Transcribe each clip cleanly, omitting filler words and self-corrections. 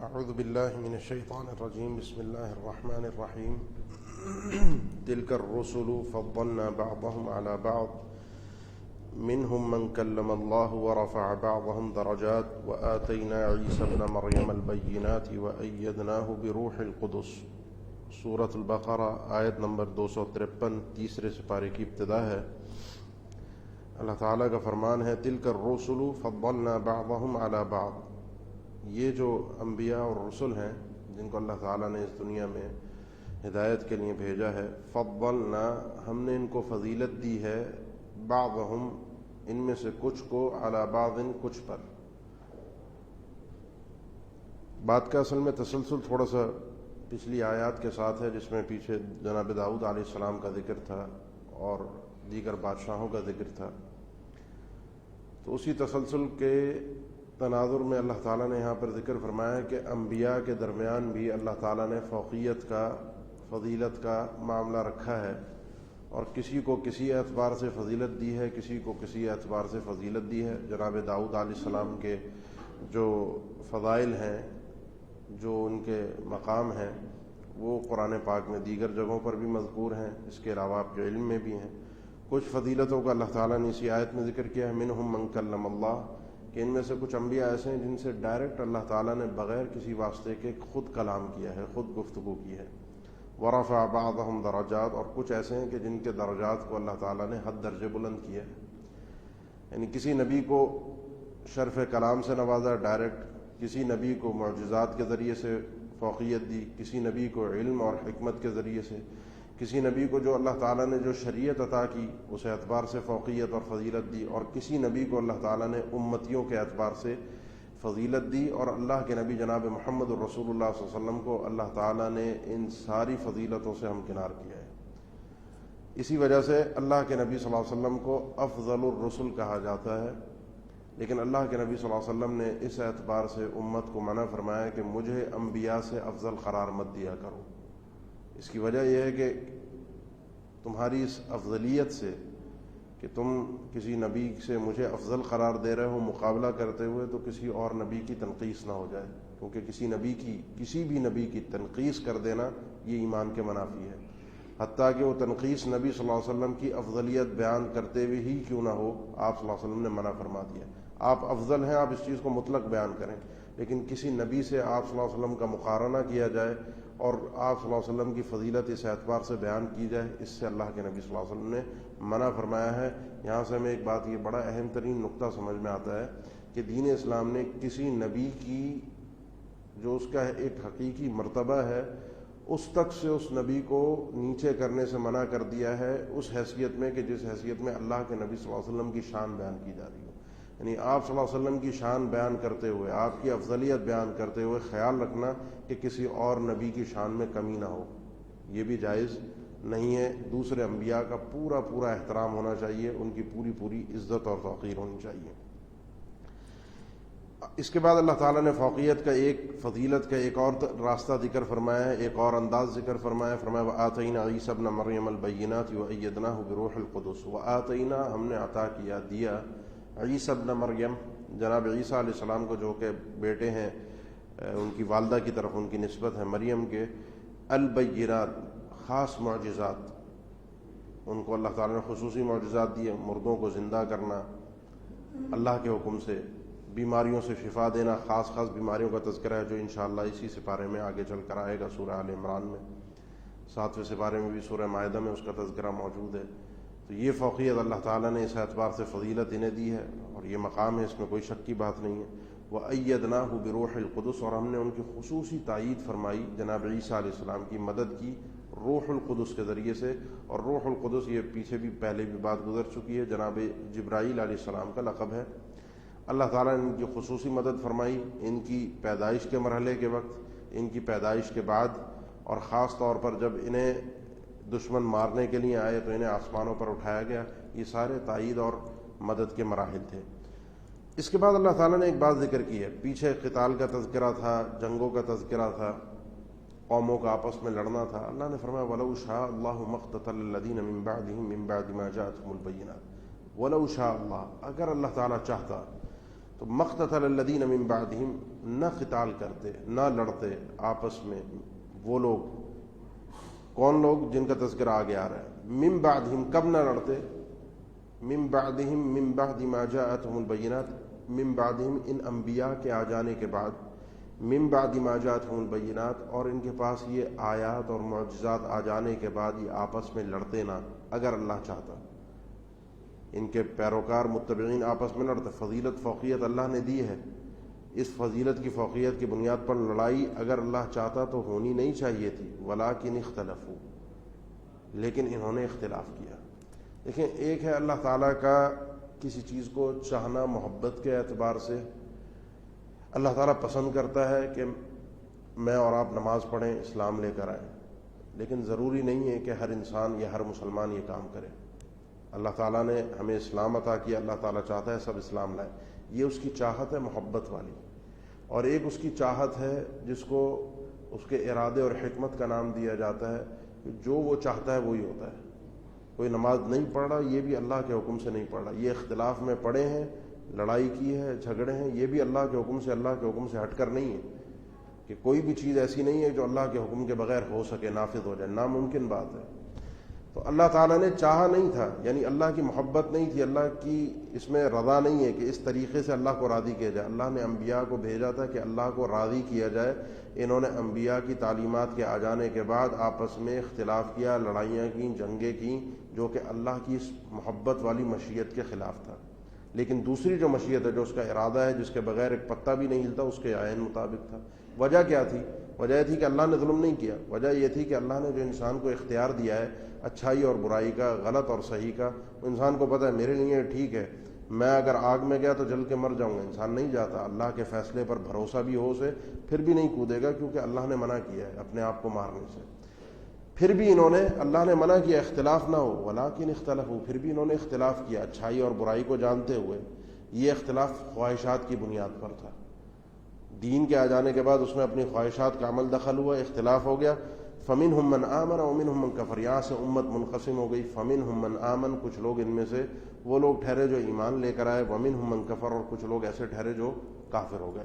أعوذ بالله من الشيطان الرجيم بسم الله الرحمن الرحيم تلك الرسل فضلنا بعضهم على بعض منهم من كلم الله ورفع بعضهم درجات وآتينا عيسى ابن مريم البينات وأيدناه بروح القدس سورة البقرہ آیت نمبر 253 تیسرے سپارے کی ابتدا ہے۔ اللہ تعالیٰ کا فرمان ہے تلک الرسل فضلنا بعضهم على بعض، یہ جو انبیاء اور رسل ہیں جن کو اللہ تعالیٰ نے اس دنیا میں ہدایت کے لیے بھیجا ہے، فضلنا ہم نے ان کو فضیلت دی ہے، بعضهم ان میں سے کچھ کو، علی بعض کچھ پر۔ بات کا اصل میں تسلسل تھوڑا سا پچھلی آیات کے ساتھ ہے، جس میں پیچھے جناب داؤد علیہ السلام کا ذکر تھا اور دیگر بادشاہوں کا ذکر تھا، تو اسی تسلسل کے تناظر میں اللہ تعالیٰ نے یہاں پر ذکر فرمایا کہ انبیاء کے درمیان بھی اللہ تعالیٰ نے فوقیت کا، فضیلت کا معاملہ رکھا ہے، اور کسی کو کسی اعتبار سے فضیلت دی ہے، کسی کو کسی اعتبار سے فضیلت دی ہے۔ جناب داؤد علیہ السلام کے جو فضائل ہیں، جو ان کے مقام ہیں، وہ قرآن پاک میں دیگر جگہوں پر بھی مذکور ہیں، اس کے علاوہ آپ کے علم میں بھی ہیں۔ کچھ فضیلتوں کا اللہ تعالیٰ نے اسی آیت میں ذکر کیا ہے، منہم من کلم اللہ، کہ ان میں سے کچھ انبیاء ایسے ہیں جن سے ڈائریکٹ اللہ تعالیٰ نے بغیر کسی واسطے کے خود کلام کیا ہے، خود گفتگو کی ہے۔ ورفع بعضهم درجات، اور کچھ ایسے ہیں کہ جن کے درجات کو اللہ تعالیٰ نے حد درجے بلند کیا ہے، یعنی کسی نبی کو شرف کلام سے نوازا ڈائریکٹ، کسی نبی کو معجزات کے ذریعے سے فوقیت دی، کسی نبی کو علم اور حکمت کے ذریعے سے، کسی نبی کو جو اللہ تعالیٰ نے جو شریعت عطا کی اس اعتبار سے فوقیت اور فضیلت دی، اور کسی نبی کو اللہ تعالیٰ نے امتیوں کے اعتبار سے فضیلت دی، اور اللہ کے نبی جناب محمد الرسول اللہ صلی اللہ علیہ وسلم کو اللہ تعالیٰ نے ان ساری فضیلتوں سے ہمکنار کیا ہے۔ اسی وجہ سے اللہ کے نبی صلی اللہ علیہ وسلم کو افضل الرسل کہا جاتا ہے، لیکن اللہ کے نبی صلی اللہ علیہ وسلم نے اس اعتبار سے امت کو منع فرمایا کہ مجھے انبیاء سے افضل قرار مت دیا کرو۔ اس کی وجہ یہ ہے کہ تمہاری اس افضلیت سے کہ تم کسی نبی سے مجھے افضل قرار دے رہے ہو مقابلہ کرتے ہوئے، تو کسی اور نبی کی تنقیص نہ ہو جائے، کیونکہ کسی بھی نبی کی تنقیص کر دینا یہ ایمان کے منافی ہے، حتیٰ کہ وہ تنقیص نبی صلی اللہ علیہ وسلم کی افضلیت بیان کرتے ہوئے ہی کیوں نہ ہو، آپ صلی اللہ علیہ وسلم نے منع فرما دیا۔ آپ افضل ہیں، آپ اس چیز کو مطلق بیان کریں، لیکن کسی نبی سے آپ صلی اللہ علیہ وسلم کا مقارنہ کیا جائے اور آپ صلی اللہ علیہ وسلم کی فضیلت اس اعتبار سے بیان کی جائے، اس سے اللہ کے نبی صلی اللہ علیہ وسلم نے منع فرمایا ہے۔ یہاں سے ہمیں ایک بات، یہ بڑا اہم ترین نقطہ سمجھ میں آتا ہے کہ دین اسلام نے کسی نبی کی جو اس کا ایک حقیقی مرتبہ ہے، اس تک سے اس نبی کو نیچے کرنے سے منع کر دیا ہے، اس حیثیت میں کہ جس حیثیت میں اللہ کے نبی صلی اللہ علیہ وسلم کی شان بیان کی جا رہی ہے۔ یعنی آپ صلی اللہ علیہ وسلم کی شان بیان کرتے ہوئے، آپ کی افضلیت بیان کرتے ہوئے خیال رکھنا کہ کسی اور نبی کی شان میں کمی نہ ہو، یہ بھی جائز نہیں ہے۔ دوسرے انبیاء کا پورا پورا احترام ہونا چاہیے، ان کی پوری پوری عزت اور توقیر ہونی چاہیے۔ اس کے بعد اللہ تعالیٰ نے فوقیت کا ایک، فضیلت کا ایک اور راستہ ذکر فرمایا ہے، ایک اور انداز ذکر فرمایا۔ وَآتَيْنَا عِيسَى ابْنَ مَرْيَمَ الْبَيِّنَاتِ وَأَيَّدْنَاهُ بِرُوحِ الْقُدُسِ۔ وَآتَيْنَا ہم نے عطا کیا، دیا، عیسیٰ ابن مریم جناب عیسیٰ علیہ السلام کو، جو کہ بیٹے ہیں، ان کی والدہ کی طرف ان کی نسبت ہے مریم کے، البینات خاص معجزات، ان کو اللہ تعالیٰ نے خصوصی معجزات دیے، مردوں کو زندہ کرنا اللہ کے حکم سے، بیماریوں سے شفا دینا، خاص خاص بیماریوں کا تذکرہ ہے جو انشاءاللہ اسی سپارے میں آگے چل کر آئے گا، سورہ آل عمران میں، 7ویں سپارے میں بھی سورہ مائدہ میں اس کا تذکرہ موجود ہے۔ تو یہ فوقیت اللہ تعالیٰ نے اس اعتبار سے فضیلت انہیں دی ہے، اور یہ مقام ہے، اس میں کوئی شک کی بات نہیں ہے۔ وَأَيَّدْنَاهُ بِرُوحِ الْقُدُسِ، اور ہم نے ان کی خصوصی تائید فرمائی، جناب عیسیٰ علیہ السلام کی مدد کی روح القدس کے ذریعے سے۔ اور روح القدس، یہ پیچھے بھی پہلے بھی بات گزر چکی ہے، جناب جبرائیل علیہ السلام کا لقب ہے۔ اللہ تعالیٰ نے ان کی خصوصی مدد فرمائی، ان کی پیدائش کے مرحلے کے وقت، ان کی پیدائش کے بعد، اور خاص طور پر جب انہیں دشمن مارنے کے لیے آئے تو انہیں آسمانوں پر اٹھایا گیا۔ یہ سارے تائید اور مدد کے مراحل تھے۔ اس کے بعد اللہ تعالیٰ نے ایک بات ذکر کی ہے، پیچھے قتال کا تذکرہ تھا، جنگوں کا تذکرہ تھا، قوموں کا آپس میں لڑنا تھا۔ اللہ نے فرمایا وَلَوْ شَاءَ اللَّهُ مَا اقْتَتَلَ الَّذِينَ مِن بَعْدِهِم مِّن بَعْدِ مَا جَاءَتْهُمُ الْبَيِّنَاتُ۔ وَلَوْ شَاءَ اللَّهُ، اگر اللہ تعالیٰ چاہتا تو مَا اقْتَتَلَ الَّذِينَ مِن بَعْدِهِم، نہ قتال کرتے، نہ لڑتے آپس میں وہ لوگ. کون لوگ؟ جن کا تذکرہ آگے آ رہا ہے. من بعدہم، کب نہ لڑتے؟ من بعدہم، من بعد ما جاءتہم البینات، من بعدہم ان انبیاء کے آ جانے کے بعد، من بعد ما جاءتہم البینات، اور ان کے پاس یہ آیات اور معجزات آ جانے کے بعد یہ آپس میں لڑتے نہ، اگر اللہ چاہتا. ان کے پیروکار متبعین آپس میں لڑتے. فضیلت فوقیت اللہ نے دی ہے، اس فضیلت کی فوقیت کی بنیاد پر لڑائی اگر اللہ چاہتا تو ہونی نہیں چاہیے تھی. ولکن اختلفوا، لیکن انہوں نے اختلاف کیا. دیکھیں، ایک ہے اللہ تعالیٰ کا کسی چیز کو چاہنا محبت کے اعتبار سے. اللہ تعالیٰ پسند کرتا ہے کہ میں اور آپ نماز پڑھیں، اسلام لے کر آئیں، لیکن ضروری نہیں ہے کہ ہر انسان یا ہر مسلمان یہ کام کرے. اللہ تعالیٰ نے ہمیں اسلام عطا کیا، اللہ تعالیٰ چاہتا ہے سب اسلام لائیں. یہ اس کی چاہت ہے محبت والی. اور ایک اس کی چاہت ہے جس کو اس کے ارادے اور حکمت کا نام دیا جاتا ہے، کہ جو وہ چاہتا ہے وہی ہوتا ہے. کوئی نماز نہیں پڑھ رہا، یہ بھی اللہ کے حکم سے نہیں پڑھ رہا. یہ اختلاف میں پڑے ہیں، لڑائی کی ہے، جھگڑے ہیں، یہ بھی اللہ کے حکم سے، اللہ کے حکم سے ہٹ کر نہیں ہے. کہ کوئی بھی چیز ایسی نہیں ہے جو اللہ کے حکم کے بغیر ہو سکے، نافذ ہو جائے، ناممکن بات ہے. تو اللہ تعالیٰ نے چاہا نہیں تھا، یعنی اللہ کی محبت نہیں تھی، اللہ کی اس میں رضا نہیں ہے کہ اس طریقے سے اللہ کو راضی کیا جائے. اللہ نے انبیاء کو بھیجا تھا کہ اللہ کو راضی کیا جائے. انہوں نے انبیاء کی تعلیمات کے آ جانے کے بعد آپس میں اختلاف کیا، لڑائیاں کیں، جنگیں کیں، جو کہ اللہ کی اس محبت والی مشیت کے خلاف تھا. لیکن دوسری جو مشیت ہے، جو اس کا ارادہ ہے، جس کے بغیر ایک پتہ بھی نہیں ہلتا، اس کے عین مطابق تھا. وجہ کیا تھی؟ وجہ یہ تھی کہ اللہ نے ظلم نہیں کیا. وجہ یہ تھی کہ اللہ نے جو انسان کو اختیار دیا ہے اچھائی اور برائی کا، غلط اور صحیح کا، وہ انسان کو پتہ ہے میرے لیے ٹھیک ہے، میں اگر آگ میں گیا تو جل کے مر جاؤں گا. انسان نہیں جاتا، اللہ کے فیصلے پر بھروسہ بھی ہو اسے، پھر بھی نہیں کودے گا، کیونکہ اللہ نے منع کیا ہے اپنے آپ کو مارنے سے. پھر بھی انہوں نے، اللہ نے منع کیا اختلاف نہ ہو، ولکن اختلفوا، پھر بھی انہوں نے اختلاف کیا اچھائی اور برائی کو جانتے ہوئے. یہ اختلاف خواہشات کی بنیاد پر تھا. دین کے آ جانے کے بعد اس میں اپنی خواہشات کا عمل دخل ہوا، اختلاف ہو گیا. فمنہم من آمن ومنہم من کفر، یہاں سے امت منقسم ہو گئی. فمنہم من آمن، کچھ لوگ ان میں سے وہ لوگ ٹھہرے جو ایمان لے کر آئے. ومنہم من کفر، اور کچھ لوگ ایسے ٹھہرے جو کافر ہو گئے.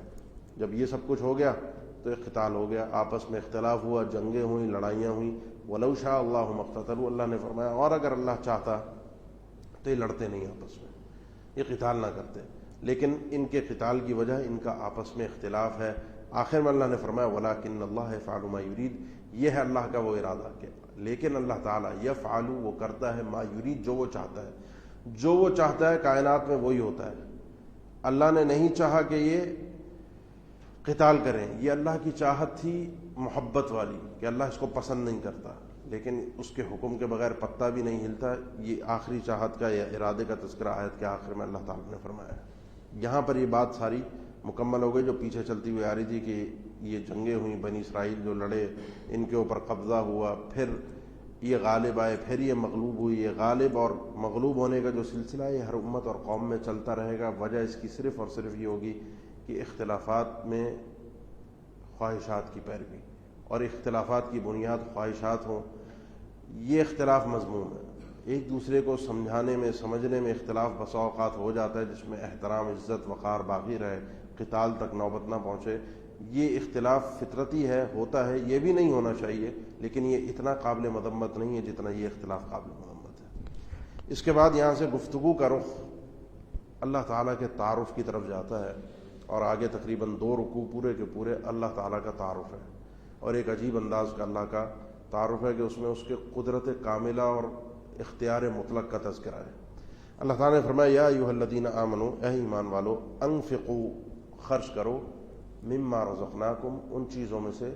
جب یہ سب کچھ ہو گیا تو ایک قتال ہو گیا، آپس میں اختلاف ہوا، جنگیں ہوئیں، لڑائیاں ہوئیں. ولو شاء اللہ ما اقتتلوا، اللہ نے فرمایا اور اگر اللہ چاہتا تو یہ لڑتے نہیں آپس میں، یہ قتال نہ کرتے. لیکن ان کے قتال کی وجہ ان کا آپس میں اختلاف ہے. آخر میں اللہ نے فرمایا ولکن اللہ یفعل ما یرید، یہ ہے اللہ کا وہ ارادہ کہ لیکن اللہ تعالیٰ یفعل، وہ کرتا ہے، ما یرید، جو وہ چاہتا ہے. جو وہ چاہتا ہے کائنات میں وہی ہوتا ہے. اللہ نے نہیں چاہا کہ یہ قتال کریں، یہ اللہ کی چاہت تھی محبت والی کہ اللہ اس کو پسند نہیں کرتا، لیکن اس کے حکم کے بغیر پتہ بھی نہیں ہلتا. یہ آخری چاہت کا یا ارادے کا تذکرہ آیت کے آخر میں اللہ تعالیٰ نے فرمایا ہے. یہاں پر یہ بات ساری مکمل ہو گئی جو پیچھے چلتی ہوئی آ رہی تھی کہ یہ جنگیں ہوئیں، بنی اسرائیل جو لڑے، ان کے اوپر قبضہ ہوا، پھر یہ غالب آئے، پھر یہ مغلوب ہوئی. یہ غالب اور مغلوب ہونے کا جو سلسلہ ہے یہ ہر امت اور قوم میں چلتا رہے گا. وجہ اس کی صرف اور صرف یہ ہوگی کہ اختلافات میں خواہشات کی پیروی، اور اختلافات کی بنیاد خواہشات ہوں. یہ اختلاف مذموم ہے. ایک دوسرے کو سمجھانے میں، سمجھنے میں اختلاف بسا اوقات ہو جاتا ہے جس میں احترام، عزت، وقار باقی رہے، قتال تک نوبت نہ پہنچے. یہ اختلاف فطرتی ہے، ہوتا ہے، یہ بھی نہیں ہونا چاہیے، لیکن یہ اتنا قابل مذمت نہیں ہے جتنا یہ اختلاف قابل مذمت ہے. اس کے بعد یہاں سے گفتگو کا رخ اللہ تعالیٰ کے تعارف کی طرف جاتا ہے، اور آگے تقریباً 2 رکوع پورے کے پورے اللہ تعالیٰ کا تعارف ہے. اور ایک عجیب انداز کا اللہ کا تعارف ہے کہ اس میں اس کے قدرت کاملہ اور اختیار مطلق کا تذکرہ ہے. اللہ تعالیٰ نے فرمایا یا ایھا الذین آمنوا، اے ایمان والو، انفقوا، خرچ کرو، مما رزقناکم، ان چیزوں میں سے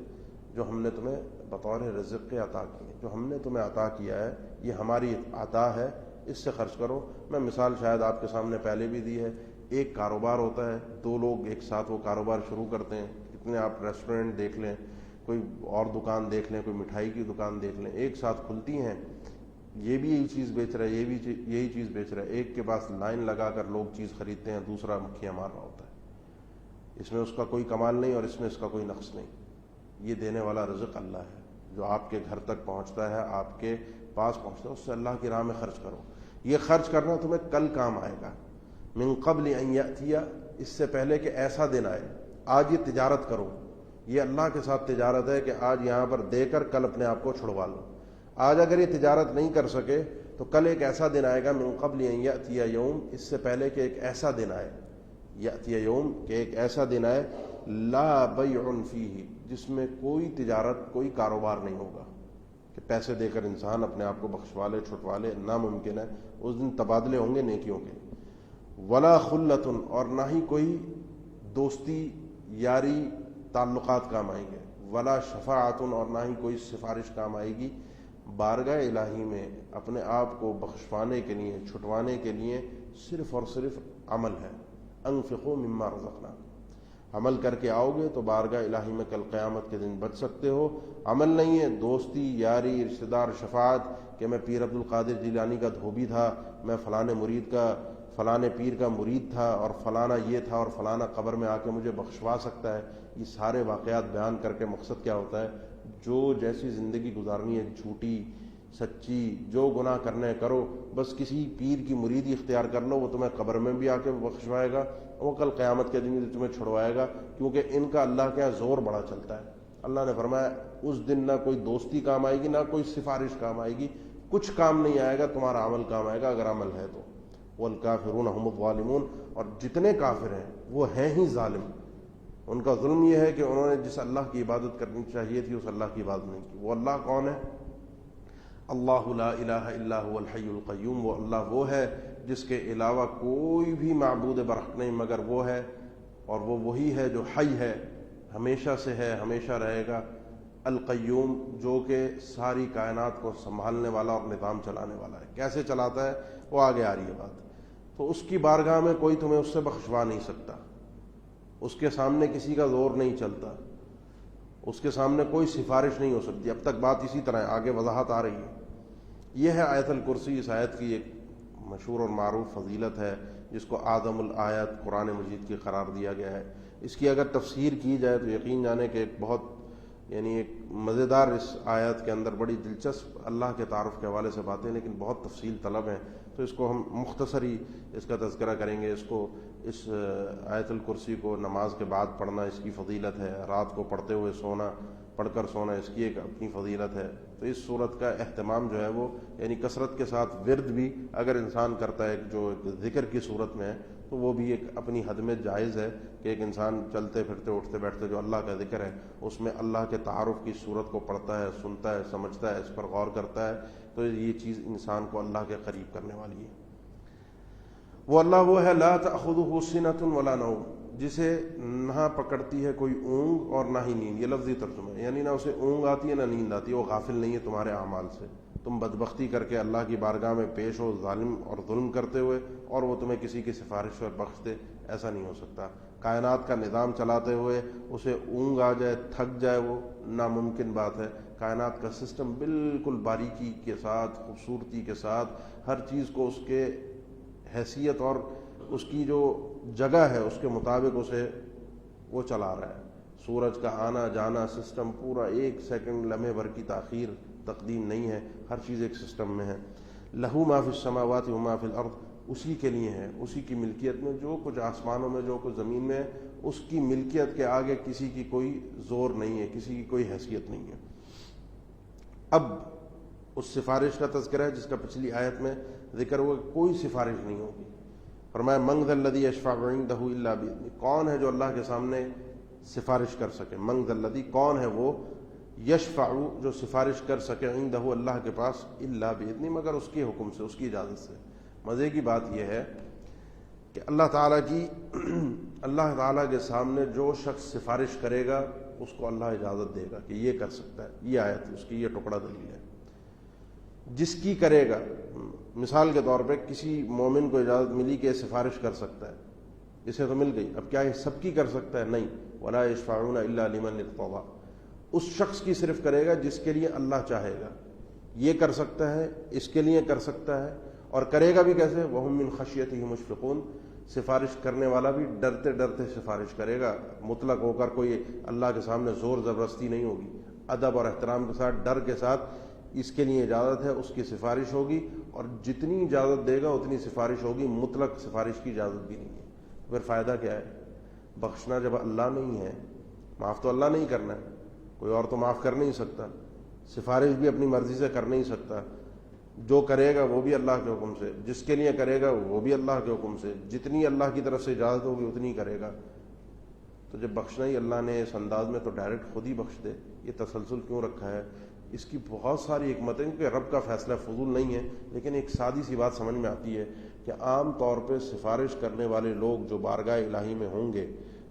جو ہم نے تمہیں بطور رزق کے عطا کیے، جو ہم نے تمہیں عطا کیا ہے، یہ ہماری عطا ہے، اس سے خرچ کرو. میں مثال شاید آپ کے سامنے پہلے بھی دی ہے. ایک کاروبار ہوتا ہے، 2 لوگ ایک ساتھ وہ کاروبار شروع کرتے ہیں. کتنے آپ ریسٹورنٹ دیکھ لیں، کوئی اور دکان دیکھ لیں، کوئی مٹھائی کی دکان دیکھ لیں، ایک ساتھ کھلتی ہیں. یہ بھی یہی چیز بیچ رہا ہے، یہ بھی یہی چیز بیچ رہا ہے. ایک کے پاس لائن لگا کر لوگ چیز خریدتے ہیں، دوسرا مکھیاں مار رہا ہوتا ہے. اس میں اس کا کوئی کمال نہیں اور اس میں اس کا کوئی نقص نہیں. یہ دینے والا رزق اللہ ہے، جو آپ کے گھر تک پہنچتا ہے، آپ کے پاس پہنچتا ہے، اس سے اللہ کی راہ میں خرچ کرو. یہ خرچ کرنا تمہیں کل کام آئے گا. من قبل ان یأتی، اس سے پہلے کہ ایسا دن آئے. آج یہ تجارت کرو، یہ اللہ کے ساتھ تجارت ہے کہ آج یہاں پر دے کر کل اپنے آپ کو چھڑوا لو۔ آج اگر یہ تجارت نہیں کر سکے تو کل ایک ایسا دن آئے گا، من قبل ان یأتی یوم، اس سے پہلے کہ ایک ایسا دن آئے، یأتی یوم کہ ایک ایسا دن آئے، لا بیع فیہ، جس میں کوئی تجارت، کوئی کاروبار نہیں ہوگا، کہ پیسے دے کر انسان اپنے آپ کو بخشوا لے، چھٹوا لے، ناممکن ہے۔ اس دن تبادلے ہوں گے نیکیوں کے۔ ولا خلۃ، اور نہ ہی کوئی دوستی، یاری، تعلقات کام آئیں گے۔ ولا شفاعت، اور نہ ہی کوئی سفارش کام آئے گی بارگاہ الہی میں اپنے آپ کو بخشوانے کے لیے، چھٹوانے کے لیے صرف اور صرف عمل ہے۔ انفقوا مما رزقناکم، عمل کر کے آؤ گے تو بارگاہ الہی میں کل قیامت کے دن بچ سکتے ہو۔ عمل نہیں ہے، دوستی، یاری، رشتہ دار، شفاعت، کہ میں پیر عبد القادر جیلانی کا دھوبی تھا، میں فلانے پیر کا مرید تھا، اور فلانا یہ تھا، اور فلانا قبر میں آ کے مجھے بخشوا سکتا ہے۔ یہ سارے واقعات بیان کر کے مقصد کیا ہوتا ہے؟ جو جیسی زندگی گزارنی ہے، جھوٹی، سچی، جو گناہ کرنے کرو، بس کسی پیر کی مریدی اختیار کر لو، وہ تمہیں قبر میں بھی آ کے بخشوائے گا، وہ کل قیامت کے دن بھی تمہیں چھڑوائے گا، کیونکہ ان کا اللہ کے یہاں زور بڑا چلتا ہے۔ اللہ نے فرمایا اس دن نہ کوئی دوستی کام آئے گی، نہ کوئی سفارش کام آئے گی، کچھ کام نہیں آئے گا، تمہارا عمل کام آئے گا اگر عمل ہے تو۔ والکافرون هم الظالمون، اور جتنے کافر ہیں وہ ہیں ہی ظالم۔ ان کا ظلم یہ ہے کہ انہوں نے جس اللہ کی عبادت کرنی چاہیے تھی اس اللہ کی عبادت نہیں کی۔ وہ اللہ کون ہے؟ اللہ لا الہ الا هو الحی القیوم، وہ اللہ وہ ہے جس کے علاوہ کوئی بھی معبود برحق نہیں مگر وہ ہے، اور وہ وہی ہے جو حی ہے، ہمیشہ سے ہے، ہمیشہ رہے گا۔ القیوم، جو کہ ساری کائنات کو سنبھالنے والا اور نظام چلانے والا ہے۔ کیسے چلاتا ہے وہ آگے آ رہی ہے بات۔ تو اس کی بارگاہ میں کوئی تمہیں اس سے بخشوا نہیں سکتا، اس کے سامنے کسی کا زور نہیں چلتا، اس کے سامنے کوئی سفارش نہیں ہو سکتی۔ اب تک بات اسی طرح ہے، آگے وضاحت آ رہی ہے۔ یہ ہے آیت الکرسی۔ اس آیت کی ایک مشہور اور معروف فضیلت ہے جس کو اعظم الآیات قرآن مجید کی قرار دیا گیا ہے۔ اس کی اگر تفسیر کی جائے تو یقین جانے کہ ایک بہت ایک مزیدار اس آیت کے اندر بڑی دلچسپ اللہ کے تعارف کے حوالے سے باتیں، لیکن بہت تفصیل طلب ہیں، تو اس کو ہم مختصری اس کا تذکرہ کریں گے۔ اس آیت الکرسی کو نماز کے بعد پڑھنا اس کی فضیلت ہے، رات کو پڑھتے ہوئے سونا، پڑھ کر سونا اس کی ایک اپنی فضیلت ہے۔ تو اس صورت کا اہتمام جو ہے وہ کثرت کے ساتھ ورد بھی اگر انسان کرتا ہے جو ذکر کی صورت میں ہے تو وہ بھی ایک اپنی حد میں جائز ہے کہ ایک انسان چلتے پھرتے اٹھتے بیٹھتے جو اللہ کا ذکر ہے اس میں اللہ کے تعارف کی صورت کو پڑھتا ہے، سنتا ہے، سمجھتا ہے، اس پر غور کرتا ہے، تو یہ چیز انسان کو اللہ کے قریب کرنے والی ہے۔ وہ اللہ وہ ہے لا تأخذہ سنۃ ولا نوم، جسے نہ پکڑتی ہے کوئی اونگ اور نہ ہی نیند۔ یہ لفظی ترجمہ ہے، نہ اسے اونگ آتی ہے نہ نیند آتی ہے، وہ غافل نہیں ہے تمہارے اعمال سے۔ تم بدبختی کر کے اللہ کی بارگاہ میں پیش ہو ظالم اور ظلم کرتے ہوئے، اور وہ تمہیں کسی کی سفارش پر بخش دے، ایسا نہیں ہو سکتا۔ کائنات کا نظام چلاتے ہوئے اسے اونگ آ جائے، تھک جائے، وہ ناممکن بات ہے۔ کائنات کا سسٹم بالکل باریکی کے ساتھ، خوبصورتی کے ساتھ، ہر چیز کو اس کے حیثیت اور اس کی جو جگہ ہے اس کے مطابق اسے وہ چلا رہا ہے۔ سورج کا آنا جانا سسٹم پورا، ایک سیکنڈ لمحے بھر کی تاخیر تقدیم نہیں ہے، ہر چیز ایک سسٹم میں ہے۔ لہو ما فی السماوات و ما فی الارض، اسی کے لیے ہے، اسی کی ملکیت میں جو کچھ آسمانوں میں جو کچھ زمین میں ہے، اس کی ملکیت کے آگے کسی کی کوئی زور نہیں ہے، کسی کی کوئی حیثیت نہیں ہے۔ اب اس سفارش کا تذکرہ ہے جس کا پچھلی آیت میں ذکر ہوا کہ کوئی سفارش نہیں ہوگی۔ فرمایا من ذا الذی یشفع عندہ الا باذنہ، کون ہے جو اللہ کے سامنے سفارش کر سکے؟ من ذا الذی، کون ہے وہ، یشفع، جو سفارش کر سکے، عندہ، اللہ کے پاس، الا باذنہ، مگر اس کے حکم سے، اس کی اجازت سے۔ مزے کی بات یہ ہے کہ اللہ تعالیٰ کے سامنے جو شخص سفارش کرے گا اس کو اللہ اجازت دے گا کہ یہ کر سکتا ہے۔ یہ آیت اس کی یہ ٹکڑا دلیل ہے۔ جس کی کرے گا، مثال کے طور پہ کسی مومن کو اجازت ملی کہ یہ سفارش کر سکتا ہے، اسے تو مل گئی، اب کیا یہ سب کی کر سکتا ہے؟ نہیں۔ ولا یشفعون الا لمن ارتضی، اس شخص کی صرف کرے گا جس کے لیے اللہ چاہے گا۔ یہ کر سکتا ہے، اس کے لیے کر سکتا ہے، اور کرے گا بھی کیسے؟ وہم من خشیتہ مشفقون، سفارش کرنے والا بھی ڈرتے ڈرتے سفارش کرے گا، مطلق ہو کر، کوئی اللہ کے سامنے زور زبردستی نہیں ہوگی، ادب اور احترام کے ساتھ، ڈر کے ساتھ، اس کے لیے اجازت ہے، اس کی سفارش ہوگی، اور جتنی اجازت دے گا اتنی سفارش ہوگی، مطلق سفارش کی اجازت بھی نہیں ہے۔ پھر فائدہ کیا ہے؟ بخشنا جب اللہ نہیں ہے، معاف تو اللہ نہیں کرنا ہے، کوئی اور تو معاف کر نہیں سکتا، سفارش بھی اپنی مرضی سے کر نہیں سکتا، جو کرے گا وہ بھی اللہ کے حکم سے، جس کے لیے کرے گا وہ بھی اللہ کے حکم سے، جتنی اللہ کی طرف سے اجازت ہوگی اتنی کرے گا۔ تو جب بخشنا ہی اللہ نے اس انداز میں، تو ڈائریکٹ خود ہی بخش دے۔ یہ تسلسل کیوں رکھا ہے؟ اس کی بہت ساری حکمتیں، کیونکہ رب کا فیصلہ فضول نہیں ہے، لیکن ایک سادی سی بات سمجھ میں آتی ہے کہ عام طور پہ سفارش کرنے والے لوگ جو بارگاہ الہی میں ہوں گے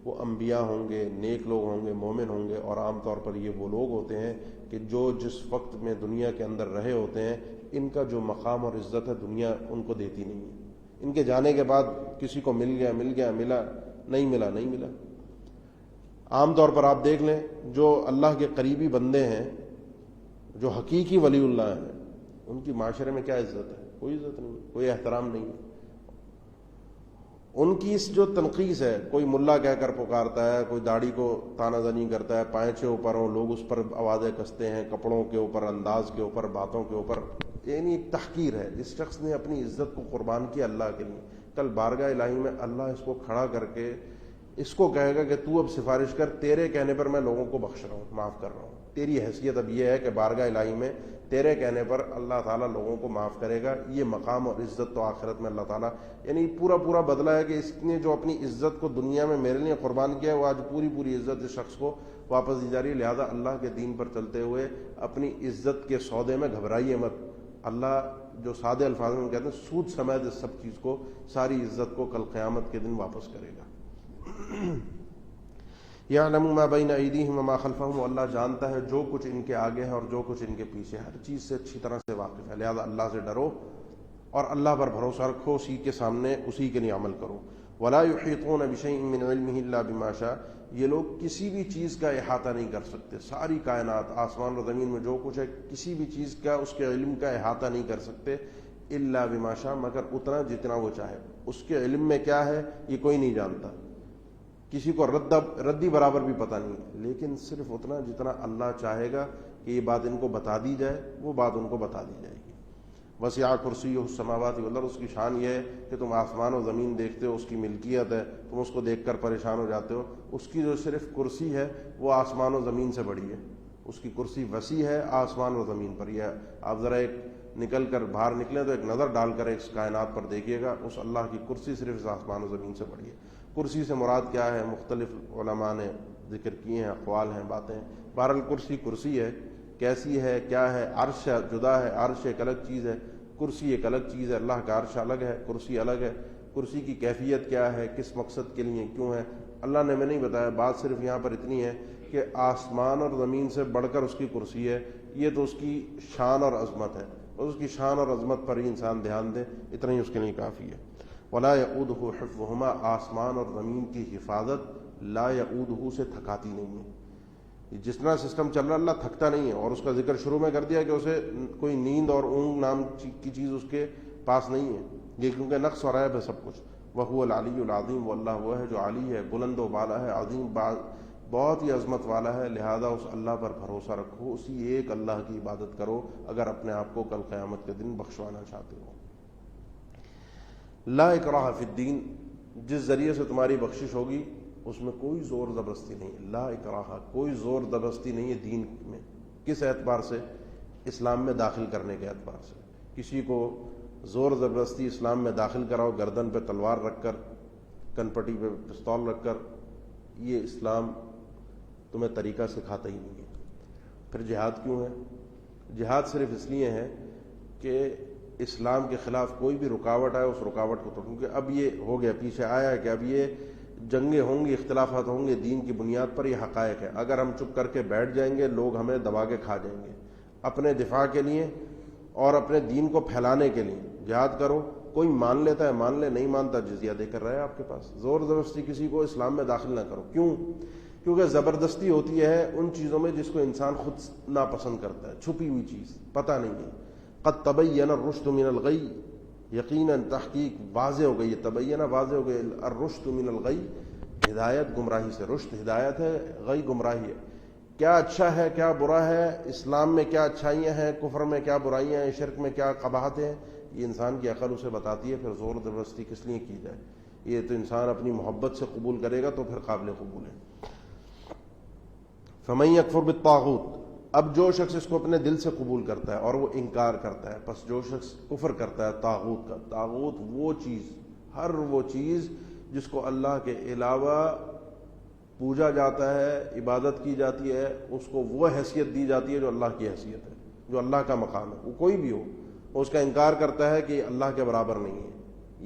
وہ انبیاء ہوں گے، نیک لوگ ہوں گے، مومن ہوں گے، اور عام طور پر یہ وہ لوگ ہوتے ہیں کہ جو جس وقت میں دنیا کے اندر رہے ہوتے ہیں، ان کا جو مقام اور عزت ہے دنیا ان کو دیتی نہیں ہے۔ ان کے جانے کے بعد کسی کو مل گیا، ملا، نہیں ملا۔ عام طور پر آپ دیکھ لیں جو اللہ کے قریبی بندے ہیں، جو حقیقی ولی اللہ ہیں، ان کی معاشرے میں کیا عزت ہے؟ کوئی عزت نہیں، کوئی احترام نہیں۔ ان کی اس جو تنقیص ہے، کوئی ملا کہہ کر پکارتا ہے، کوئی داڑھی کو تانا زنی کرتا ہے، پائچے اوپر ہوں، لوگ اس پر آوازیں کستے ہیں، کپڑوں کے اوپر، انداز کے اوپر، باتوں کے اوپر، یعنی تحقیر ہے۔ اس شخص نے اپنی عزت کو قربان کیا اللہ کے لیے، کل بارگاہ الہی میں اللہ اس کو کھڑا کر کے اس کو کہے گا کہ تو اب سفارش کر، تیرے کہنے پر میں لوگوں کو بخش رہا ہوں، معاف کر رہا ہوں۔ تیری حیثیت اب یہ ہے کہ بارگاہ الہی میں تیرے کہنے پر اللہ تعالیٰ لوگوں کو معاف کرے گا۔ یہ مقام اور عزت تو آخرت میں اللہ تعالیٰ، یعنی پورا بدلہ ہے کہ اس نے جو اپنی عزت کو دنیا میں میرے لیے قربان کیا ہے، وہ آج پوری عزت اس شخص کو واپس دی جا رہی ہے۔ لہذا اللہ کے دین پر چلتے ہوئے اپنی عزت کے سودے میں گھبرائیے مت۔ اللہ جو سادے الفاظ میں کہتے ہیں، سود سمیت اس سب چیز کو، ساری عزت کو کل قیامت کے دن واپس کرے گا۔ یعلم ما بین ایدیہم وما خلفہم، اللہ جانتا ہے جو کچھ ان کے آگے ہے اور جو کچھ ان کے پیچھے، ہر چیز سے اچھی طرح سے واقف ہے۔ لہذا اللہ سے ڈرو اور اللہ پر بھروسہ رکھو، اسی کے سامنے اسی کے لیے عمل کرو۔ ولا یحیطون بشیء من علمہ الا بما شاء، یہ لوگ کسی بھی چیز کا احاطہ نہیں کر سکتے، ساری کائنات، آسمان اور زمین میں جو کچھ ہے، کسی بھی چیز کا، اس کے علم کا احاطہ نہیں کر سکتے، الا بما شاء، مگر اتنا جتنا وہ چاہے۔ اس کے علم میں کیا ہے یہ کوئی نہیں جانتا، کسی کو ردی برابر بھی پتہ نہیں ہے، لیکن صرف اتنا جتنا اللہ چاہے گا کہ یہ بات ان کو بتا دی جائے، وہ بات ان کو بتا دی جائے گی۔ وسع کرسیہ السماوات والارض، اس کی شان یہ ہے کہ تم آسمان و زمین دیکھتے ہو، اس کی ملکیت ہے، تم اس کو دیکھ کر پریشان ہو جاتے ہو، اس کی جو صرف کرسی ہے وہ آسمان و زمین سے بڑی ہے، اس کی کرسی وسیع ہے آسمان و زمین پر۔ یہ آپ ذرا ایک نکل کر باہر نکلیں تو ایک نظر ڈال کر اس کائنات پر دیکھیے گا، اس اللہ کی کرسی صرف اس آسمان و زمین سے بڑی ہے۔ کرسی سے مراد کیا ہے؟ مختلف علماء نے ذکر کیے ہیں، اقوال ہیں، باتیں۔ بہرحال کرسی ہے، کیسی ہے، کیا ہے؟ عرش جدا ہے، عرش ایک الگ چیز ہے، کرسی ایک الگ چیز ہے، اللہ کا عرش الگ ہے، کرسی الگ ہے۔ کرسی کی کیفیت کیا ہے، کس مقصد کے لیے، کیوں ہے، اللہ نے ہمیں نہیں بتایا۔ بات صرف یہاں پر اتنی ہے کہ آسمان اور زمین سے بڑھ کر اس کی کرسی ہے، یہ تو اس کی شان اور عظمت ہے، اور اس کی شان اور عظمت پر ہی انسان دھیان دے، اتنا ہی اس کے لیے کافی ہے۔ ولا یعودہ حفظہما، آسمان اور زمین کی حفاظت لا یعودہ سے تھکاتی نہیں ہے۔ جس طرح سسٹم چل رہا، اللہ تھکتا نہیں ہے، اور اس کا ذکر شروع میں کر دیا کہ اسے کوئی نیند اور اونگ نام کی چیز اس کے پاس نہیں ہے، یہ کیونکہ نقص اور عیب ہے سب کچھ۔ وہو العلی العظیم، وہ اللہ وہ ہے جو علی ہے، بلند و بالا ہے، عظیم بہت ہی عظمت والا ہے۔ لہذا اس اللہ پر بھروسہ رکھو، اسی ایک اللہ کی عبادت کرو اگر اپنے آپ کو کل قیامت کے دن بخشوانا چاہتے ہو۔ لا اکراہ فی الدین، جس ذریعے سے تمہاری بخشش ہوگی اس میں کوئی زور زبردستی نہیں۔ لا اکراہ، کوئی زور زبردستی نہیں ہے دین میں۔ کس اعتبار سے؟ اسلام میں داخل کرنے کے اعتبار سے۔ کسی کو زور زبردستی اسلام میں داخل کراؤ، گردن پہ تلوار رکھ کر، کن پٹی پہ پستول رکھ کر، یہ اسلام تمہیں طریقہ سکھاتا ہی نہیں ہے۔ پھر جہاد کیوں ہے؟ جہاد صرف اس لیے ہے کہ اسلام کے خلاف کوئی بھی رکاوٹ آئے، اس رکاوٹ کو توڑ، کیونکہ اب یہ ہو گیا، پیچھے آیا ہے کہ اب یہ جنگیں ہوں گی، اختلافات ہوں گے دین کی بنیاد پر، یہ حقائق ہے۔ اگر ہم چپ کر کے بیٹھ جائیں گے، لوگ ہمیں دبا کے کھا جائیں گے۔ اپنے دفاع کے لیے اور اپنے دین کو پھیلانے کے لیے جہاد کرو، کوئی مان لیتا ہے مان لے، نہیں مانتا جزیہ دے کر رہے آپ کے پاس۔ زور زبردستی کسی کو اسلام میں داخل نہ کرو۔ کیوں؟ کیونکہ زبردستی ہوتی ہے ان چیزوں میں جس کو انسان خود ناپسند کرتا ہے، چھپی ہوئی چیز، پتہ نہیں ہے۔ قد تبین الرشد من الغی، یقیناً تحقیق واضح ہو گئی ہے، تبینہ واضح ہو گئی، الرشد من الغی، ہدایت گمراہی سے، رشد ہدایت ہے، غی گمراہی ہے۔ کیا اچھا ہے کیا برا ہے، اسلام میں کیا اچھائیاں ہیں، کفر میں کیا برائیاں ہیں، شرک میں کیا قباحتیں ہیں، یہ انسان کی عقل اسے بتاتی ہے۔ پھر زور زبردستی کس لیے کی جائے؟ یہ تو انسان اپنی محبت سے قبول کرے گا تو پھر قابل قبول ہے۔ فَمَن يَكْفُرْ بِالطَّاغُوتِ، اب جو شخص اس کو اپنے دل سے قبول کرتا ہے اور وہ انکار کرتا ہے، پس جو شخص کفر کرتا ہے طاغوت کا، طاغوت وہ چیز، ہر وہ چیز جس کو اللہ کے علاوہ پوجا جاتا ہے، عبادت کی جاتی ہے، اس کو وہ حیثیت دی جاتی ہے جو اللہ کی حیثیت ہے، جو اللہ کا مقام ہے، وہ کوئی بھی ہو، وہ اس کا انکار کرتا ہے کہ اللہ کے برابر نہیں ہے،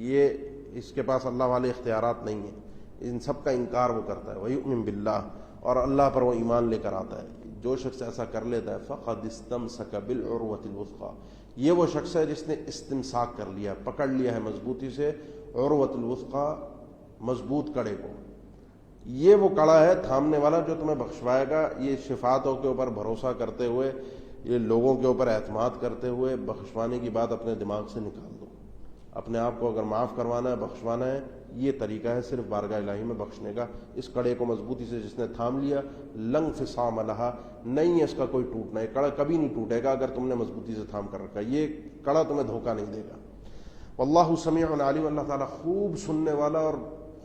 یہ اس کے پاس اللہ والے اختیارات نہیں ہیں، ان سب کا انکار وہ کرتا ہے۔ وَيُؤْمِن بِاللَّهِ، اور اللہ پر وہ ایمان لے کر آتا ہے۔ جو شخص ایسا کر لیتا ہے فَقَدْ اسْتَمْسَكَ بِالْعُرْوَةِ الْوُثْقَىٰ، یہ وہ شخص ہے جس نے استمساک کر لیا، پکڑ لیا ہے مضبوطی سے عروۃ الوثقیٰ، مضبوط کڑے کو۔ یہ وہ کڑا ہے تھامنے والا جو تمہیں بخشوائے گا۔ یہ صفاتوں کے اوپر بھروسہ کرتے ہوئے، یہ لوگوں کے اوپر اعتماد کرتے ہوئے بخشوانے کی بات اپنے دماغ سے نکال دو۔ اپنے آپ کو اگر معاف کروانا ہے، بخشوانا ہے، یہ طریقہ ہے صرف بارگاہ الہی میں بخشنے کا۔ اس کڑے کو مضبوطی سے جس نے تھام لیا، لن انفصام لہا، نہیں ہے اس کا کوئی ٹوٹنا، یہ کڑا کبھی نہیں ٹوٹے گا اگر تم نے مضبوطی سے تھام کر رکھا، یہ کڑا تمہیں دھوکہ نہیں دے گا۔ واللہ سمیع علیم، اللہ تعالیٰ خوب سننے والا اور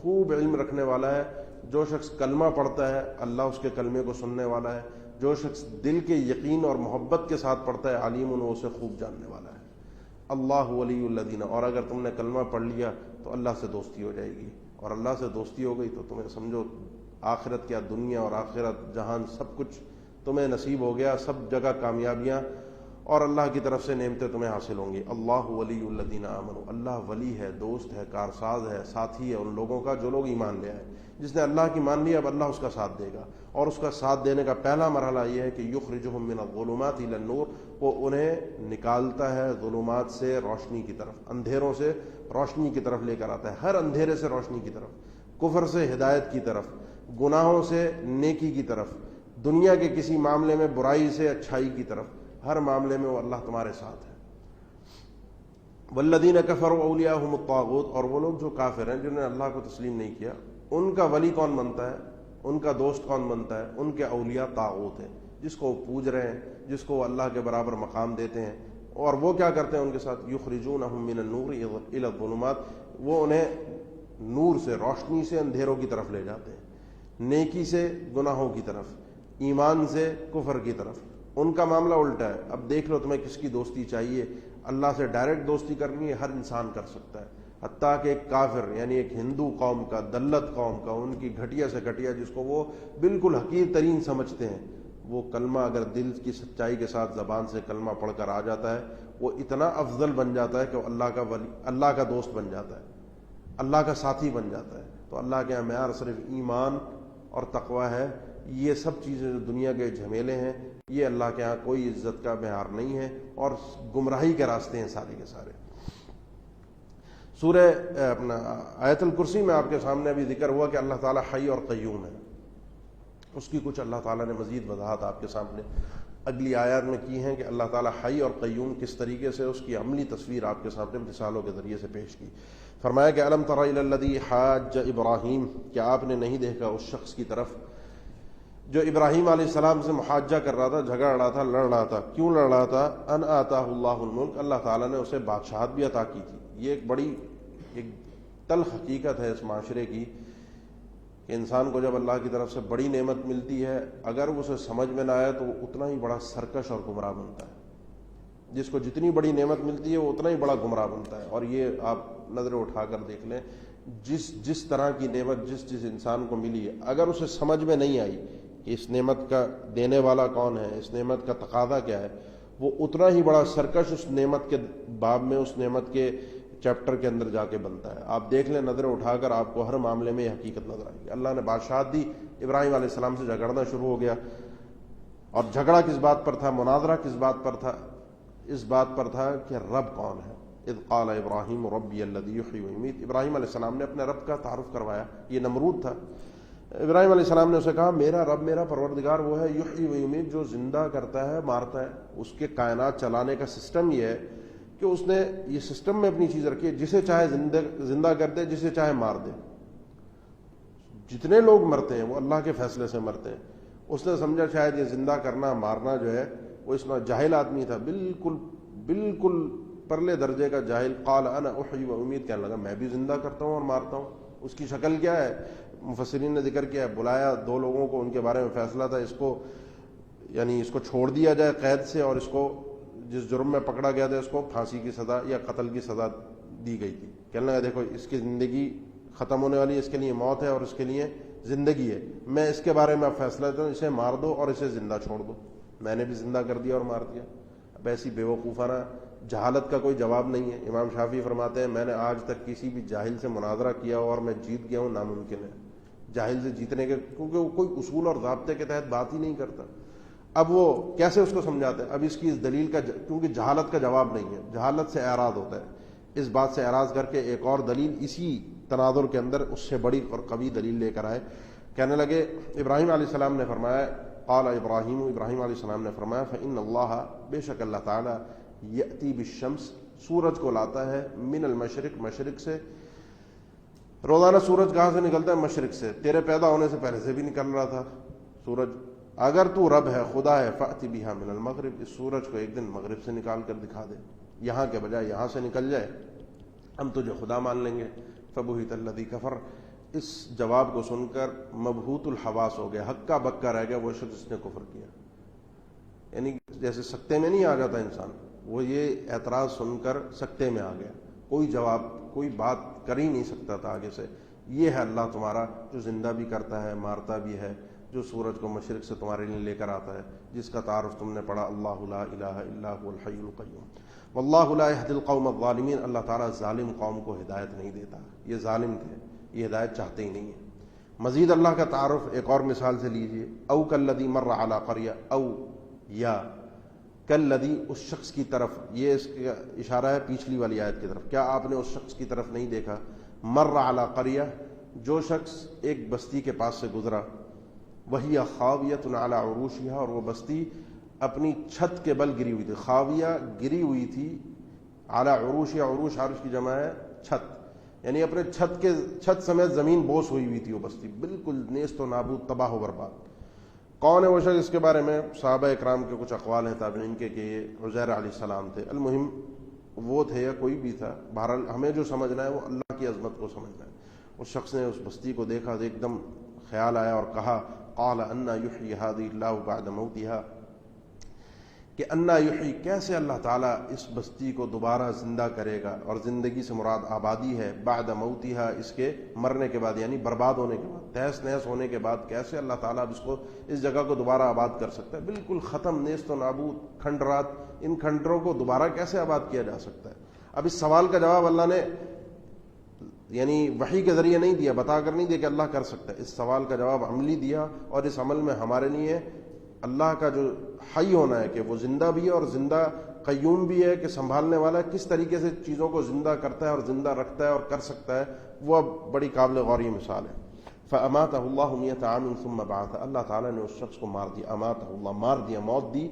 خوب علم رکھنے والا ہے۔ جو شخص کلمہ پڑھتا ہے اللہ اس کے کلمے کو سننے والا ہے، جو شخص دل کے یقین اور محبت کے ساتھ پڑھتا ہے علیم، وہ اسے خوب جاننے والا ہے۔ اللہ ولی الذین، اور اگر تم نے کلمہ پڑھ لیا تو اللہ سے دوستی ہو جائے گی، اور اللہ سے دوستی ہو گئی تو تمہیں سمجھو آخرت کیا، دنیا اور آخرت جہان سب کچھ تمہیں نصیب ہو گیا، سب جگہ کامیابیاں اور اللہ کی طرف سے نعمتیں تمہیں حاصل ہوں گی۔ اللہ ولی الذین آمنوا، اللہ ولی ہے، دوست ہے، کارساز ہے، ساتھی ہے ان لوگوں کا جو لوگ ایمان لے آئے۔ جس نے اللہ کی مان لی اب اللہ اس کا ساتھ دے گا، اور اس کا ساتھ دینے کا پہلا مرحلہ یہ ہے کہ یخرجہم من الظلمات الی النور، وہ انہیں نکالتا ہے ظلمات سے روشنی کی طرف، اندھیروں سے روشنی کی طرف لے کر آتا ہے، ہر اندھیرے سے روشنی کی طرف، کفر سے ہدایت کی طرف، گناہوں سے نیکی کی طرف، دنیا کے کسی معاملے میں برائی سے اچھائی کی طرف، ہر معاملے میں وہ اللہ تمہارے ساتھ ہے۔ والذین کفروا اولیاءہم الطاغوت، اور وہ لوگ جو کافر ہیں، جنہوں نے اللہ کو تسلیم نہیں کیا، ان کا ولی کون بنتا ہے، ان کا دوست کون بنتا ہے؟ ان کے اولیاء طاغوت ہیں، جس کو وہ پوج رہے ہیں، جس کو وہ اللہ کے برابر مقام دیتے ہیں، اور وہ کیا کرتے ہیں ان کے ساتھ؟ یخرجونہم من النور الی الظلمات، وہ انہیں نور سے، روشنی سے اندھیروں کی طرف لے جاتے ہیں، نیکی سے گناہوں کی طرف، ایمان سے کفر کی طرف۔ ان کا معاملہ الٹا ہے۔ اب دیکھ لو تمہیں کس کی دوستی چاہیے۔ اللہ سے ڈائریکٹ دوستی کرنی ہے ہر انسان کر سکتا ہے، حتیٰ کہ ایک کافر، یعنی ایک ہندو قوم کا، دلت قوم کا، ان کی گھٹیا سے گھٹیا جس کو وہ بالکل حقیر ترین سمجھتے ہیں، وہ کلمہ اگر دل کی سچائی کے ساتھ زبان سے کلمہ پڑھ کر آ جاتا ہے، وہ اتنا افضل بن جاتا ہے کہ وہ اللہ کا ولی، اللہ کا دوست بن جاتا ہے، اللہ کا ساتھی بن جاتا ہے۔ تو اللہ کے معیار صرف ایمان اور تقوی ہے۔ یہ سب چیزیں جو دنیا کے جھمیلے ہیں، یہ اللہ کے ہاں کوئی عزت کا معیار نہیں ہے، اور گمراہی کے راستے ہیں سارے کے سارے۔ سورہ آیت الکرسی میں آپ کے سامنے ابھی ذکر ہوا کہ اللہ تعالیٰ حی اور قیوم ہے، اس کی کچھ اللہ تعالیٰ نے مزید وضاحت آپ کے سامنے اگلی آیات میں کی ہیں کہ اللہ تعالیٰ حی اور قیوم کس طریقے سے، اس کی عملی تصویر آپ کے سامنے مثالوں کے ذریعے سے پیش کی۔ فرمایا کہ الم تر الی الذی حاج ابراہیم، کیا آپ نے نہیں دیکھا اس شخص کی طرف جو ابراہیم علیہ السلام سے محاجہ کر رہا تھا، جھگڑ رہا تھا، لڑ رہا تھا۔ کیوں لڑ رہا تھا؟ ان آتاہ اللہ الملک، اللہ تعالیٰ نے اسے بادشاہت بھی عطا کی تھی۔ یہ ایک بڑی ایک تلخ حقیقت ہے اس معاشرے کی کہ انسان کو جب اللہ کی طرف سے بڑی نعمت ملتی ہے، اگر اسے سمجھ میں نہ آئے تو وہ اتنا ہی بڑا سرکش اور گمراہ بنتا ہے۔ جس کو جتنی بڑی نعمت ملتی ہے وہ اتنا ہی بڑا گمراہ بنتا ہے۔ اور یہ آپ نظریں اٹھا کر دیکھ لیں، جس طرح کی نعمت جس انسان کو ملی ہے، اگر اسے سمجھ میں نہیں آئی کہ اس نعمت کا دینے والا کون ہے، اس نعمت کا تقاضا کیا ہے، وہ اتنا ہی بڑا سرکش اس نعمت کے باب میں، اس نعمت کے چیپٹر کے اندر جا کے بنتا ہے۔ آپ دیکھ لیں نظریں اٹھا کر، آپ کو ہر معاملے میں یہ حقیقت نظر آئے گی۔ اللہ نے بادشاہت دی، ابراہیم علیہ السلام سے جھگڑنا شروع ہو گیا، اور جھگڑا کس بات پر تھا؟ مناظرہ کس بات پر تھا؟ اس بات پر تھا کہ رب کون ہے۔ اذ قال ابراہیم ربی الذی یحیی ویمیت، ابراہیم علیہ السلام نے اپنے رب کا تعارف کروایا۔ یہ نمرود تھا، ابراہیم علیہ السلام نے اسے کہا میرا رب، میرا پروردگار وہ ہے یحیی ویمیت، جو زندہ کرتا ہے مارتا ہے۔ اس کے کائنات چلانے کا سسٹم یہ ہے کہ اس نے یہ سسٹم میں اپنی چیز رکھی ہے، جسے چاہے زندہ کر دے، جسے چاہے مار دے۔ جتنے لوگ مرتے ہیں وہ اللہ کے فیصلے سے مرتے ہیں۔ اس نے سمجھا شاید یہ زندہ کرنا مارنا جو ہے، وہ اس میں جاہل آدمی تھا، بالکل پرلے درجے کا جاہل۔ قال انا احیی و امیت، کہنے لگا میں بھی زندہ کرتا ہوں اور مارتا ہوں۔ اس کی شکل کیا ہے؟ مفسرین نے ذکر کیا ہے، بلایا دو لوگوں کو، ان کے بارے میں فیصلہ تھا اس کو یعنی اس کو چھوڑ دیا جائے قید سے، اور اس کو جس جرم میں پکڑا گیا تھا اس کو پھانسی کی سزا یا قتل کی سزا دی گئی تھی۔ کہنے لگا دیکھو اس کی زندگی ختم ہونے والی ہے، اس کے لیے موت ہے اور اس کے لیے زندگی ہے، میں اس کے بارے میں اب فیصلہ دیتا ہوں، اسے مار دو اور اسے زندہ چھوڑ دو۔ میں نے بھی زندہ کر دیا اور مار دیا۔ اب ایسی بیوقوفانہ جہالت کا کوئی جواب نہیں ہے۔ امام شافعی فرماتے ہیں میں نے آج تک کسی بھی جاہل سے مناظرہ کیا ہو اور میں جیت گیا ہوں، ناممکن ہے جاہل سے جیتنے کے، کیونکہ وہ کوئی اصول اور ضابطے کے تحت بات ہی نہیں کرتا۔ اب وہ کیسے اس کو سمجھاتے ہیں؟ اب اس کی اس دلیل کا کیونکہ جہالت کا جواب نہیں ہے، جہالت سے اعراض ہوتا ہے، اس بات سے اعراض کر کے ایک اور دلیل اسی تناظر کے اندر اس سے بڑی اور قوی دلیل لے کر آئے۔ کہنے لگے ابراہیم علیہ السلام نے فرمایا، قال ابراہیم علیہ السلام نے فرمایا فإن اللہ، بے شک اللہ تعالیٰ، یأتی بالشمس، سورج کو لاتا ہے، من المشرق، مشرق سے۔ روزانہ سورج کہاں سے نکلتا ہے؟ مشرق سے۔ تیرے پیدا ہونے سے پہلے سے بھی نکل رہا تھا سورج۔ اگر تو رب ہے، خدا ہے، فأتی بہا من المغرب، اس سورج کو ایک دن مغرب سے نکال کر دکھا دے، یہاں کے بجائے یہاں سے نکل جائے، ہم تجھے خدا مان لیں گے۔ فبہت الذی کفر، اس جواب کو سن کر مبہوت الحواس ہو گیا، ہکا بکا رہ گیا وہ شخص جس نے کفر کیا۔ یعنی جیسے سکتے میں نہیں آ جاتا انسان، وہ یہ اعتراض سن کر سکتے میں آ گیا، کوئی جواب، کوئی بات کر ہی نہیں سکتا تھا آگے سے۔ یہ ہے اللہ تمہارا جو زندہ بھی کرتا ہے، مارتا بھی ہے، جو سورج کو مشرق سے تمہارے لیے لے کر آتا ہے، جس کا تعارف تم نے پڑھا، اللہ لا الہ الا هو الحی القیوم واللہ لا یہدی القوم الظالمین۔ اللہ تعالیٰ ظالم قوم کو ہدایت نہیں دیتا، یہ ظالم تھے، یہ ہدایت چاہتے ہی نہیں ہیں۔ مزید اللہ کا تعارف ایک اور مثال سے لیجئے، او کالذی مر علی قریہ، او یا کالذی، اس شخص کی طرف، یہ اس کا اشارہ ہے پچھلی والی آیت کی طرف، کیا آپ نے اس شخص کی طرف نہیں دیکھا، مر علی قریہ، جو شخص ایک بستی کے پاس سے گزرا، وہی خاویۃ علی عروشہا، اور وہ بستی اپنی چھت کے بل گری ہوئی تھی، خاویہ گری ہوئی تھی، علی عروشہا، عروش عرش کی جمع ہے چھت، یعنی اپنے چھت سمیت زمین بوس ہوئی تھی وہ بستی، بالکل نیست و نابود، تباہ و برباد۔ کون ہے وہ شخص؟ اس کے بارے میں صحابہ اکرام کے کچھ اقوال ہیں تابعین کے کہ یہ عزیر علیہ السلام تھے۔ المہم وہ تھے یا کوئی بھی تھا، بہرحال ہمیں جو سمجھنا ہے وہ اللہ کی عظمت کو سمجھنا ہے۔ اس شخص نے اس بستی کو دیکھا تو ایک دم خیال آیا اور کہا، قال انا یحیی ہذہ اللہ بعد موتہا، کہ انا یحیی، کیسے اللہ تعالیٰ اس بستی کو دوبارہ زندہ کرے گا، اور زندگی سے مراد آبادی ہے، بعد موتہا، اس کے مرنے کے بعد، یعنی برباد ہونے کے بعد، تہس نہس ہونے کے بعد کیسے اللہ تعالیٰ اس کو، اس جگہ کو دوبارہ آباد کر سکتا ہے، بالکل ختم، نیست و نابود، کھنڈرات، ان کھنڈروں کو دوبارہ کیسے آباد کیا جا سکتا ہے؟ اب اس سوال کا جواب اللہ نے یعنی وحی کے ذریعے نہیں دیا، بتا کر نہیں دیا کہ اللہ کر سکتا ہے، اس سوال کا جواب عملی دیا، اور اس عمل میں ہمارے لیے اللہ کا جو حی ہونا ہے، کہ وہ زندہ بھی ہے اور زندہ قیوم بھی ہے، کہ سنبھالنے والا ہے، کس طریقے سے چیزوں کو زندہ کرتا ہے اور زندہ رکھتا ہے اور کر سکتا ہے، وہ اب بڑی قابل غور یہ مثال ہے۔ فَأَمَاتَهُ اللَّهُ مِئَةَ عَامٍ ثُمَّ بَعَثَ، اللہ تعالیٰ نے اس شخص کو مار دیا، اماتہ اللہ، مار دیا، موت دی،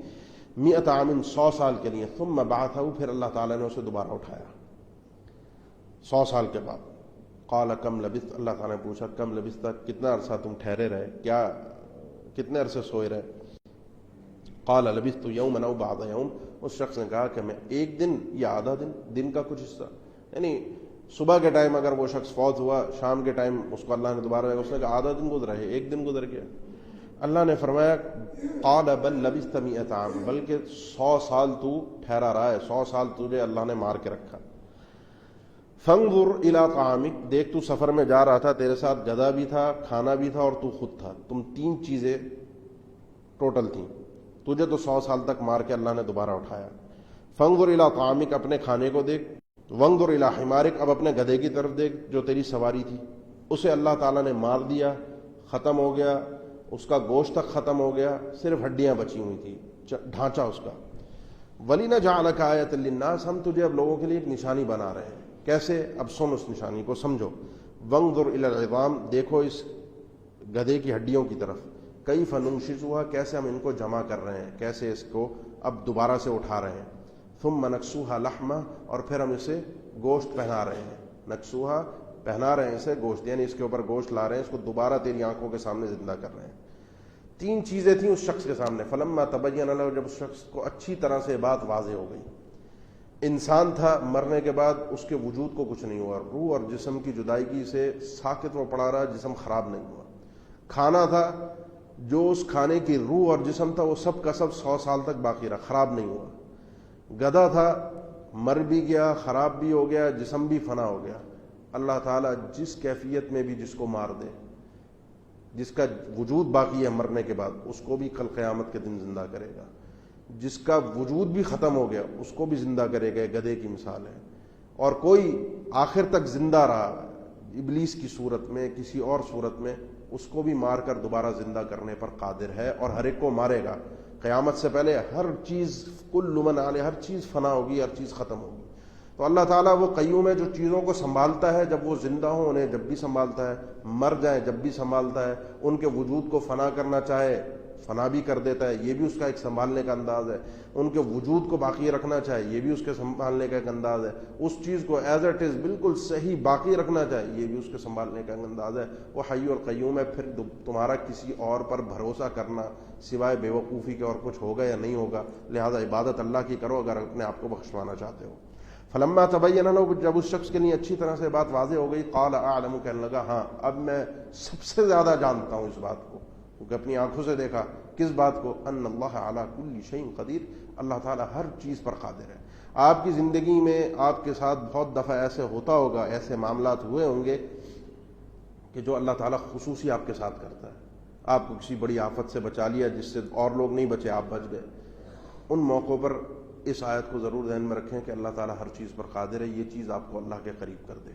100 عام، 100 سال کے لیے، ثم بعثه، پھر اللہ تعالیٰ نے اسے دوبارہ اٹھایا 100 سال کے بعد۔ قال کم لبثت، اللہ تعالیٰ نے پوچھا کم لبثت، کتنا عرصہ تم ٹھہرے رہے، کیا کتنے عرصے سوئے رہے؟ قال لبثت یوما او بعض یوم، اس شخص نے کہا کہ میں ایک دن یا آدھا دن کا کچھ حصہ، یعنی صبح کے ٹائم اگر وہ شخص فوت ہوا، شام کے ٹائم اس کو اللہ نے دوبارہ، اس نے کہا آدھا دن گزرا ہے، ایک دن گزر گیا۔ اللہ نے فرمایا قال بل لبثت 100 عام، بلکہ 100 سال تو ٹھہرا رہا ہے، 100 سال تجھے اللہ نے مار کے رکھا۔ فانظر الی طعامک، دیکھ تو سفر میں جا رہا تھا، تیرے ساتھ گدھا بھی تھا، کھانا بھی تھا، اور تو خود تھا، تم 3 چیزیں ٹوٹل تھیں، تجھے تو 100 سال تک مار کے اللہ نے دوبارہ اٹھایا۔ فانظر الی طعامک، اپنے کھانے کو دیکھ، وانظر الی حمارک، اب اپنے گدھے کی طرف دیکھ جو تیری سواری تھی، اسے اللہ تعالیٰ نے مار دیا، ختم ہو گیا، اس کا گوشت تک ختم ہو گیا، صرف ہڈیاں بچی ہوئی تھی، ڈھانچہ اس کا۔ وَلِنَجْعَلَكَ آیَةً لِلنَّاسِ، ہم تجھے اب لوگوں کے لیے ایک نشانی بنا رہے ہیں، کیسے؟ اب سن اس نشانی کو، سمجھو۔ وانظر الی العظام، دیکھو اس گدھے کی ہڈیوں کی طرف، کیف ننشزها، کیسے ہم ان کو جمع کر رہے ہیں، کیسے اس کو اب دوبارہ سے اٹھا رہے ہیں۔ ثم نکسوها لحما، اور پھر ہم اسے گوشت پہنا رہے ہیں، نکسوها پہنا رہے ہیں اسے گوشت، یعنی اس کے اوپر گوشت لا رہے ہیں، اس کو دوبارہ تیری آنکھوں کے سامنے زندہ کر رہے ہیں۔ 3 چیزیں تھیں اس شخص کے سامنے، فلما تبین له، جب اس شخص کو اچھی طرح سے بات واضح ہو گئی، انسان تھا، مرنے کے بعد اس کے وجود کو کچھ نہیں ہوا، روح اور جسم کی جدائیگی سے ساکت وہ پڑا رہا، جسم خراب نہیں ہوا۔ کھانا تھا، جو اس کھانے کی روح اور جسم تھا وہ سب کا سب 100 سال تک باقی رہا، خراب نہیں ہوا۔ گدھا تھا، مر بھی گیا، خراب بھی ہو گیا، جسم بھی فنا ہو گیا۔ اللہ تعالیٰ جس کیفیت میں بھی جس کو مار دے، جس کا وجود باقی ہے مرنے کے بعد، اس کو بھی کل قیامت کے دن زندہ کرے گا۔ جس کا وجود بھی ختم ہو گیا اس کو بھی زندہ کرے گا، گدھے کی مثال ہے۔ اور کوئی آخر تک زندہ رہا، ابلیس کی صورت میں، کسی اور صورت میں، اس کو بھی مار کر دوبارہ زندہ کرنے پر قادر ہے، اور ہر ایک کو مارے گا۔ قیامت سے پہلے ہر چیز، کل من علیہ، ہر چیز فنا ہوگی، ہر چیز ختم ہوگی۔ تو اللہ تعالیٰ وہ قیوم ہے جو چیزوں کو سنبھالتا ہے، جب وہ زندہ ہوں انہیں جب بھی سنبھالتا ہے، مر جائیں جب بھی سنبھالتا ہے، ان کے وجود کو فنا کرنا چاہے فنا بھی کر دیتا ہے، یہ بھی اس کا ایک سنبھالنے کا انداز ہے۔ ان کے وجود کو باقی رکھنا چاہے، یہ بھی اس کے سنبھالنے کا ایک انداز ہے۔ اس چیز کو ایز اٹ از بالکل صحیح باقی رکھنا چاہے، یہ بھی اس کے سنبھالنے کا ایک انداز ہے۔ وہ حی اور قیوم ہے۔ پھر تمہارا کسی اور پر بھروسہ کرنا سوائے بے وقوفی کے اور کچھ ہوگا یا نہیں ہوگا، لہذا عبادت اللہ کی کرو اگر اپنے آپ کو بخشوانا چاہتے ہو۔ فلما تبین لہ، جب اس شخص کے لیے اچھی طرح سے بات واضح ہو گئی، قال اعلم، کہنے لگا ہاں اب میں سب سے زیادہ جانتا ہوں اس بات کو، کیونکہ اپنی آنکھوں سے دیکھا۔ کس بات کو؟ ان اللہ علی کل شیء قدیر، اللہ تعالیٰ ہر چیز پر قادر ہے۔ آپ کی زندگی میں آپ کے ساتھ بہت دفعہ ایسے ہوتا ہوگا، ایسے معاملات ہوئے ہوں گے کہ جو اللہ تعالیٰ خصوصی آپ کے ساتھ کرتا ہے۔ آپ کو کسی بڑی آفت سے بچا لیا جس سے اور لوگ نہیں بچے، آپ بچ گئے۔ ان موقعوں پر اس آیت کو ضرور ذہن میں رکھیں کہ اللہ تعالیٰ ہر چیز پر قادر ہے، یہ چیز آپ کو اللہ کے قریب کر دے۔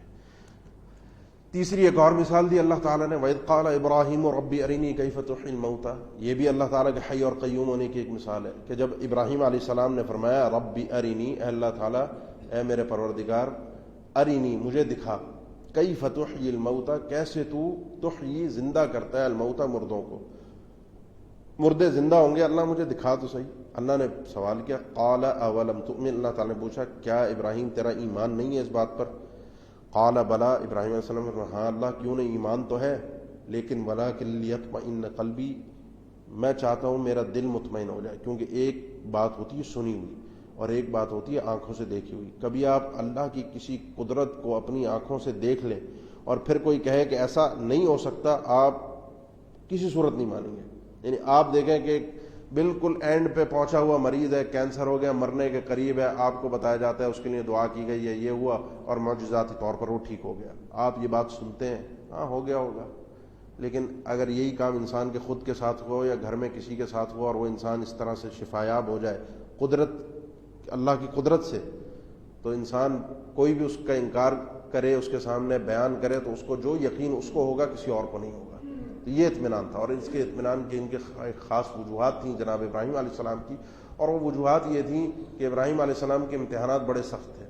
تیسری ایک اور مثال دی اللہ تعالیٰ نے، وَإِذْ قَالَ إِبْرَاهِيمُ رَبِّ أَرِنِي كَيْفَ تُحْيِي الْمَوْتَى، یہ بھی اللہ تعالیٰ کے حی اور قیوم ہونے کی ایک مثال ہے کہ جب ابراہیم علیہ السلام نے فرمایا ربی ارینی، اے اللہ تعالیٰ، اے میرے پروردگار، ارینی مجھے دکھا، کیف تحیی الموتى، کیسے تو تحیی زندہ کرتا ہے، الموتى مردوں کو، مردے زندہ ہوں گے، اللہ مجھے دکھا تو صحیح۔ اللہ نے سوال کیا، قال اولم تؤمن، اللہ تعالیٰ نے پوچھا کیا ابراہیم تیرا ایمان نہیں ہے اس بات پر؟ قال بلا، ابراہیم علیہ السلام نے فرمایا ہاں اللہ کیوں نہیں، ایمان تو ہے، لیکن ولکن لیطمئن قلبی، میں چاہتا ہوں میرا دل مطمئن ہو جائے، کیونکہ ایک بات ہوتی ہے سنی ہوئی اور ایک بات ہوتی ہے آنکھوں سے دیکھی ہوئی۔ کبھی آپ اللہ کی کسی قدرت کو اپنی آنکھوں سے دیکھ لیں اور پھر کوئی کہے کہ ایسا نہیں ہو سکتا، آپ کسی صورت نہیں مانیں گے۔ یعنی آپ دیکھیں کہ بالکل اینڈ پہ پہنچا ہوا مریض ہے، کینسر ہو گیا، مرنے کے قریب ہے، آپ کو بتایا جاتا ہے اس کے لیے دعا کی گئی ہے، یہ ہوا اور معجزاتی طور پر وہ ٹھیک ہو گیا، آپ یہ بات سنتے ہیں، ہاں ہو گیا ہوگا۔ لیکن اگر یہی کام انسان کے خود کے ساتھ ہو یا گھر میں کسی کے ساتھ ہو اور وہ انسان اس طرح سے شفایاب ہو جائے قدرت، اللہ کی قدرت سے، تو انسان کوئی بھی اس کا انکار کرے، اس کے سامنے بیان کرے تو اس کو جو یقین اس کو ہوگا کسی اور کو نہیں ہوگا۔ تو یہ اطمینان تھا، اور اس کے اطمینان کی ان کے خاص وجوہات تھیں جناب ابراہیم علیہ السلام کی، اور وہ وجوہات یہ تھیں کہ ابراہیم علیہ السلام کے امتحانات بڑے سخت تھے۔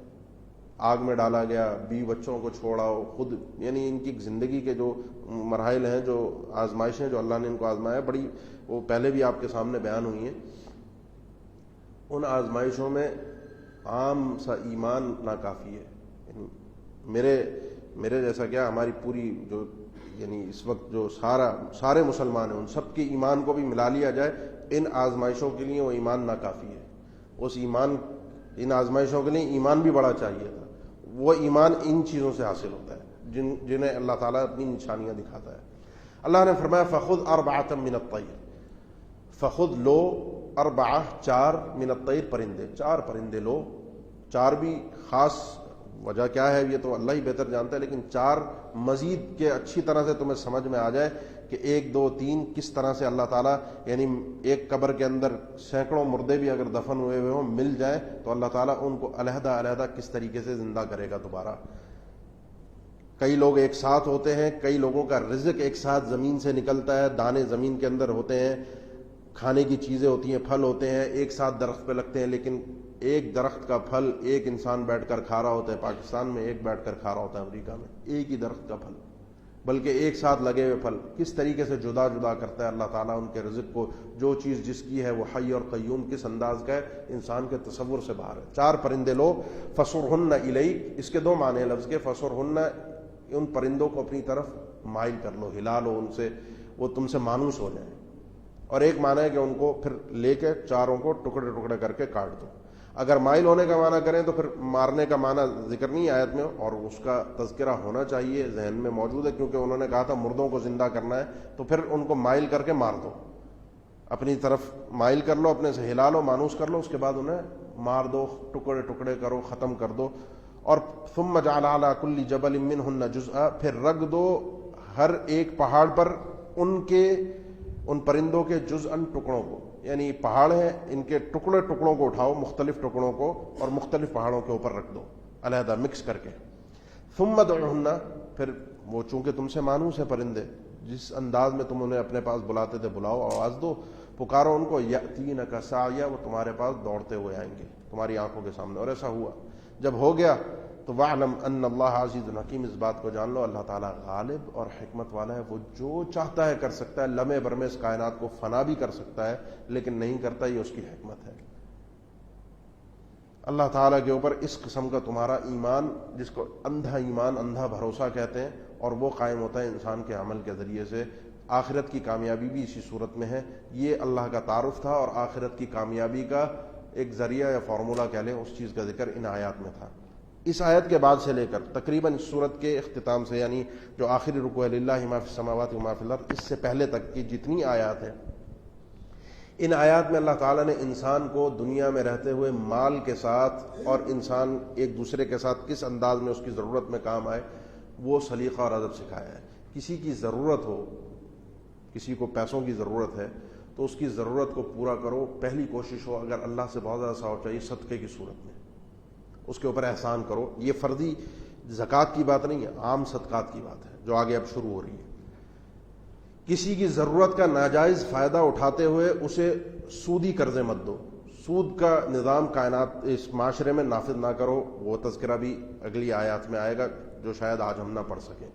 آگ میں ڈالا گیا، 20 بچوں کو چھوڑا، خود یعنی ان کی زندگی کے جو مراحل ہیں، جو آزمائشیں جو اللہ نے ان کو آزمایا، بڑی وہ پہلے بھی آپ کے سامنے بیان ہوئی ہیں۔ ان آزمائشوں میں عام سا ایمان ناکافی ہے، یعنی میرے جیسا کیا ہماری پوری جو یعنی اس وقت جو سارے مسلمان ہیں ان سب کے ایمان کو بھی ملا لیا جائے، ان آزمائشوں کے لیے وہ ایمان ناکافی ہے۔ اس ایمان، ان آزمائشوں کے لیے ایمان بھی بڑا چاہیے تھا۔ وہ ایمان ان چیزوں سے حاصل ہوتا ہے جنہیں اللہ تعالیٰ اپنی نشانیاں دکھاتا ہے۔ اللہ نے فرمایا فخذ اربعۃ من الطیر، فخذ لو اربعہ، 4 من الطیر پرندے، 4 پرندے لو۔ 4 بھی خاص وجہ کیا ہے یہ تو اللہ ہی بہتر جانتا ہے، لیکن 4 مزید کے اچھی طرح سے تمہیں سمجھ میں آ جائے کہ 1 2 3 کس طرح سے اللہ تعالیٰ، یعنی ایک قبر کے اندر سینکڑوں مردے بھی اگر دفن ہوئے ہوئے ہوں مل جائیں تو اللہ تعالیٰ ان کو علیحدہ علیحدہ کس طریقے سے زندہ کرے گا دوبارہ۔ کئی لوگ ایک ساتھ ہوتے ہیں، کئی لوگوں کا رزق ایک ساتھ زمین سے نکلتا ہے، دانے زمین کے اندر ہوتے ہیں، کھانے کی چیزیں ہوتی ہیں، پھل ہوتے ہیں، ایک ساتھ درخت پہ لگتے ہیں، لیکن ایک درخت کا پھل ایک انسان بیٹھ کر کھا رہا ہوتا ہے، پاکستان میں ایک بیٹھ کر کھا رہا ہوتا ہے، امریکہ میں ایک ہی درخت کا پھل، بلکہ ایک ساتھ لگے ہوئے پھل۔ کس طریقے سے جدا جدا کرتا ہے اللہ تعالیٰ ان کے رزق کو، جو چیز جس کی ہے وہ حی اور قیوم کس انداز کا ہے انسان کے تصور سے باہر ہے۔ 4 پرندے لو، فصرہن الیک، اس کے 2 معنی ہیں لفظ کے، فصرہن، ان پرندوں کو اپنی طرف مائل کر لو، ہلا لو ان سے، وہ تم سے مانوس ہو جائیں، اور ایک معنی ہے کہ ان کو پھر لے کے 4 کو ٹکڑے ٹکڑے کر کے کاٹ دو۔ اگر مائل ہونے کا معنی کریں تو پھر مارنے کا معنی ذکر نہیں آیت میں، اور اس کا تذکرہ ہونا چاہیے، ذہن میں موجود ہے، کیونکہ انہوں نے کہا تھا مردوں کو زندہ کرنا ہے، تو پھر ان کو مائل کر کے مار دو، اپنی طرف مائل کر لو، اپنے سے ہلا لو، مانوس کر لو، اس کے بعد انہیں مار دو، ٹکڑے ٹکڑے کرو، ختم کر دو. اور ثم جعل علی کل جبل منہن جزءا، پھر رکھ دو ہر ایک پہاڑ پر ان پرندوں کے جزءاً ٹکڑوں کو، یعنی پہاڑ ہیں ان کے ٹکڑوں کو اٹھاؤ، مختلف ٹکڑوں کو، اور مختلف پہاڑوں کے اوپر رکھ دو علیحدہ مکس کر کے. ثم ادعوہن، پھر وہ چونکہ تم سے مانوس ہے پرندے، جس انداز میں تم انہیں اپنے پاس بلاتے تھے بلاؤ، آواز دو، پکارو ان کو، یأتینک سعیا، وہ تمہارے پاس دوڑتے ہوئے آئیں گے تمہاری آنکھوں کے سامنے. اور ایسا ہوا. جب ہو گیا تو وَاعْلَمْ أَنَّ اللَّهَ عَزِيزٌ حَكِيمٌ، اس بات کو جان لو اللہ تعالیٰ غالب اور حکمت والا ہے، وہ جو چاہتا ہے کر سکتا ہے، لمحے بھر میں اس کائنات کو فنا بھی کر سکتا ہے، لیکن نہیں کرتا، یہ اس کی حکمت ہے. اللہ تعالیٰ کے اوپر اس قسم کا تمہارا ایمان، جس کو اندھا ایمان، اندھا بھروسہ کہتے ہیں، اور وہ قائم ہوتا ہے انسان کے عمل کے ذریعے سے. آخرت کی کامیابی بھی اسی صورت میں ہے. یہ اللہ کا تعارف تھا، اور آخرت کی کامیابی کا ایک ذریعہ یا فارمولہ کہہ لیں، اس چیز کا ذکر ان آیات میں تھا. اس آیت کے بعد سے لے کر تقریباً اس صورت کے اختتام سے، یعنی جو آخری رکوع ہے للہ ما فی السماوات و ما فی الارض، اس سے پہلے تک کی جتنی آیات ہیں، ان آیات میں اللہ تعالیٰ نے انسان کو دنیا میں رہتے ہوئے مال کے ساتھ، اور انسان ایک دوسرے کے ساتھ کس انداز میں اس کی ضرورت میں کام آئے، وہ سلیقہ اور ادب سکھایا ہے. کسی کی ضرورت ہو، کسی کو پیسوں کی ضرورت ہے تو اس کی ضرورت کو پورا کرو. پہلی کوشش ہو، اگر اللہ سے بہت زیادہ ثواب چاہیے، صدقے کی صورت میں اس کے اوپر احسان کرو. یہ فرضی زکوٰۃ کی بات نہیں ہے، عام صدقات کی بات ہے جو آگے اب شروع ہو رہی ہے. کسی کی ضرورت کا ناجائز فائدہ اٹھاتے ہوئے اسے سودی قرضے مت دو. سود کا نظام کائنات اس معاشرے میں نافذ نہ کرو. وہ تذکرہ بھی اگلی آیات میں آئے گا، جو شاید آج ہم نہ پڑھ سکیں.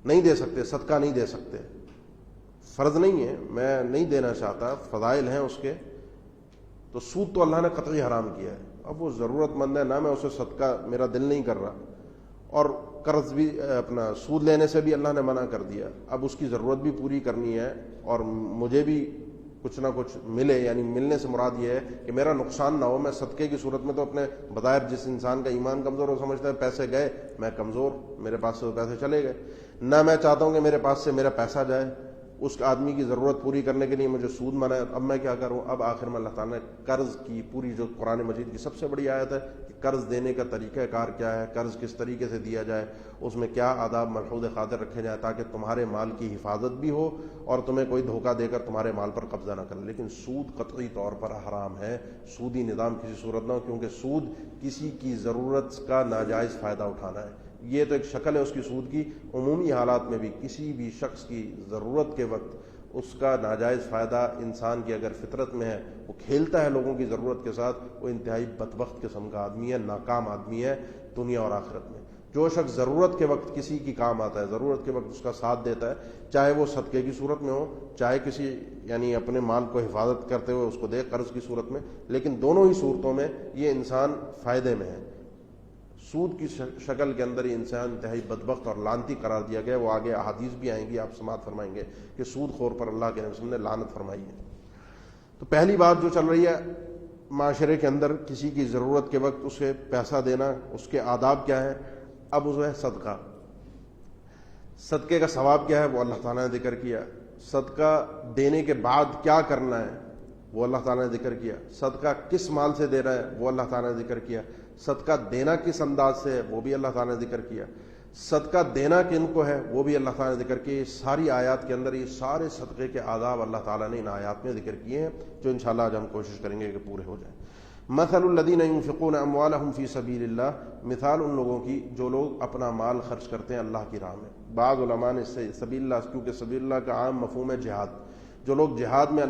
نہیں دے سکتے، صدقہ نہیں دے سکتے، فرض نہیں ہے، میں نہیں دینا چاہتا، فضائل ہیں اس کے، تو سود تو اللہ نے قطعی حرام کیا ہے. اب وہ ضرورت مند ہے، نہ میں اسے صدقہ، میرا دل نہیں کر رہا، اور قرض بھی اپنا سود لینے سے بھی اللہ نے منع کر دیا. اب اس کی ضرورت بھی پوری کرنی ہے، اور مجھے بھی کچھ نہ کچھ ملے، یعنی ملنے سے مراد یہ ہے کہ میرا نقصان نہ ہو. میں صدقے کی صورت میں تو اپنے بظاہر جس انسان کا ایمان کمزور ہو سمجھتا ہے پیسے گئے، میں کمزور، میرے پاس سے وہ پیسے چلے گئے. نہ میں چاہتا ہوں کہ میرے پاس سے میرا پیسہ جائے. اس آدمی کی ضرورت پوری کرنے کے لیے مجھے سود منع ہے. اب میں کیا کروں؟ اب آخر میں اللہ تعالیٰ نے قرض کی پوری، جو قرآن مجید کی سب سے بڑی آیت ہے کہ قرض دینے کا طریقہ کار کیا ہے، قرض کس طریقے سے دیا جائے، اس میں کیا آداب ملحوظ خاطر رکھے جائیں تاکہ تمہارے مال کی حفاظت بھی ہو اور تمہیں کوئی دھوکہ دے کر تمہارے مال پر قبضہ نہ کرے. لیکن سود قطعی طور پر حرام ہے. سودی نظام کسی صورت نہ ہو، کیونکہ سود کسی کی ضرورت کا ناجائز فائدہ اٹھانا ہے. یہ تو ایک شکل ہے اس کی سود کی. عمومی حالات میں بھی کسی بھی شخص کی ضرورت کے وقت اس کا ناجائز فائدہ انسان کی اگر فطرت میں ہے، وہ کھیلتا ہے لوگوں کی ضرورت کے ساتھ، وہ انتہائی بدبخت قسم کا آدمی ہے، ناکام آدمی ہے دنیا اور آخرت میں. جو شخص ضرورت کے وقت کسی کی کام آتا ہے، ضرورت کے وقت اس کا ساتھ دیتا ہے، چاہے وہ صدقے کی صورت میں ہو، چاہے کسی یعنی اپنے مال کو حفاظت کرتے ہوئے اس کو دے قرض کی صورت میں، لیکن دونوں ہی صورتوں میں یہ انسان فائدے میں ہے. سود کی شکل کے اندر یہ انسان انتہائی بدبخت اور لعنتی قرار دیا گیا. وہ آگے احادیث بھی آئیں گی، آپ سماعت فرمائیں گے کہ سود خور پر اللہ کے نبی صلی اللہ علیہ وسلم نے لعنت فرمائی ہے. تو پہلی بات جو چل رہی ہے معاشرے کے اندر، کسی کی ضرورت کے وقت اسے پیسہ دینا، اس کے آداب کیا ہے. اب وہ ہے صدقہ. صدقے کا ثواب کیا ہے وہ اللہ تعالیٰ نے ذکر کیا. صدقہ دینے کے بعد کیا کرنا ہے وہ اللہ تعالیٰ نے ذکر کیا. صدقہ کس مال سے دے رہا ہے وہ اللہ تعالیٰ نے ذکر کیا. صدقہ دینا کس انداز سے ہے وہ بھی اللہ تعالیٰ نے ذکر کیا. صدقہ دینا کن کو ہے وہ بھی اللہ تعالیٰ نے ذکر کیا. یہ ساری آیات کے اندر یہ سارے صدقے کے آداب اللہ تعالیٰ نے ان آیات میں ذکر کیے ہیں، جو انشاءاللہ آج ہم کوشش کریں گے کہ پورے ہو جائیں. مثل الذین ينفقون اموالهم فی سبیل اللہ، مثال ان لوگوں کی جو لوگ اپنا مال خرچ کرتے ہیں اللہ کی راہ میں. بعض علماء نے اس سے سبیل اللہ، کیونکہ سبیل اللہ کا عام مفہوم ہے جہاد، جو لوگ جہاد میں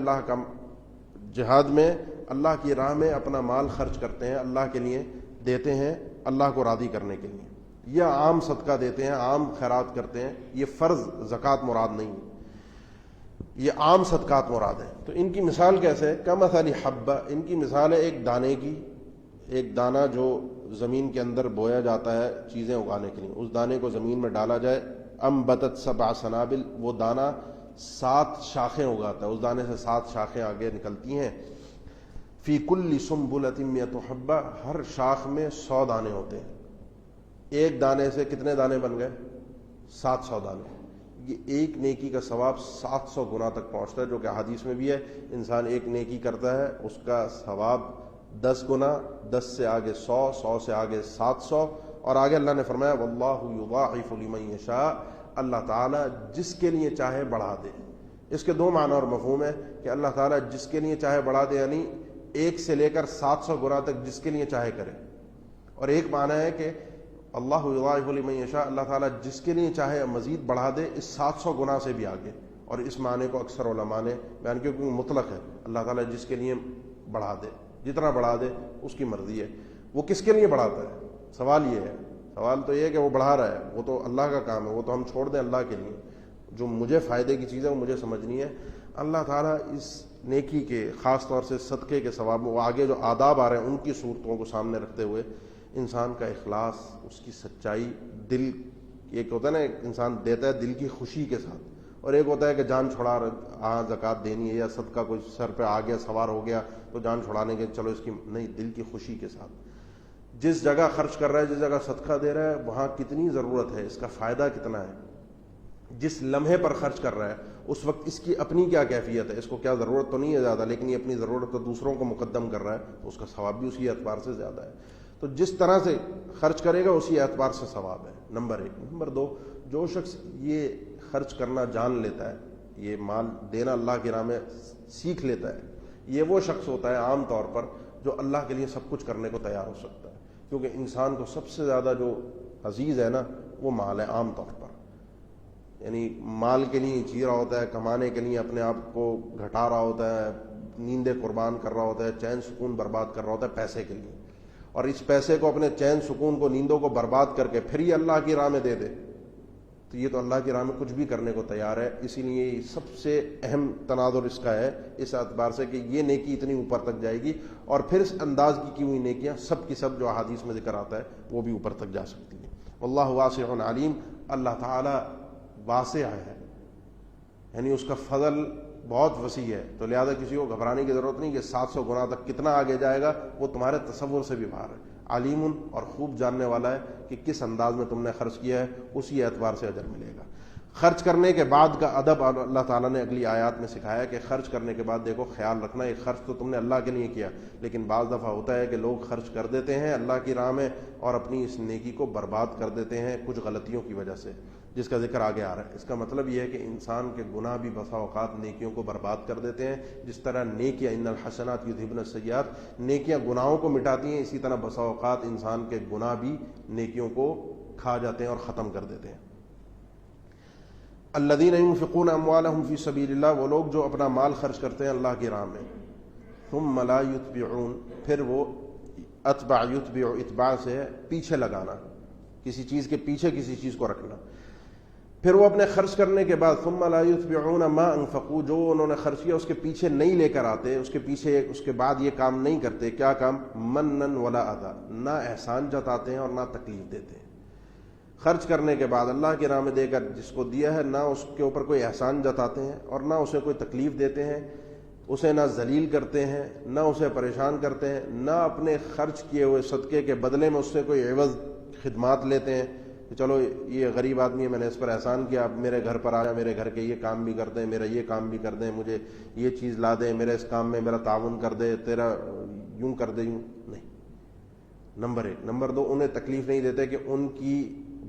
اللہ کی راہ میں اپنا مال خرچ کرتے ہیں، اللہ کے لیے دیتے ہیں، اللہ کو راضی کرنے کے لیے، یا عام صدقہ دیتے ہیں، عام خیرات کرتے ہیں. یہ فرض زکوٰۃ مراد نہیں، یہ عام صدقات مراد ہیں. تو ان کی مثال کیسے ہے؟ کمثل حبہ، ان کی مثال ہے ایک دانے کی. ایک دانہ جو زمین کے اندر بویا جاتا ہے چیزیں اگانے کے لیے، اس دانے کو زمین میں ڈالا جائے. انبتت 7 سنابل، وہ دانہ 7 شاخیں اگاتا ہے، اس دانے سے 7 شاخیں آگے نکلتی ہیں. فی کل سنبلۃ مئۃ حبہ، ہر شاخ میں 100 دانے ہوتے ہیں. ایک دانے سے کتنے دانے بن گئے؟ 700 دانے. یہ ایک نیکی کا ثواب 700 گنا تک پہنچتا ہے، جو کہ حدیث میں بھی ہے. انسان ایک نیکی کرتا ہے اس کا ثواب 10 گنا، 10 سے آگے 100، 100 سے آگے 700، اور آگے اللہ نے فرمایا واللہ یضاعف لمن یشاء، اللہ تعالیٰ جس کے لیے چاہے بڑھا دے. اس کے 2 معنی اور مفہوم ہے کہ اللہ تعالیٰ جس کے لیے چاہے بڑھا دے، یعنی 1 سے لے کر 700 گنا تک جس کے لیے چاہے کرے. اور ایک معنی ہے کہ اللہ یضاعف لمن یشاء، اللہ تعالیٰ جس کے لیے چاہے مزید بڑھا دے اس 700 گنا سے بھی آگے. اور اس معنی کو اکثر علماء نے بیان کیا کیونکہ مطلق ہے، اللہ تعالیٰ جس کے لیے بڑھا دے، جتنا بڑھا دے اس کی مرضی ہے. وہ کس کے لیے بڑھاتا ہے؟ سوال یہ ہے. سوال تو یہ ہے کہ وہ بڑھا رہا ہے، وہ تو اللہ کا کام ہے، وہ تو ہم چھوڑ دیں اللہ کے لیے. جو مجھے فائدے کی چیز ہے وہ مجھے سمجھنی ہے. اللہ تعالیٰ اس نیکی کے خاص طور سے صدقے کے ثواب میں وہ آگے جو آداب آ رہے ہیں ان کی صورتوں کو سامنے رکھتے ہوئے انسان کا اخلاص، اس کی سچائی، دل، ایک ہوتا ہے نا انسان دیتا ہے دل کی خوشی کے ساتھ، اور ایک ہوتا ہے کہ جان چھڑا زکوٰۃ دینی ہے یا صدقہ کوئی سر پہ آ گیا سوار ہو گیا تو جان چھڑانے کے چلو اس کی نہیں، دل کی خوشی کے ساتھ. جس جگہ خرچ کر رہا ہے، جس جگہ صدقہ دے رہا ہے، وہاں کتنی ضرورت ہے، اس کا فائدہ کتنا ہے. جس لمحے پر خرچ کر رہا ہے اس وقت اس کی اپنی کیا کیفیت ہے، اس کو کیا ضرورت تو نہیں ہے زیادہ، لیکن یہ اپنی ضرورت کو دوسروں کو مقدم کر رہا ہے تو اس کا ثواب بھی اسی اعتبار سے زیادہ ہے. تو جس طرح سے خرچ کرے گا اسی اعتبار سے ثواب ہے، نمبر 1. نمبر 2، جو شخص یہ خرچ کرنا جان لیتا ہے، یہ مال دینا اللہ کی راہ میں سیکھ لیتا ہے، یہ وہ شخص ہوتا ہے عام طور پر جو اللہ کے لیے سب کچھ کرنے کو تیار ہو سکتا ہے. کیونکہ انسان کو سب سے زیادہ جو عزیز ہے نا وہ مال ہے عام طور پر. یعنی مال کے لیے جی رہا ہوتا ہے، کمانے کے لیے اپنے آپ کو گھٹا رہا ہوتا ہے، نیندیں قربان کر رہا ہوتا ہے، چین سکون برباد کر رہا ہوتا ہے پیسے کے لیے. اور اس پیسے کو، اپنے چین سکون کو، نیندوں کو برباد کر کے پھر یہ اللہ کی راہ میں دے دے تو یہ تو اللہ کی راہ میں کچھ بھی کرنے کو تیار ہے. اسی لیے سب سے اہم تناظر اس کا ہے اس اعتبار سے کہ یہ نیکی اتنی اوپر تک جائے گی، اور پھر اس انداز کی ہوئی نیکیاں سب کی سب جو احادیث میں ذکر آتا ہے وہ بھی اوپر تک جا سکتی ہیں. واللہ واسع علیم، اللہ تعالی واسع ہے، یعنی اس کا فضل بہت وسیع ہے. تو لہذا کسی کو گھبرانے کی ضرورت نہیں کہ 700 گنا تک کتنا آگے جائے گا، وہ تمہارے تصور سے بھی باہر ہے. علیم، اور خوب جاننے والا ہے کہ کس انداز میں تم نے خرچ کیا ہے، اسی اعتبار سے اجر ملے گا. خرچ کرنے کے بعد کا ادب اللہ تعالیٰ نے اگلی آیات میں سکھایا کہ خرچ کرنے کے بعد دیکھو خیال رکھنا، یہ خرچ تو تم نے اللہ کے لیے کیا، لیکن بعض دفعہ ہوتا ہے کہ لوگ خرچ کر دیتے ہیں اللہ کی راہ میں اور اپنی اس نیکی کو برباد کر دیتے ہیں کچھ غلطیوں کی وجہ سے، جس کا ذکر آگے آ رہا ہے. اس کا مطلب یہ ہے کہ انسان کے گناہ بھی بسا اوقات نیکیوں کو برباد کر دیتے ہیں. جس طرح نیکیاں ان الحسنات یذھبن السیئات، نیکیاں گناہوں کو مٹاتی ہیں، اسی طرح بسا اوقات انسان کے گناہ بھی نیکیوں کو کھا جاتے ہیں اور ختم کر دیتے ہیں. الذین ينفقون اموالهم فی سبیل اللہ، وہ لوگ جو اپنا مال خرچ کرتے ہیں اللہ کی راہ میں، ثم لا یتبعون، پھر وہ اتبع، یتبع اتباع سے پیچھے لگانا، کسی چیز کے پیچھے کسی چیز کو رکھنا. پھر وہ اپنے خرچ کرنے کے بعد ثم لا یتبعون ما انفقوا، جو انہوں نے خرچ کیا اس کے پیچھے نہیں لے کر آتے، اس کے پیچھے اس کے بعد یہ کام نہیں کرتے. کیا کام؟ منن ولا اذى، نہ احسان جتاتے ہیں اور نہ تکلیف دیتے ہیں. خرچ کرنے کے بعد اللہ کی راہ میں دے کر جس کو دیا ہے، نہ اس کے اوپر کوئی احسان جتاتے ہیں اور نہ اسے کوئی تکلیف دیتے ہیں، اسے نہ ذلیل کرتے ہیں، نہ اسے پریشان کرتے ہیں، نہ اپنے خرچ کیے ہوئے صدقے کے بدلے میں اس سے کوئی عوض خدمات لیتے ہیں کہ چلو یہ غریب آدمی ہے، میں نے اس پر احسان کیا، اب میرے گھر پر آیا، میرے گھر کے یہ کام بھی کر دیں، میرا یہ کام بھی کر دیں، مجھے یہ چیز لا دیں، میرے اس کام میں میرا تعاون کر دے، تیرا یوں کر دے، یوں نہیں. نمبر 1. نمبر 2، انہیں تکلیف نہیں دیتے کہ ان کی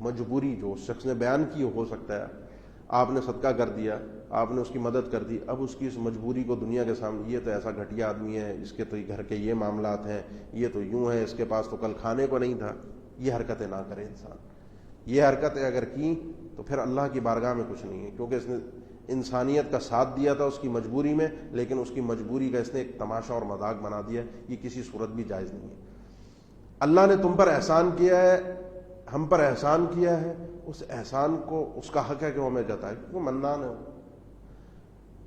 مجبوری جو اس شخص نے بیان کی ہو سکتا ہے، آپ نے صدقہ کر دیا، آپ نے اس کی مدد کر دی، اب اس کی اس مجبوری کو دنیا کے سامنے، یہ تو ایسا گھٹیا آدمی ہے، اس کے تو گھر کے یہ معاملات ہیں، یہ تو یوں ہے، اس کے پاس تو کل کھانے کو نہیں تھا، یہ حرکتیں نہ کرے انسان. یہ حرکتیں اگر کی تو پھر اللہ کی بارگاہ میں کچھ نہیں ہے، کیونکہ اس نے انسانیت کا ساتھ دیا تھا اس کی مجبوری میں، لیکن اس کی مجبوری کا اس نے ایک تماشا اور مذاق بنا دیا. یہ کسی صورت بھی جائز نہیں ہے. اللہ نے تم پر احسان کیا ہے، ہم پر احسان کیا ہے، اس احسان کو اس کا حق ہے کہ وہ ہمیں جتائے، وہ منان ہے.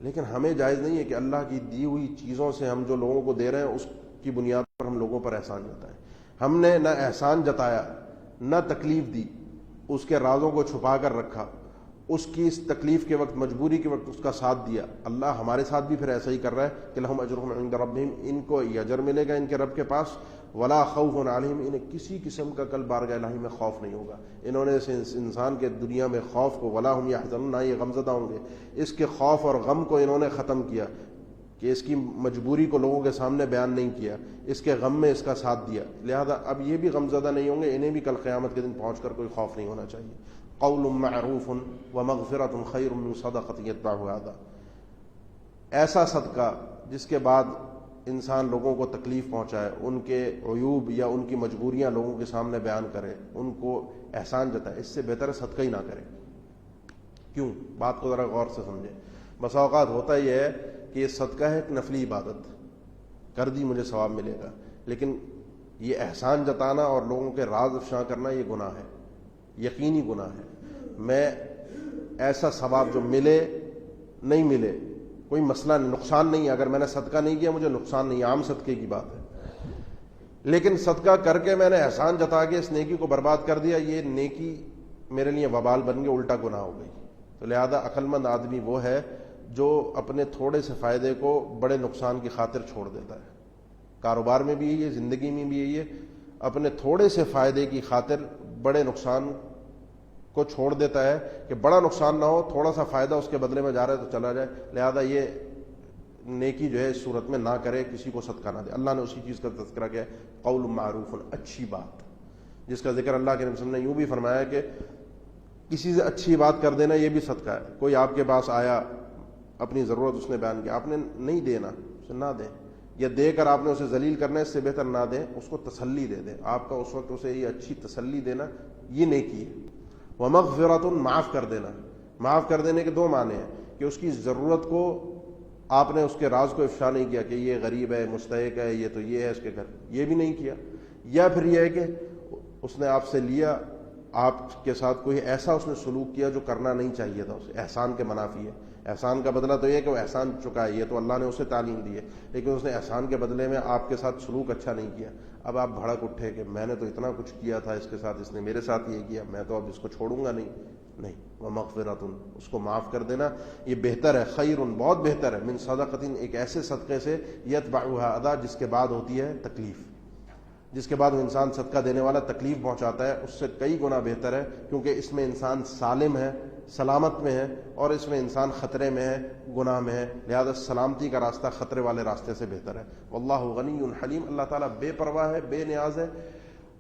لیکن ہمیں جائز نہیں ہے کہ اللہ کی دی ہوئی چیزوں سے ہم جو لوگوں کو دے رہے ہیں اس کی بنیاد پر ہم لوگوں پر احسان جتائیں. ہم نے نہ احسان جتایا، نہ تکلیف دی، اس کے رازوں کو چھپا کر رکھا، اس کی اس تکلیف کے وقت، مجبوری کے وقت اس کا ساتھ دیا، اللہ ہمارے ساتھ بھی پھر ایسا ہی کر رہا ہے کہ لہم اجرہم عند ربہم، ان کو یہ اجر ملے گا ان کے رب کے پاس، ولا خوف علیہم، انہیں کسی قسم کا کل بارگاہ الہی میں خوف نہیں ہوگا۔ انہوں نے اس انسان کے دنیا میں خوف کو، ولا ہم یحزنون، نہ یہ غمزدہ ہوں گے، اس کے خوف اور غم کو انہوں نے ختم کیا کہ اس کی مجبوری کو لوگوں کے سامنے بیان نہیں کیا، اس کے غم میں اس کا ساتھ دیا، لہذا اب یہ بھی غمزدہ نہیں ہوں گے، انہیں بھی کل قیامت کے دن پہنچ کر کوئی خوف نہیں ہونا چاہیے۔ قول معروف ومغفرۃ خیر من صدقۃ یتبعها اذی، ایسا صدقہ جس کے بعد انسان لوگوں کو تکلیف پہنچائے، ان کے عیوب یا ان کی مجبوریاں لوگوں کے سامنے بیان کرے، ان کو احسان جتائے، اس سے بہتر ہے صدقہ ہی نہ کرے۔ کیوں؟ بات کو ذرا غور سے سمجھیں۔ بسا اوقات ہوتا یہ ہے کہ یہ صدقہ ہے ایک نفلی عبادت، کر دی مجھے ثواب ملے گا، لیکن یہ احسان جتانا اور لوگوں کے راز افشاں کرنا یہ گناہ ہے، یقینی گناہ ہے۔ میں ایسا ثواب جو ملے نہیں ملے کوئی مسئلہ نہیں، نقصان نہیں ہے، اگر میں نے صدقہ نہیں کیا مجھے نقصان نہیں، عام صدقے کی بات ہے، لیکن صدقہ کر کے میں نے احسان جتا کے اس نیکی کو برباد کر دیا، یہ نیکی میرے لیے وبال بن گئی، الٹا گناہ ہو گئی۔ تو لہذا عقل مند آدمی وہ ہے جو اپنے تھوڑے سے فائدے کو بڑے نقصان کی خاطر چھوڑ دیتا ہے۔ کاروبار میں بھی یہی ہے، زندگی میں بھی یہی ہے، اپنے تھوڑے سے فائدے کی خاطر بڑے نقصان کو چھوڑ دیتا ہے کہ بڑا نقصان نہ ہو، تھوڑا سا فائدہ اس کے بدلے میں جا رہا ہے تو چلا جائے، لہذا یہ نیکی جو ہے اس صورت میں نہ کرے، کسی کو صدقہ نہ دے۔ اللہ نے اسی چیز کا تذکرہ کیا ہے، قول معروف، اچھی بات، جس کا ذکر اللہ کے نبی صلی اللہ علیہ وسلم نے یوں بھی فرمایا کہ کسی سے اچھی بات کر دینا یہ بھی صدقہ ہے۔ کوئی آپ کے پاس آیا، اپنی ضرورت اس نے بیان کی، آپ نے نہیں دینا، اسے نہ دیں، یا دے کر آپ نے اسے ذلیل کرنا ہے، اس سے بہتر نہ دیں، اس کو تسلی دے دیں۔ آپ کا اس وقت اسے یہ اچھی تسلی دینا یہ نیکی ہے۔ ومغفرۃ، معاف کر دینا۔ معاف کر دینے کے دو معنی ہیں کہ اس کی ضرورت کو آپ نے اس کے راز کو افشا نہیں کیا کہ یہ غریب ہے، مستحق ہے، یہ تو یہ ہے اس کے گھر، یہ بھی نہیں کیا، یا پھر یہ ہے کہ اس نے آپ سے لیا، آپ کے ساتھ کوئی ایسا اس نے سلوک کیا جو کرنا نہیں چاہیے تھا اسے، احسان کے منافی ہے۔ احسان کا بدلہ تو یہ ہے کہ وہ احسان چکائے، یہ تو اللہ نے اسے تعلیم دی ہے، لیکن اس نے احسان کے بدلے میں آپ کے ساتھ سلوک اچھا نہیں کیا، اب آپ بھڑک اٹھے کہ میں نے تو اتنا کچھ کیا تھا اس کے ساتھ، اس نے میرے ساتھ یہ کیا، میں تو اب اس کو چھوڑوں گا نہیں۔ ومغفرۃ، اس کو معاف کر دینا یہ بہتر ہے، خیر، بہت بہتر ہے، من صدقۃ، ایک ایسے صدقے سے یتبعها اذی، جس کے بعد ہوتی ہے تکلیف، جس کے بعد وہ انسان صدقہ دینے والا تکلیف پہنچاتا ہے، اس سے کئی گنا بہتر ہے، کیونکہ اس میں انسان سالم ہے، سلامت میں ہے، اور اس میں انسان خطرے میں ہے، گناہ میں ہے، لہذا سلامتی کا راستہ خطرے والے راستے سے بہتر ہے۔ واللہ غنی حلیم، اللہ تعالیٰ بے پرواہ ہے، بے نیاز ہے،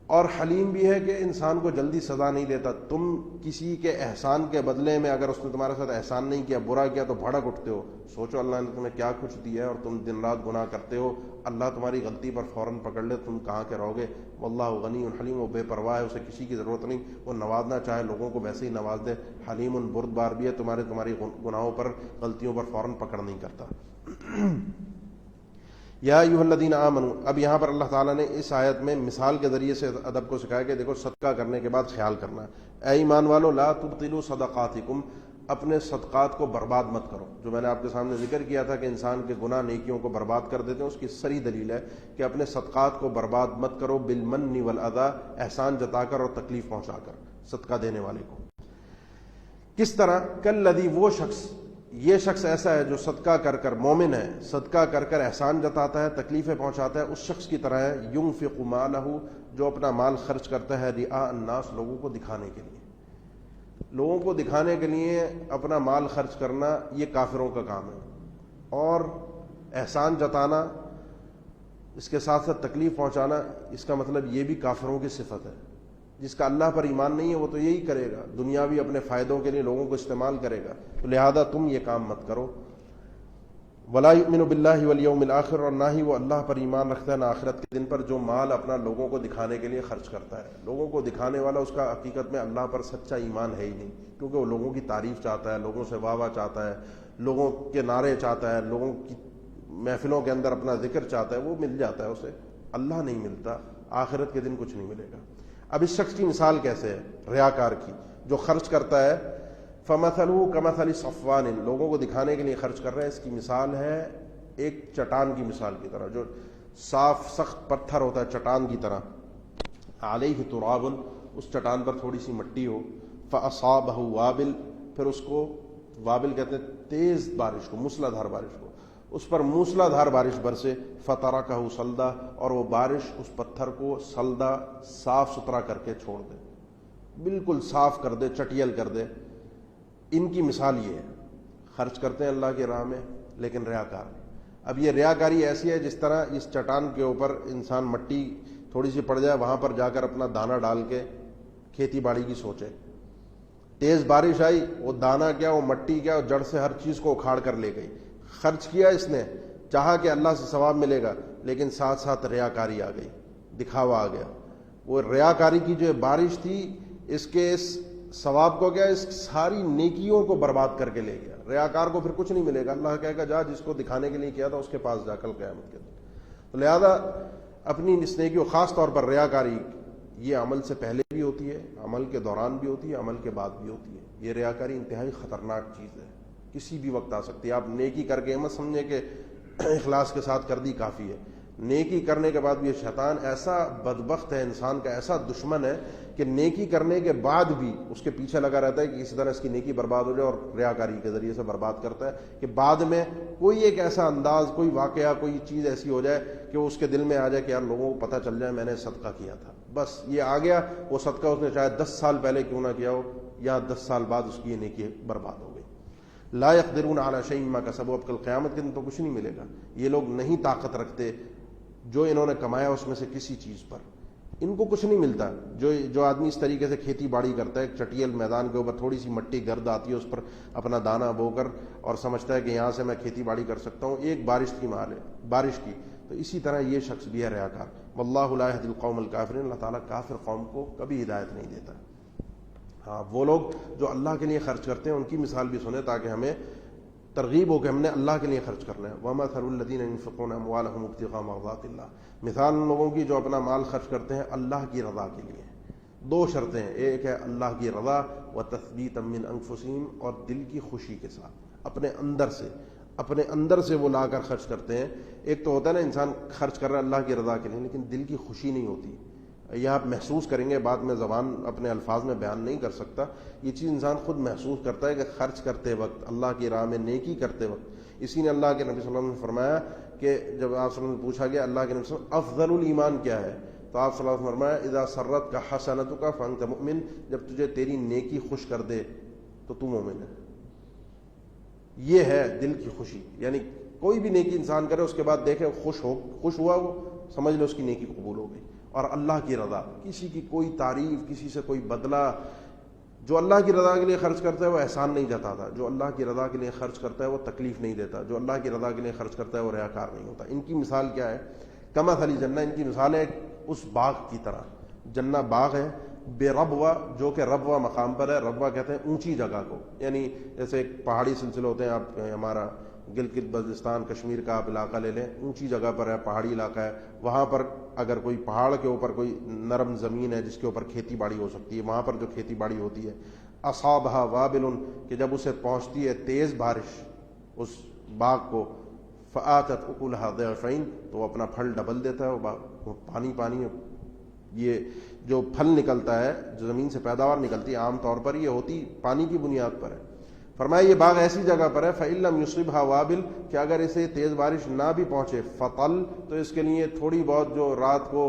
اور حلیم بھی ہے کہ انسان کو جلدی سزا نہیں دیتا۔ تم کسی کے احسان کے بدلے میں اگر اس نے تمہارے ساتھ احسان نہیں کیا، برا کیا، تو بھڑک اٹھتے ہو، سوچو اللہ نے تمہیں کیا کچھ دیا ہے اور تم دن رات گناہ کرتے ہو، اللہ تمہاری غلطی پر فوراً پکڑ لے، تم کہاں کے رہو گے۔ واللہ غنی حلیم، وہ بے پرواہ ہے، اسے کسی کی ضرورت نہیں، وہ نوازنا چاہے لوگوں کو ویسے ہی نواز دے۔ حلیم، بردبار بھی ہے، تمہاری گناہوں پر، غلطیوں پر فوراً پکڑ نہیں کرتا۔ یا ایھا الذین آمنوا، اب یہاں پر اللہ تعالیٰ نے اس آیت میں مثال کے ذریعے سے ادب کو سکھایا کہ دیکھو صدقہ کرنے کے بعد خیال کرنا ہے۔ اے ایمان والو، لا تبطلوا صدقاتکم، اپنے صدقات کو برباد مت کرو۔ جو میں نے آپ کے سامنے ذکر کیا تھا کہ انسان کے گناہ نیکیوں کو برباد کر دیتے ہیں، اس کی صریح دلیل ہے کہ اپنے صدقات کو برباد مت کرو، بالمن والاذی، احسان جتا کر اور تکلیف پہنچا کر صدقہ دینے والے کو۔ کس طرح؟ کالذی، وہ شخص، یہ شخص ایسا ہے جو صدقہ کر کر، مومن ہے، صدقہ کر کر احسان جتاتا ہے، تکلیفیں پہنچاتا ہے، اس شخص کی طرح ہے، ینفق مالہ، جو اپنا مال خرچ کرتا ہے، رئاء الناس، لوگوں کو دکھانے کے لیے۔ لوگوں کو دکھانے کے لیے اپنا مال خرچ کرنا یہ کافروں کا کام ہے، اور احسان جتانا، اس کے ساتھ ساتھ تکلیف پہنچانا، اس کا مطلب یہ بھی کافروں کی صفت ہے۔ جس کا اللہ پر ایمان نہیں ہے وہ تو یہی کرے گا، دنیاوی اپنے فائدوں کے لیے لوگوں کو استعمال کرے گا، تو لہذا تم یہ کام مت کرو۔ ولا یؤمن باللہ والیوم الآخر، اور نہ ہی وہ اللہ پر ایمان رکھتا ہے، نہ آخرت کے دن پر، جو مال اپنا لوگوں کو دکھانے کے لیے خرچ کرتا ہے۔ لوگوں کو دکھانے والا اس کا حقیقت میں اللہ پر سچا ایمان ہے ہی نہیں، کیونکہ وہ لوگوں کی تعریف چاہتا ہے، لوگوں سے واہ واہ چاہتا ہے، لوگوں کے نعرے چاہتا ہے، لوگوں کی محفلوں کے اندر اپنا ذکر چاہتا ہے، وہ مل جاتا ہے اسے، اللہ نہیں ملتا، آخرت کے دن کچھ نہیں ملے گا۔ اب اس شخص کی مثال کیسے ہے؟ ریاکار کی، جو خرچ کرتا ہے، فَمَثَلُهُ كَمَثَلِ صَفْوَانٍ، لوگوں کو دکھانے کے لیے خرچ کر رہا ہے، اس کی مثال ہے ایک چٹان کی مثال کی طرح، جو صاف سخت پتھر ہوتا ہے چٹان کی طرح، عَلَيْهِ تُرَابٌ، اس چٹان پر تھوڑی سی مٹی ہو، فَأَصَابَهُ وَابِلٌ، پھر اس کو وابل کہتے ہیں تیز بارش کو، موسلا دھار بارش کو، اس پر موسلا دھار بارش برسے، فترکہ صلدا، اور وہ بارش اس پتھر کو سلدا صاف ستھرا کر کے چھوڑ دے، بالکل صاف کر دے، چٹیل کر دے۔ ان کی مثال یہ ہے، خرچ کرتے ہیں اللہ کی راہ میں لیکن ریاکار۔ اب یہ ریاکاری ایسی ہے جس طرح اس چٹان کے اوپر انسان مٹی تھوڑی سی پڑ جائے، وہاں پر جا کر اپنا دانہ ڈال کے کھیتی باڑی کی سوچے، تیز بارش آئی، وہ دانہ کیا، وہ مٹی کیا، جڑ سے ہر چیز کو اکھاڑ کر لے گئی۔ خرچ کیا اس نے، چاہا کہ اللہ سے ثواب ملے گا، لیکن ساتھ ساتھ ریاکاری آ گئی، دکھاوا آ گیا۔ وہ ریاکاری کی جو بارش تھی، اس کے اس ثواب کو کیا، اس ساری نیکیوں کو برباد کر کے لے گیا۔ ریاکار کو پھر کچھ نہیں ملے گا، اللہ کہے گا جا جس کو دکھانے کے لیے کیا تھا اس کے پاس جا، کل قیامت کے دن۔ تو لہذا اپنی اس نیکیوں، خاص طور پر ریاکاری، یہ عمل سے پہلے بھی ہوتی ہے، عمل کے دوران بھی ہوتی ہے، عمل کے بعد بھی ہوتی ہے۔ یہ ریاکاری انتہائی خطرناک چیز ہے، کسی بھی وقت آ سکتی ہے۔ آپ نیکی کر کے مت سمجھیں کہ اخلاص کے ساتھ کر دی کافی ہے، نیکی کرنے کے بعد بھی یہ شیطان ایسا بدبخت ہے، انسان کا ایسا دشمن ہے کہ نیکی کرنے کے بعد بھی اس کے پیچھے لگا رہتا ہے کہ کسی طرح اس کی نیکی برباد ہو جائے، اور ریاکاری کے ذریعے سے برباد کرتا ہے کہ بعد میں کوئی ایک ایسا انداز، کوئی واقعہ، کوئی چیز ایسی ہو جائے کہ اس کے دل میں آ جائے کہ یار لوگوں کو پتہ چل جائے میں نے صدقہ کیا تھا، بس یہ آ گیا، وہ صدقہ اس نے چاہے 10 سال پہلے کیوں نہ کیا ہو، یا 10 سال بعد اس کی یہ نیکی برباد ہو گئی۔ لا يقدرون على شيء مما كسبوا، اب کل قیامت کے دن تو کچھ نہیں ملے گا۔ یہ لوگ نہیں طاقت رکھتے جو انہوں نے کمایا اس میں سے کسی چیز پر، ان کو کچھ نہیں ملتا۔ جو آدمی اس طریقے سے کھیتی باڑی کرتا ہے، ایک چٹیل میدان کے اوپر تھوڑی سی مٹی گرد آتی ہے، اس پر اپنا دانہ بو کر اور سمجھتا ہے کہ یہاں سے میں کھیتی باڑی کر سکتا ہوں، ایک بارش کی مال ہے، بارش کی، تو اسی طرح یہ شخص بھی ہے ریاکار۔ واللہ لا يهدي القوم الكافرین، اللہ تعالیٰ کافر قوم کو کبھی ہدایت نہیں دیتا۔ ہاں، وہ لوگ جو اللہ کے لیے خرچ کرتے ہیں ان کی مثال بھی سنیں تاکہ ہمیں ترغیب ہو کہ ہم نے اللہ کے لیے خرچ کرنا ہے۔ وَمَثَلُ الَّذِينَ يُنفِقُونَ أَمْوَالَهُمُ ابْتِغَاءَ مَرْضَاتِ اللَّهِ، مثال ان لوگوں کی جو اپنا مال خرچ کرتے ہیں اللہ کی رضا کے لیے۔ دو شرطیں ہیں، ایک ہے اللہ کی رضا، وَتَثْبِيتًا مِّنْ أَنفُسِهِمْ، اور دل کی خوشی کے ساتھ، اپنے اندر سے وہ لا کر خرچ کرتے ہیں۔ ایک تو ہوتا ہے نا انسان خرچ کر رہا ہے اللہ کی رضا کے لیے لیکن دل کی خوشی نہیں ہوتی، یہ آپ محسوس کریں گے، بعد میں زبان اپنے الفاظ میں بیان نہیں کر سکتا، یہ چیز انسان خود محسوس کرتا ہے کہ خرچ کرتے وقت، اللہ کی راہ میں نیکی کرتے وقت۔ اسی نے اللہ کے نبی صلی اللہ علیہ وسلم نے فرمایا کہ جب آپ صلی اللہ علیہ وسلم نے پوچھا گیا اللہ کے نبی صلی اللہ علیہ وسلم افضل الایمان کیا ہے، تو آپ صلی اللہ علیہ وسلم نے فرمایا اذا سرتک حسنتک فانت مؤمن، جب تجھے تیری نیکی خوش کر دے تو تو مومن ہے۔ یہ ہے دل کی خوشی، یعنی کوئی بھی نیکی انسان کرے اس کے بعد دیکھے خوش ہوا، وہ سمجھ لو اس کی نیکی قبول ہو گئی۔ اور اللہ کی رضا، کسی کی کوئی تعریف، کسی سے کوئی بدلہ، جو اللہ کی رضا کے لیے خرچ کرتا ہے وہ احسان نہیں جتاتا، جو اللہ کی رضا کے لیے خرچ کرتا ہے وہ تکلیف نہیں دیتا، جو اللہ کی رضا کے لیے خرچ کرتا ہے وہ ریاکار نہیں ہوتا۔ ان کی مثال کیا ہے؟ کمثل جنہ، ان کی مثال ہے اس باغ کی طرح، جنہ باغ ہے، بے ربوہ، جو کہ ربوہ مقام پر ہے، ربوہ کہتے ہیں اونچی جگہ کو، یعنی جیسے ایک پہاڑی سلسلے ہوتے ہیں، آپ ہمارا گلگت بلتستان کشمیر کا آپ علاقہ لے لیں، اونچی جگہ پر ہے، پہاڑی علاقہ ہے، وہاں پر اگر کوئی پہاڑ کے اوپر کوئی نرم زمین ہے جس کے اوپر کھیتی باڑی ہو سکتی ہے، وہاں پر جو کھیتی باڑی ہوتی ہے، اصابھا وابل، کہ جب اسے پہنچتی ہے تیز بارش اس باغ کو، فآتت اکلھا ضعفین، تو وہ اپنا پھل ڈبل دیتا ہے، وہ پانی یہ جو پھل نکلتا ہے، جو زمین سے پیداوار نکلتی ہے عام طور پر یہ ہوتی پانی کی بنیاد پر ہے۔ فرمایا یہ باغ ایسی جگہ پر ہے فَإِن لَّمْ يُصِبْهَا وَابِلٌ، کہ اگر اسے تیز بارش نہ بھی پہنچے، فطل، تو اس کے لیے تھوڑی بہت جو رات کو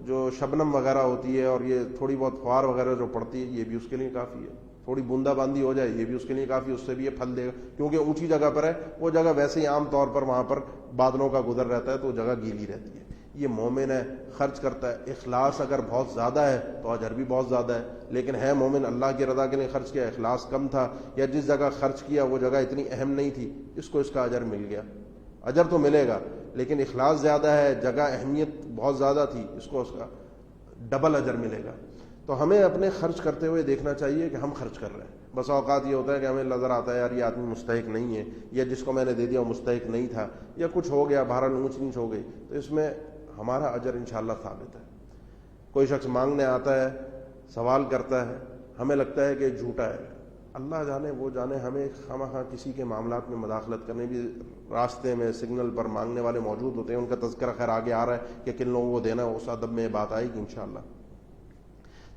جو شبنم وغیرہ ہوتی ہے اور یہ تھوڑی بہت فوار وغیرہ جو پڑتی ہے یہ بھی اس کے لیے کافی ہے، تھوڑی بوندا باندی ہو جائے یہ بھی اس کے لیے کافی، اس سے بھی یہ پھل دے گا، کیونکہ اونچی جگہ پر ہے، وہ جگہ ویسے ہی عام طور پر وہاں پر بادلوں کا گزر رہتا ہے تو وہ جگہ گیلی رہتی ہے۔ یہ مومن ہے، خرچ کرتا ہے، اخلاص اگر بہت زیادہ ہے تو اجر بھی بہت زیادہ ہے، لیکن ہے مومن، اللہ کی رضا کے لیے خرچ کیا، اخلاص کم تھا، یا جس جگہ خرچ کیا وہ جگہ اتنی اہم نہیں تھی، اس کو اس کا اجر مل گیا، اجر تو ملے گا، لیکن اخلاص زیادہ ہے، جگہ اہمیت بہت زیادہ تھی، اس کو اس کا ڈبل اجر ملے گا۔ تو ہمیں اپنے خرچ کرتے ہوئے دیکھنا چاہیے کہ ہم خرچ کر رہے ہیں۔ بس اوقات یہ ہوتا ہے کہ ہمیں نظر آتا ہے یار یہ آدمی مستحق نہیں ہے، یا جس کو میں نے دے دیا وہ مستحق نہیں تھا، یا کچھ ہو گیا، بہرحال اونچ نیچ ہو گئی، تو اس میں ہمارا اجر انشاءاللہ ثابت ہے۔ کوئی شخص مانگنے آتا ہے، سوال کرتا ہے، ہمیں لگتا ہے کہ جھوٹا ہے، اللہ جانے وہ جانے، ہمیں خواہ کسی کے معاملات میں مداخلت کرنے بھی، راستے میں سگنل پر مانگنے والے موجود ہوتے ہیں، ان کا تذکرہ خیر آگے آ رہا ہے کہ کن لوگوں کو دینا ہے، اس ادب میں یہ بات آئے گی انشاءاللہ۔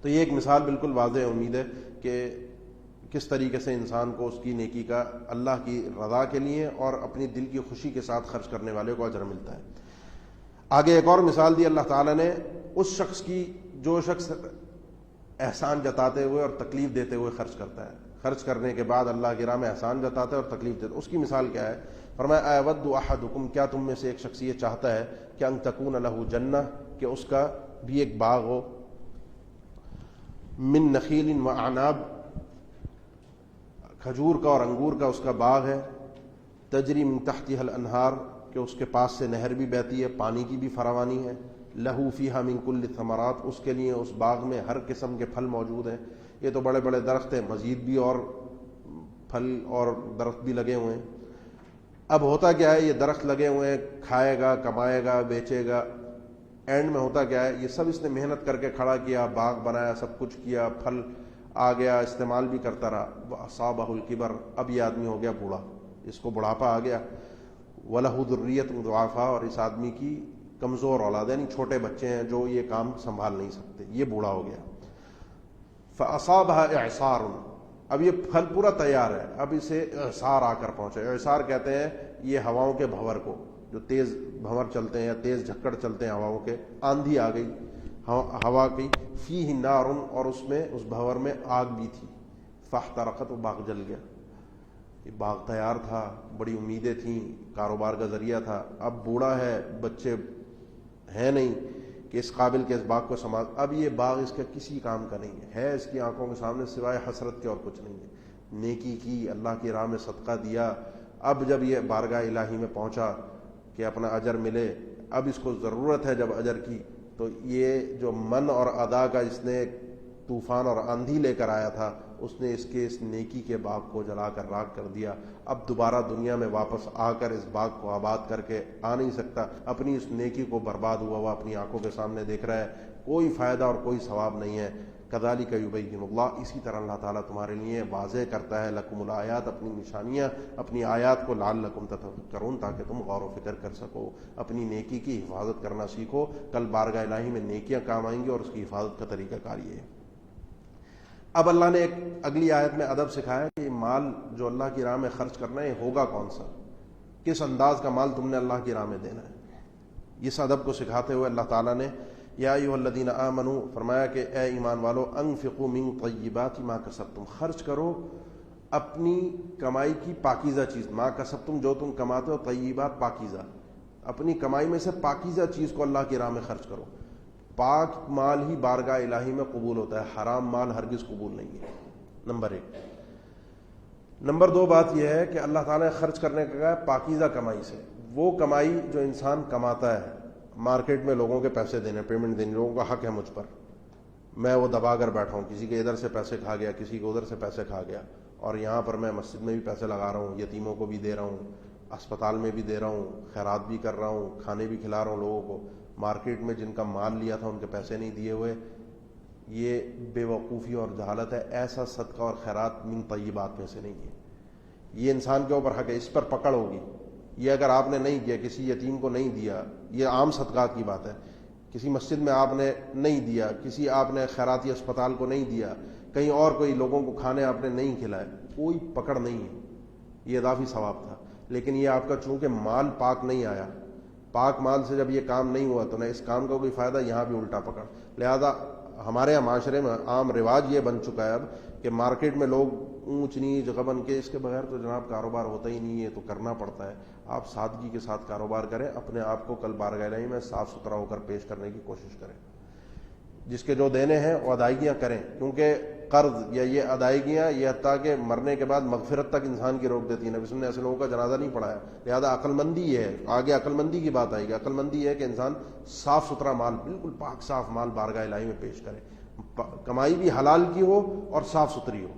تو یہ ایک مثال بالکل واضح ہے، امید ہے کہ کس طریقے سے انسان کو اس کی نیکی کا اللہ کی رضا کے لیے اور اپنی دل کی خوشی کے ساتھ خرچ کرنے والے کو اجر ملتا ہے۔ آگے ایک اور مثال دی اللہ تعالیٰ نے اس شخص کی جو شخص احسان جتاتے ہوئے اور تکلیف دیتے ہوئے خرچ کرتا ہے، خرچ کرنے کے بعد اللہ کی راہ میں احسان جتاتا ہے اور تکلیف دیتا ہے، اس کی مثال کیا ہے؟ فرمایا ایود احدکم، کیا تم میں سے ایک شخص یہ چاہتا ہے کہ ان تکون لہ جنہ، کہ اس کا بھی ایک باغ ہو، من نخیل و اعناب، کھجور کا اور انگور کا اس کا باغ ہے، تجری من تحتها الانہار، کہ اس کے پاس سے نہر بھی بہتی ہے، پانی کی بھی فراوانی ہے، لہو فیہا من کل الثمرات، اس کے لیے اس باغ میں ہر قسم کے پھل موجود ہیں۔ یہ تو بڑے بڑے درخت ہیں، مزید بھی اور پھل اور درخت بھی لگے ہوئے ہیں۔ اب ہوتا کیا ہے، یہ درخت لگے ہوئے ہیں، کھائے گا، کمائے گا، بیچے گا، اینڈ میں ہوتا کیا ہے، یہ سب اس نے محنت کر کے کھڑا کیا، باغ بنایا، سب کچھ کیا، پھل آ گیا، استعمال بھی کرتا رہا، وَأَصَابَهُ الْكِبَرُ، اب یہ آدمی ہو گیا بوڑھا، اس کو بڑھاپا آ گیا، وَلَهُ ذُرِّيَّةٌ ضُعَفَاءُ، اور اس آدمی کی کمزور اولاد، یعنی چھوٹے بچے ہیں جو یہ کام سنبھال نہیں سکتے، یہ بوڑھا ہو گیا۔ فَأَصَابَهَا إِعْصَارٌ، اب یہ پھل پورا تیار ہے، اب اسے اعصار آ کر پہنچے۔ اعصار کہتے ہیں یہ ہواؤں کے بھنور کو، جو تیز بھنور چلتے ہیں یا تیز جھکڑ چلتے ہیں ہواؤں کے، آندھی آ گئی ہوا کی، فیہ نار، اور اس میں اس بھنور میں آگ بھی تھی، فاحترقت، وہ باغ جل گیا۔ یہ باغ تیار تھا، بڑی امیدیں تھیں، کاروبار کا ذریعہ تھا، اب بوڑھا ہے، بچے ہیں نہیں کہ اس قابل کے اس باغ کو سنبھال، اب یہ باغ اس کا کسی کام کا نہیں ہے اس کی آنکھوں کے سامنے سوائے حسرت کے اور کچھ نہیں ہے۔ نیکی کی، اللہ کی راہ میں صدقہ دیا، اب جب یہ بارگاہ الہی میں پہنچا کہ اپنا اجر ملے، اب اس کو ضرورت ہے جب اجر کی، تو یہ جو من اور ادا کا اس نے طوفان اور آندھی لے کر آیا تھا، اس نے اس کے اس نیکی کے باغ کو جلا کر راکھ کر دیا۔ اب دوبارہ دنیا میں واپس آ کر اس باغ کو آباد کر کے آ نہیں سکتا، اپنی اس نیکی کو برباد ہوا ہوا اپنی آنکھوں کے سامنے دیکھ رہا ہے، کوئی فائدہ اور کوئی ثواب نہیں ہے۔ کذالک یبین اللہ، اسی طرح اللہ تعالیٰ تمہارے لیے واضح کرتا ہے لکم الآیات، اپنی نشانیاں، اپنی آیات کو، لعلکم تتفکرون، تاکہ تم غور و فکر کر سکو، اپنی نیکی کی حفاظت کرنا سیکھو۔ کل بارگاہ الہی میں نیکیاں کام آئیں گی اور اس کی حفاظت کا طریقہ کار یہ ہے۔ اب اللہ نے ایک اگلی آیت میں ادب سکھایا کہ مال جو اللہ کی راہ میں خرچ کرنا ہے، یہ ہوگا کون سا، کس انداز کا مال تم نے اللہ کی راہ میں دینا ہے۔ اس ادب کو سکھاتے ہوئے اللہ تعالیٰ نے یا ایھا الذین آمنوا، فرمایا کہ اے ایمان والو، انفقوا من طیبات ما کسبتم، خرچ کرو اپنی کمائی کی پاکیزہ چیز، ما کسبتم، جو تم کماتے ہو، طیبات، پاکیزہ، اپنی کمائی میں سے پاکیزہ چیز کو اللہ کی راہ میں خرچ کرو۔ پاک مال ہی بارگاہ الہی میں قبول ہوتا ہے، حرام مال ہرگز قبول نہیں ہے، نمبر ایک۔ نمبر دو بات یہ ہے کہ اللہ تعالیٰ نے خرچ کرنے کا کہا ہے پاکیزہ کمائی سے، وہ کمائی جو انسان کماتا ہے، مارکیٹ میں لوگوں کے پیسے دینے، پیمنٹ دینے، لوگوں کا حق ہے مجھ پر، میں وہ دبا کر بیٹھا ہوں، کسی کے ادھر سے پیسے کھا گیا، کسی کو ادھر سے پیسے کھا گیا، اور یہاں پر میں مسجد میں بھی پیسے لگا رہا ہوں، یتیموں کو بھی دے رہا ہوں، اسپتال میں بھی دے رہا ہوں، خیرات بھی کر رہا ہوں، کھانے بھی کھلا رہا ہوں لوگوں کو، مارکیٹ میں جن کا مال لیا تھا ان کے پیسے نہیں دیے ہوئے، یہ بے وقوفی اور جہالت ہے۔ ایسا صدقہ اور خیرات من طیبات میں سے نہیں ہے، یہ انسان کے اوپر حق ہے، اس پر پکڑ ہوگی۔ یہ اگر آپ نے نہیں کیا، کسی یتیم کو نہیں دیا، یہ عام صدقات کی بات ہے، کسی مسجد میں آپ نے نہیں دیا، کسی آپ نے خیراتی اسپتال کو نہیں دیا، کہیں اور کوئی لوگوں کو کھانے آپ نے نہیں کھلائے، کوئی پکڑ نہیں ہے، یہ اضافی ثواب تھا۔ لیکن یہ آپ کا چونکہ مال پاک نہیں آیا، پاک مال سے جب یہ کام نہیں ہوا تو نہ اس کام کا کوئی فائدہ، یہاں بھی الٹا پکڑ۔ لہذا ہمارے یہاں معاشرے میں عام رواج یہ بن چکا ہے اب کہ مارکیٹ میں لوگ اونچ نیچ غبن کے، اس کے بغیر تو جناب کاروبار ہوتا ہی نہیں ہے، تو کرنا پڑتا ہے۔ آپ سادگی کے ساتھ کاروبار کریں، اپنے آپ کو کل بارگاہ الہی میں صاف ستھرا ہو کر پیش کرنے کی کوشش کریں، جس کے جو دینے ہیں وہ ادائیگیاں کریں، کیونکہ قرض یا یہ ادائیگیاں یہ حتیٰ کہ مرنے کے بعد مغفرت تک انسان کی روک دیتی ہیں۔ نبی صلی اللہ علیہ وسلم نے ایسے لوگوں کا جنازہ نہیں پڑھایا، لہذا عقل مندی یہ ہے، آگے عقل مندی کی بات آئے گی، عقل مندی یہ ہے کہ انسان صاف ستھرا مال، بالکل پاک صاف مال بارگاہ الہی میں پیش کرے، کمائی بھی حلال کی ہو اور صاف ستھری ہو۔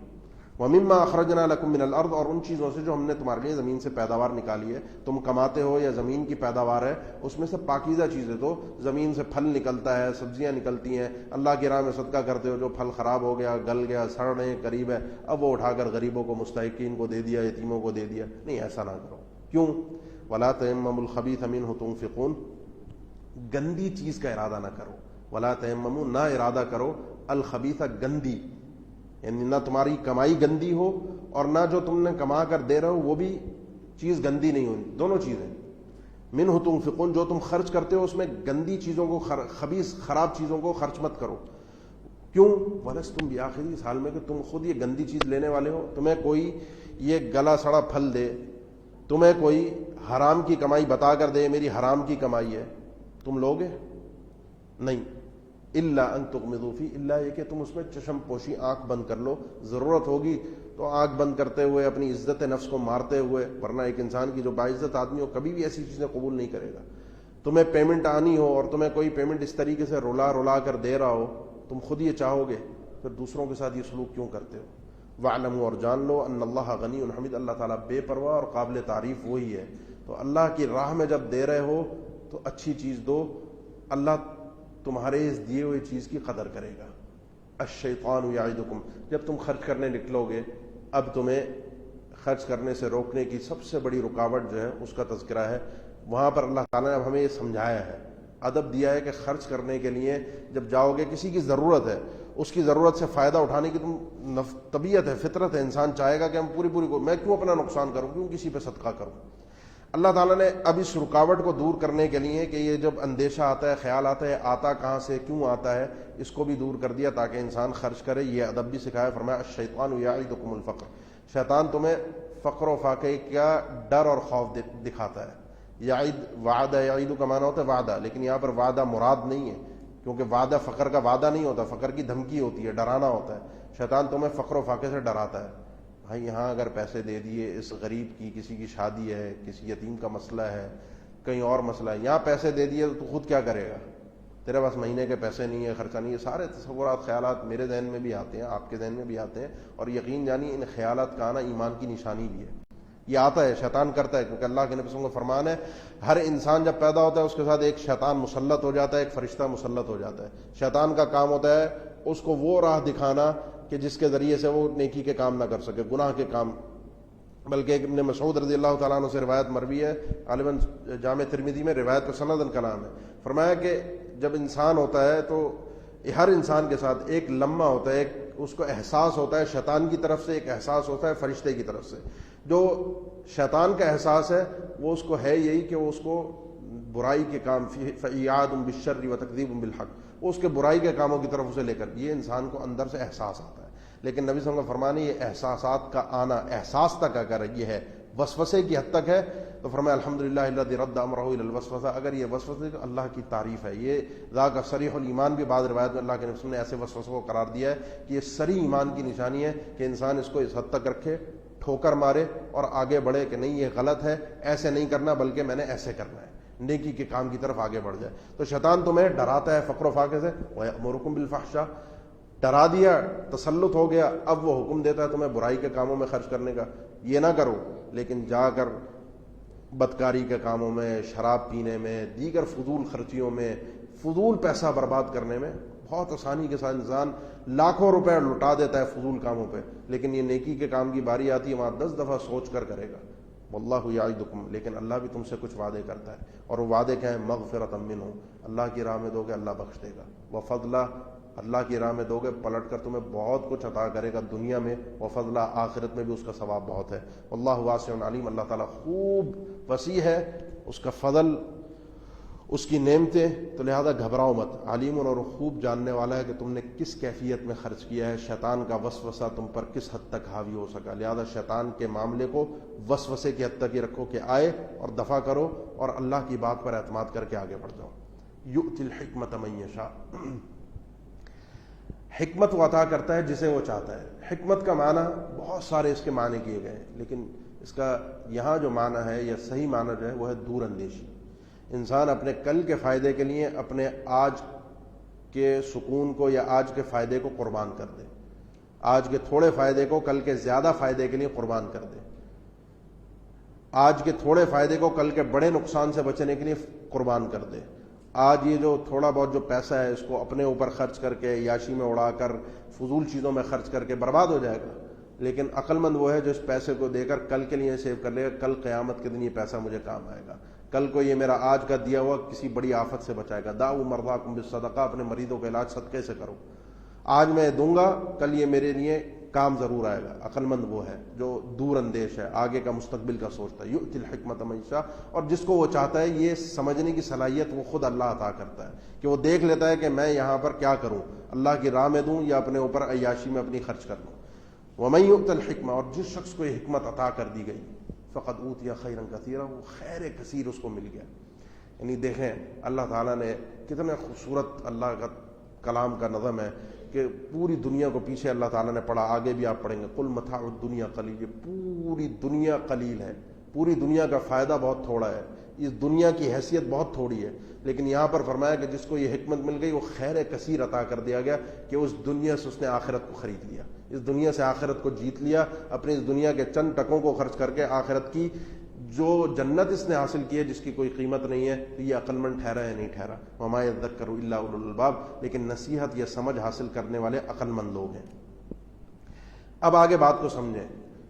وَمِمَّا أَخْرَجْنَا لَكُم مِّنَ الْأَرْضِ، اور ان چیزوں سے جو ہم نے تمہارے لیے زمین سے پیداوار نکالی ہے، تم کماتے ہو یا زمین کی پیداوار ہے، اس میں سے پاکیزہ چیزیں دو۔ زمین سے پھل نکلتا ہے، سبزیاں نکلتی ہیں، اللہ کی راہ میں صدقہ کرتے ہو، جو پھل خراب ہو گیا، گل گیا، سڑنے قریب ہے، اب وہ اٹھا کر غریبوں کو، مستحقین کو دے دیا، یتیموں کو دے دیا، نہیں، ایسا نہ کرو۔ کیوں؟ وَلَا تَيَمَّمُوا الْخَبِيثَ مِنْهُ تُنْفِقُونَ، گندی چیز کا ارادہ نہ کرو، وَلَا تَيَمَّمُوا، نہ ارادہ کرو، الخبیث، گندی، یعنی نہ تمہاری کمائی گندی ہو اور نہ جو تم نے کما کر دے رہے ہو وہ بھی چیز گندی نہیں ہونی، دونوں چیزیں۔ منہ تنفقون، جو تم خرچ کرتے ہو اس میں گندی چیزوں کو، خبیث خراب چیزوں کو خرچ مت کرو۔ کیوں؟ ولستم بآخذی، اس حال میں کہ تم خود یہ گندی چیز لینے والے ہو۔ تمہیں کوئی یہ گلا سڑا پھل دے، تمہیں کوئی حرام کی کمائی بتا کر دے میری حرام کی کمائی ہے، تم لوگے؟ نہیں۔ الا ان تغمضوا فی، اللہ یہ کہ تم اس میں چشم پوشی، آنکھ بند کر لو، ضرورت ہوگی تو آنکھ بند کرتے ہوئے اپنی عزت نفس کو مارتے ہوئے، ورنہ ایک انسان کی جو باعزت آدمی ہو کبھی بھی ایسی چیزیں قبول نہیں کرے گا۔ تمہیں پیمنٹ آنی ہو اور تمہیں کوئی پیمنٹ اس طریقے سے رلا کر دے رہا ہو، تم خود یہ چاہو گے، پھر دوسروں کے ساتھ یہ سلوک کیوں کرتے ہو؟ وَاعْلَمُوا، اور جان لو، ان اللہ غنی حمید، اللہ تعالیٰ بے پرواہ اور قابل تعریف وہی ہے۔ تو اللہ کی راہ میں جب دے رہے ہو تو اچھی چیز دو، اللہ تمہارے اس دیے ہوئے چیز کی قدر کرے گا۔ الشیطان یعدکم، جب تم خرچ کرنے نکلو گے، اب تمہیں خرچ کرنے سے روکنے کی سب سے بڑی رکاوٹ جو ہے اس کا تذکرہ ہے۔ وہاں پر اللہ تعالیٰ نے اب ہمیں یہ سمجھایا ہے، ادب دیا ہے کہ خرچ کرنے کے لیے جب جاؤ گے، کسی کی ضرورت ہے، اس کی ضرورت سے فائدہ اٹھانے کی تم طبیعت ہے، فطرت ہے، انسان چاہے گا کہ ہم پوری میں کیوں اپنا نقصان کروں، کیوں کسی پہ صدقہ کروں۔ اللہ تعالیٰ نے اب اس رکاوٹ کو دور کرنے کے لیے کہ یہ جب اندیشہ آتا ہے، خیال آتا ہے، آتا کہاں سے، کیوں آتا ہے، اس کو بھی دور کر دیا تاکہ انسان خرچ کرے۔ یہ ادب بھی سکھایا، فرمایا الشیطان یعدکم الفقر، شیطان تمہیں فقر و فاقے کا ڈر اور خوف دکھاتا ہے۔ یعید، وعدہ، یعید کا معنی ہوتا ہے وعدہ، لیکن یہاں پر وعدہ مراد نہیں ہے، کیونکہ وعدہ فقر کا وعدہ نہیں ہوتا، فقر کی دھمکی ہوتی ہے، ڈرانا ہوتا ہے۔ شیطان تمہیں فقر و فاقے سے ڈراتا ہے، بھائی یہاں اگر پیسے دے دیے، اس غریب کی، کسی کی شادی ہے، کسی یتیم کا مسئلہ ہے، کہیں اور مسئلہ ہے، یہاں پیسے دے دیے تو خود کیا کرے گا، تیرے پاس مہینے کے پیسے نہیں ہے، خرچہ نہیں ہے۔ سارے تصورات، خیالات میرے ذہن میں بھی آتے ہیں، آپ کے ذہن میں بھی آتے ہیں، اور یقین جانی ان خیالات کا آنا ایمان کی نشانی بھی ہے۔ یہ آتا ہے، شیطان کرتا ہے، کیونکہ اللہ کے نبی صلی اللہ علیہ وسلم کا فرمان ہے ہر انسان جب پیدا ہوتا ہے اس کے ساتھ ایک شیطان مسلط ہو جاتا ہے، ایک فرشتہ مسلط ہو جاتا ہے۔ شیطان کا کام ہوتا ہے اس کو وہ راہ دکھانا کہ جس کے ذریعے سے وہ نیکی کے کام نہ کر سکے، گناہ کے کام۔ بلکہ ابن مسعود رضی اللہ تعالیٰ عنہ سے روایت مروی ہے، غالباً جامع ترمذی میں، روایت پر سندن کا نام ہے، فرمایا کہ جب انسان ہوتا ہے تو ہر انسان کے ساتھ ایک لمحہ ہوتا ہے، ایک اس کو احساس ہوتا ہے شیطان کی طرف سے، ایک احساس ہوتا ہے فرشتے کی طرف سے۔ جو شیطان کا احساس ہے وہ اس کو ہے یہی کہ وہ اس کو برائی کے کام، فَإِعَادٌ بِالشَّرِّ وَتَكْذِيبٌ بِالْحَقِّ، وہ اس کے برائی کے کاموں کی طرف اسے لے کر، یہ انسان کو اندر سے احساس آتا ہے۔ لیکن نبی صلی اللہ علیہ وسلم کا فرمان ہے یہ احساسات کا آنا احساس تک اگر یہ ہے، وسوسے کی حد تک ہے، تو فرمایا الحمدللہ الذی رد امرہ الی الوسوسہ، اگر یہ وسوسے تو اللہ کی تعریف ہے۔ یہ ذاک صریح الایمان بھی بعض روایت میں اللہ کے نبی نے ایسے وسوسوں کو قرار دیا ہے کہ یہ صریح ایمان کی نشانی ہے کہ انسان اس کو اس حد تک رکھے، ٹھوکر مارے اور آگے بڑھے کہ نہیں یہ غلط ہے، ایسے نہیں کرنا بلکہ میں نے ایسے کرنا ہے، نیکی کے کام کی طرف آگے بڑھ جائے۔ تو شیطان تمہیں ڈراتا ہے فقر و فاقے سے، وَيَأْمُرُكُم بِالْفَحْشَاءِ، ڈرا دیا، تسلط ہو گیا، اب وہ حکم دیتا ہے تمہیں برائی کے کاموں میں خرچ کرنے کا، یہ نہ کرو، لیکن جا کر بدکاری کے کاموں میں، شراب پینے میں، دیگر فضول خرچیوں میں، فضول پیسہ برباد کرنے میں بہت آسانی کے ساتھ انسان لاکھوں روپے لٹا دیتا ہے فضول کاموں پہ، لیکن یہ نیکی کے کام کی باری آتی ہے وہاں 10 دفعہ سوچ کر کرے گا۔ واللہ یعدکم، لیکن اللہ بھی تم سے کچھ وعدے کرتا ہے، اور وہ وعدے کیا ہیں؟ مغفرۃ منہ، اللہ کی راہ میں دو گے اللہ بخش دے گا، وفضلا، اللہ کی راہ میں دو گے پلٹ کر تمہیں بہت کچھ عطا کرے گا دنیا میں، وفضلا، آخرت میں بھی اس کا ثواب بہت ہے۔ واللہ واسع علیم، اللہ تعالیٰ خوب وسیع ہے، اس کا فضل، اس کی نعمتیں، تو لہذا گھبراؤ مت، علیم، اور خوب جاننے والا ہے کہ تم نے کس کیفیت میں خرچ کیا ہے، شیطان کا وسوسہ تم پر کس حد تک حاوی ہو سکا۔ لہذا شیطان کے معاملے کو وسوسے کی حد تک ہی رکھو کہ آئے اور دفع کرو، اور اللہ کی بات پر اعتماد کر کے آگے بڑھ جاؤ۔ یؤتی الحکمت من یشاء، حکمت وہ عطا کرتا ہے جسے وہ چاہتا ہے۔ حکمت کا معنی بہت سارے اس کے معنی کیے گئے ہیں، لیکن اس کا یہاں جو معنی ہے یا صحیح معنی جو ہے وہ ہے دور اندیشی۔ انسان اپنے کل کے فائدے کے لیے اپنے آج کے سکون کو یا آج کے فائدے کو قربان کر دے، آج کے تھوڑے فائدے کو کل کے زیادہ فائدے کے لیے قربان کر دے، آج کے تھوڑے فائدے کو کل کے بڑے نقصان سے بچنے کے لیے قربان کر دے۔ آج یہ جو تھوڑا بہت جو پیسہ ہے اس کو اپنے اوپر خرچ کر کے، عیاشی میں اڑا کر، فضول چیزوں میں خرچ کر کے برباد ہو جائے گا، لیکن عقل مند وہ ہے جو اس پیسے کو دے کر کل کے لیے سیو کر لے گا، کل قیامت کے دن یہ پیسہ مجھے کام آئے گا، کل کو یہ میرا آج کا دیا ہوا کسی بڑی آفت سے بچائے گا۔ دعوا مرضاکم بالصدقہ، اپنے مریضوں کا علاج صدقے سے کرو۔ آج میں دوں گا، کل یہ میرے لیے کام ضرور آئے گا۔ عقل مند وہ ہے جو دور اندیش ہے، آگے کا مستقبل کا سوچتا ہے۔ یؤتی الحکمت من یشاء، اور جس کو وہ چاہتا ہے یہ سمجھنے کی صلاحیت وہ خود اللہ عطا کرتا ہے کہ وہ دیکھ لیتا ہے کہ میں یہاں پر کیا کروں، اللہ کی راہ میں دوں یا اپنے اوپر عیاشی میں اپنی خرچ کر دوں۔ ومن یؤت الحکمہ، اور جس شخص کو یہ حکمت عطا کر دی گئی، فقد اوتیا خیرا کثیرا، وہ خیر کثیر اس کو مل گیا۔ یعنی دیکھیں اللہ تعالیٰ نے کتنے خوبصورت اللہ کا کلام کا نظم ہے کہ پوری دنیا کو پیچھے اللہ تعالیٰ نے پڑھا، آگے بھی آپ پڑھیں گے، قل متاع الدنیا قلیل، یہ پوری دنیا قلیل ہے، پوری دنیا کا فائدہ بہت تھوڑا ہے، اس دنیا کی حیثیت بہت تھوڑی ہے، لیکن یہاں پر فرمایا کہ جس کو یہ حکمت مل گئی وہ خیر کثیر عطا کر دیا گیا کہ اس دنیا سے اس نے آخرت کو خرید لیا، اس دنیا سے آخرت کو جیت لیا، اپنی اس دنیا کے چند ٹکوں کو خرچ کر کے آخرت کی جو جنت اس نے حاصل کی ہے جس کی کوئی قیمت نہیں ہے، تو یہ عقل مند ٹھہرا ہے نہیں ٹھہرا۔ وما یذکر الا اولو الالباب، لیکن نصیحت یا سمجھ حاصل کرنے والے عقل مند لوگ ہیں۔ اب آگے بات کو سمجھیں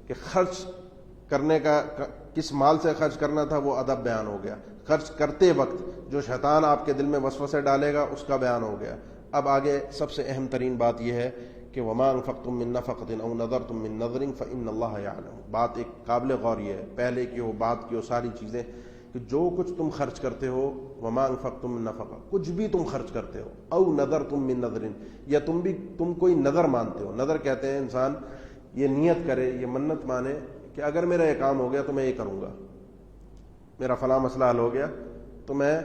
کہ خرچ کرنے کا کس مال سے خرچ کرنا تھا وہ ادب بیان ہو گیا، خرچ کرتے وقت جو شیطان آپ کے دل میں وسوسے ڈالے گا اس کا بیان ہو گیا۔ اب آگے سب سے اہم ترین بات یہ ہے کہ وما انفقتم من نفقۃ او نذرتم من نذر فإن اللہ یعلم۔ بات ایک قابل غور یہ ہے، پہلے کی وہ بات کی وہ ساری چیزیں کہ جو کچھ تم خرچ کرتے ہو، وما انفقتم من نفقہ، کچھ بھی تم خرچ کرتے ہو، او نذرتم من نذر، یا تم کوئی نظر مانتے ہو۔ نظر کہتے ہیں انسان یہ نیت کرے، یہ منت مانے کہ اگر میرا یہ کام ہو گیا تو میں یہ کروں گا، میرا فلاں مسئلہ حل ہو گیا تو میں